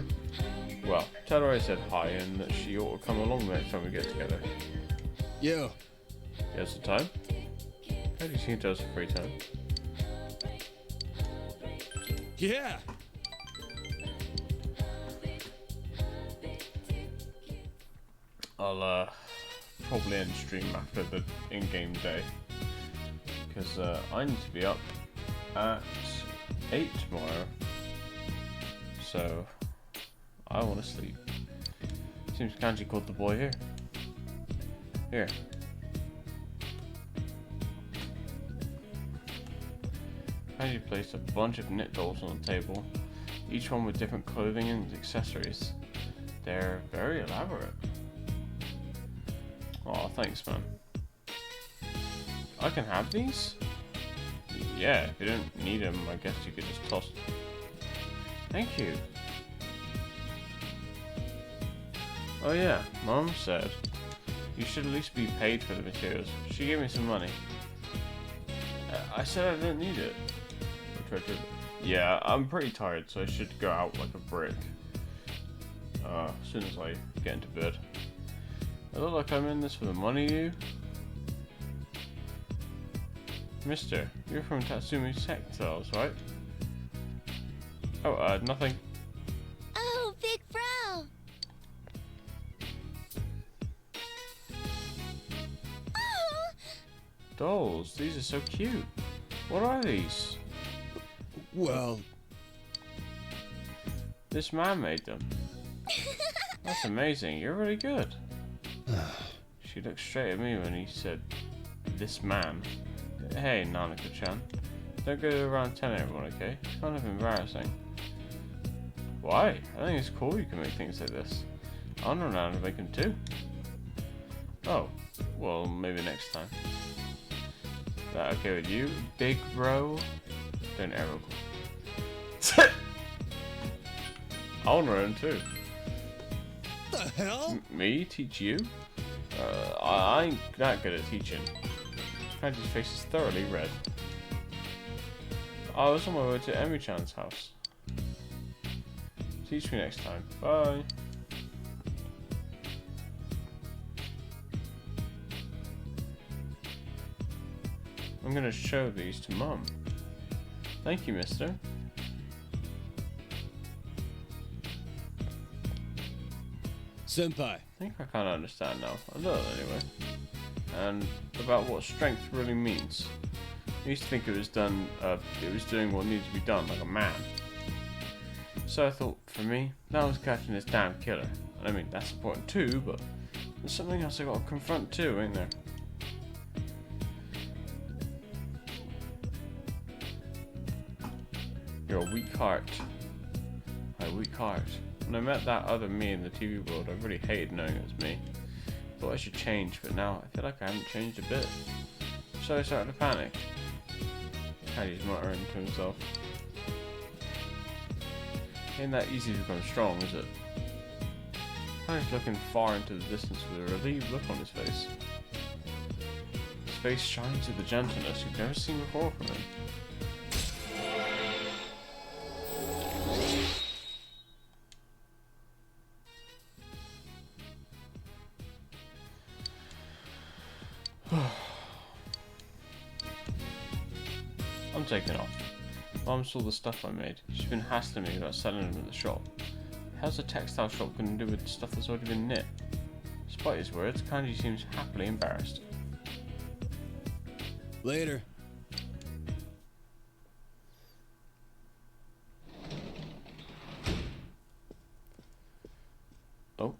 Well, tell her I said hi and that she ought to come along the next time we get together. Yo. You have some time? How do you seem to have some free time? Yeah. I'll probably end stream after the in-game day because I need to be up at 8 tomorrow, so I want to sleep. Seems Kanji called the boy here. Here. Kanji placed a bunch of knit dolls on the table, each one with different clothing and accessories. They're very elaborate. Aw, thanks, man. I can have these? Yeah, if you don't need them, I guess you could just toss them. Thank you. Oh yeah, Mom said you should at least be paid for the materials. She gave me some money. I said I didn't need it. Yeah, I'm pretty tired, so I should go out like a brick. As soon as I get into bed. I look like I'm in this for the money, you? Mister, you're from Tatsumi Textiles, right? Oh, nothing. Oh, big bro! Oh! Dolls, these are so cute. What are these? Well, this man made them. That's amazing, you're really good. She looked straight at me when he said, "This man." Hey, Nanako-chan. Don't go around telling everyone, okay? It's kind of embarrassing. Why? I think it's cool you can make things like this. I don't know how to make them too. Oh, well, maybe next time. Is that okay with you, big bro? Don't ever. I want to learn too. The hell? Me teach you? I ain't that good at teaching. Kanji's face is thoroughly red. I was on my way to Emi-chan's house. Teach me next time. Bye. I'm gonna show these to Mom. Thank you, mister. Senpai. I think I kind of understand now. A little anyway. And about what strength really means. I used to think it was doing what needed to be done, like a man. So I thought, for me, that was catching this damn killer. And I mean, that's important too, but there's something else I gotta confront too, ain't there? You're a weak heart. My weak heart. When I met that other me in the TV world, I really hated knowing it was me. Thought I should change, but now I feel like I haven't changed a bit. So I started to panic. Paddy's muttering to himself. Ain't that easy to become strong, is it? Paddy's looking far into the distance with a relieved look on his face. His face shines with the gentleness you've never seen before from him. I'm taking off. Mom saw the stuff I made. She's been hassling me about selling them at the shop. How's a textile shop going to do with stuff that's already been knit? Despite his words, Kanji seems happily embarrassed. Later. Oh.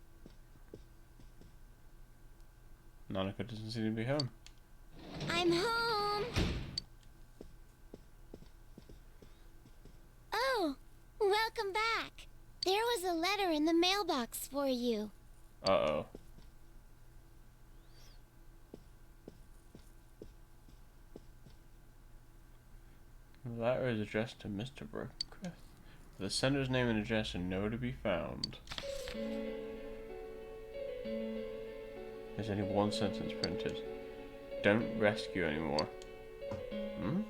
Nanako doesn't seem to be home. I'm home. Oh, welcome back. There was a letter in the mailbox for you. Uh-oh. The letter is addressed to Mr. Brookcliff. The sender's name and address are nowhere to be found. There's only one sentence printed. Don't rescue anymore. Hmm?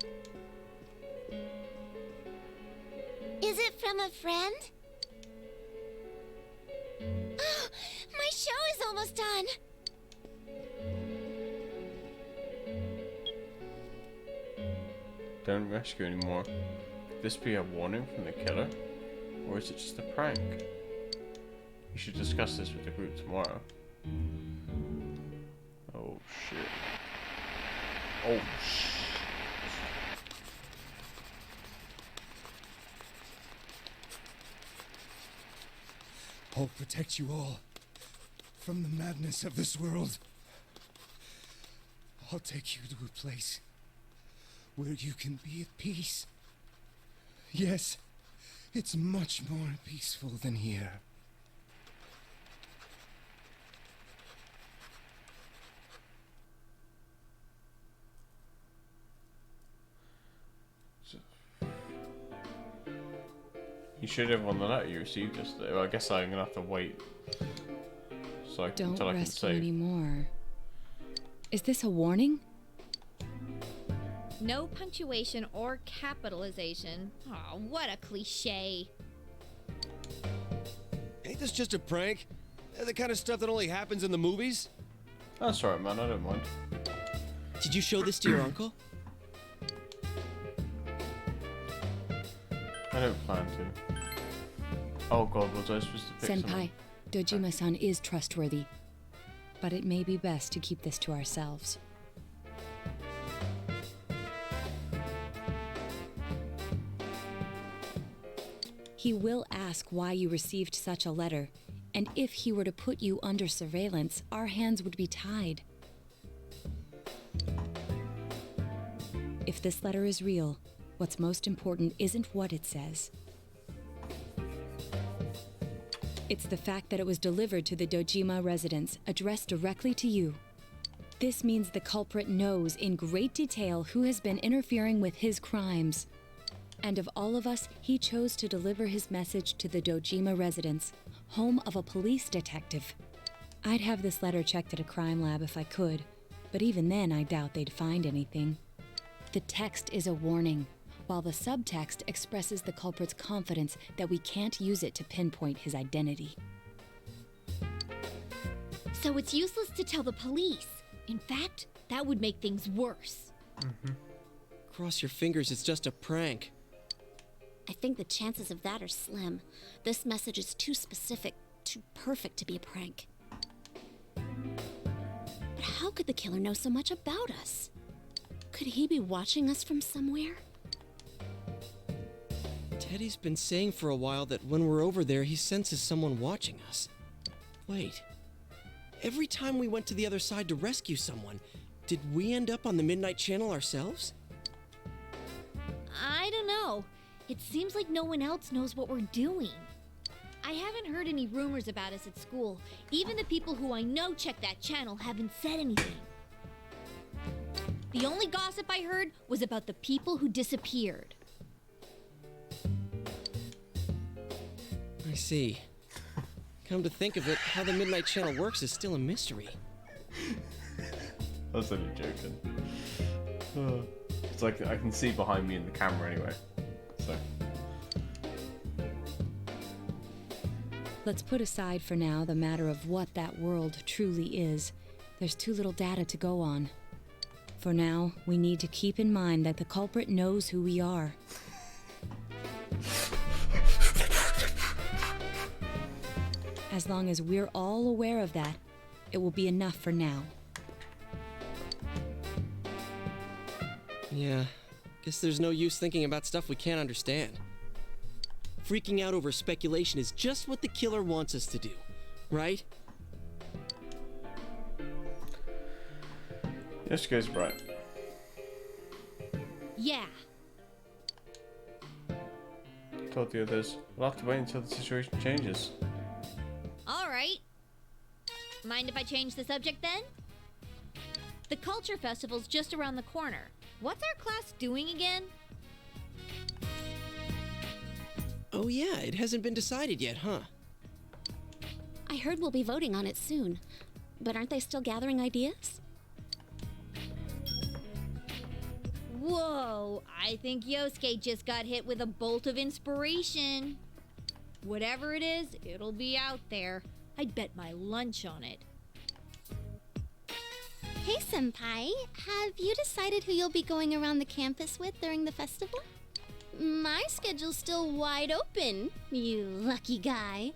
Is it from a friend? Oh, my show is almost done. Don't rescue anymore. Could this be a warning from the killer? Or is it just a prank? We should discuss this with the group tomorrow. Oh shit. Oh shit. I'll protect you all from the madness of this world. I'll take you to a place where you can be at peace. Yes, it's much more peaceful than here. You should have on the letter you received yesterday. Well, I guess I'm gonna have to wait. So until I can rescue save. anymore. Is this a warning? No punctuation or capitalization. Oh, what a cliche. Ain't this just a prank? The kind of stuff that only happens in the movies? That's alright, man. I don't mind. Did you show this to your uncle? I don't plan to. Oh god, was I supposed to pick Senpai, someone? Dojima-san is trustworthy. But it may be best to keep this to ourselves. He will ask why you received such a letter, And if he were to put you under surveillance, our hands would be tied. If this letter is real, what's most important isn't what it says. It's the fact that it was delivered to the Dojima residence, addressed directly to you. This means the culprit knows in great detail who has been interfering with his crimes. And of all of us, he chose to deliver his message to the Dojima residence, home of a police detective. I'd have this letter checked at a crime lab if I could, but even then I doubt they'd find anything. The text is a warning, while the subtext expresses the culprit's confidence that we can't use it to pinpoint his identity. So it's useless to tell the police. In fact, that would make things worse. Cross your fingers, it's just a prank. I think the chances of that are slim. This message is too specific, too perfect to be a prank. But how could the killer know so much about us? Could he be watching us from somewhere? Teddy's been saying for a while that when we're over there, he senses someone watching us. Wait. Every time we went to the other side to rescue someone, did we end up on the Midnight Channel ourselves? I don't know. It seems like no one else knows what we're doing. I haven't heard any rumors about us at school. Even the people who I know check that channel haven't said anything. The only gossip I heard was about the people who disappeared. I see. Come to think of it, how the Midnight Channel works is still a mystery. I was only joking. It's like I can see behind me in the camera anyway. So. Let's put aside for now the matter of what that world truly is. There's too little data to go on. For now, we need to keep in mind that the culprit knows who we are. As long as we're all aware of that, it will be enough for now. Yeah, guess there's no use thinking about stuff we can't understand. Freaking out over speculation is just what the killer wants us to do, right? Yes, goes right. Yeah. Told the others, we'll have to wait until the situation changes. All right. Mind if I change the subject then? The Culture Festival's just around the corner. What's our class doing again? Oh yeah, it hasn't been decided yet, huh? I heard we'll be voting on it soon. But aren't they still gathering ideas? Whoa, I think Yosuke just got hit with a bolt of inspiration. Whatever it is, it'll be out there. I'd bet my lunch on it. Hey, Senpai, have you decided who you'll be going around the campus with during the festival? My schedule's still wide open, you lucky guy.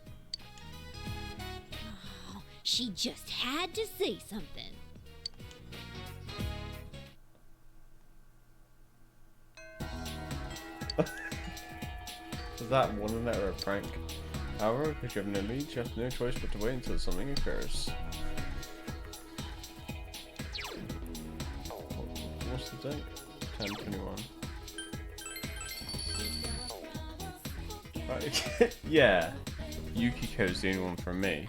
Oh, she just had to say something. Was that one in there or a prank? However, because you have no lead, you have no choice but to wait until something occurs. What's the date? 10/21. Right. Yeah, Yukiko's the only one from me.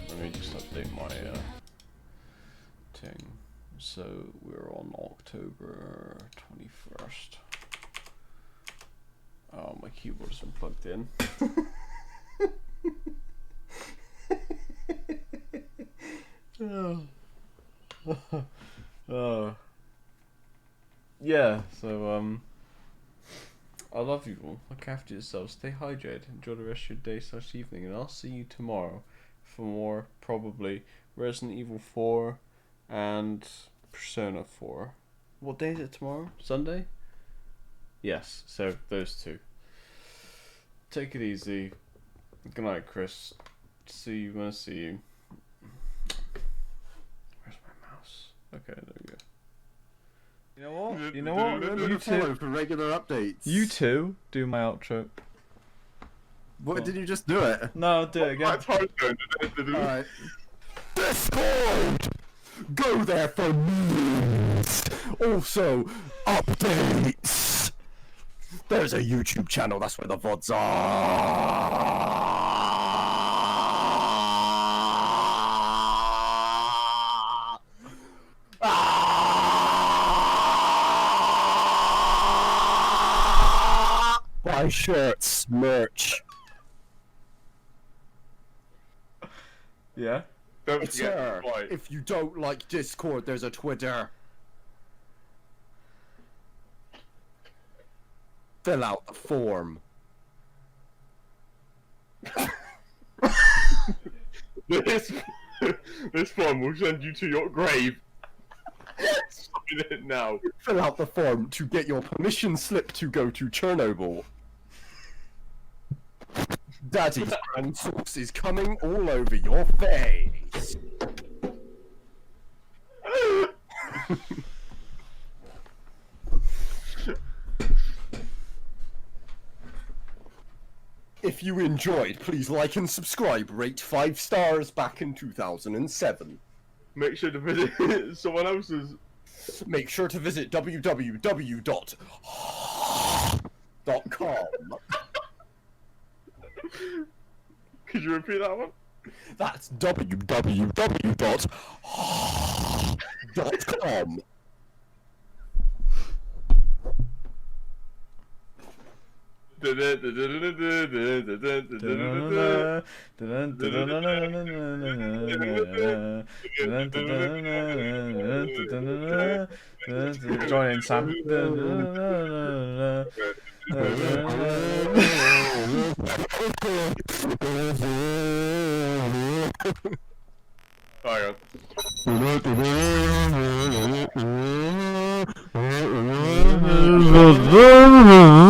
Let me just update my thing. So we're on October 21st. Oh, my keyboard isn't plugged in. Oh. Yeah, so I love you all. Look after yourselves. Stay hydrated. Enjoy the rest of your day/evening, and I'll see you tomorrow for more, probably Resident Evil 4 and Persona 4. What day is it tomorrow? Sunday? Yes, so those two. Take it easy. Good night, Chris. See you when I see you. Where's my mouse? Okay, there we go. You know what? You know what? You two for regular updates. You two do my outro. What, did you just do it? No, do it again. Alright. Discord! Go there for news! Also, updates! There's a YouTube channel, that's where the VODs are! Buy shirts, merch. Yeah. Twitter. If you don't like Discord, there's a Twitter. Fill out the form. This form will send you to your grave. Sign it now. Fill out the form to get your permission slip to go to Chernobyl. Daddy's brown sauce is coming all over your face. If you enjoyed, please like and subscribe. Rate 5 stars back in 2007. Make sure to visit someone else's. Make sure to visit www.com. Could you repeat that one? That's www.com. Join in, Sam. Hang on.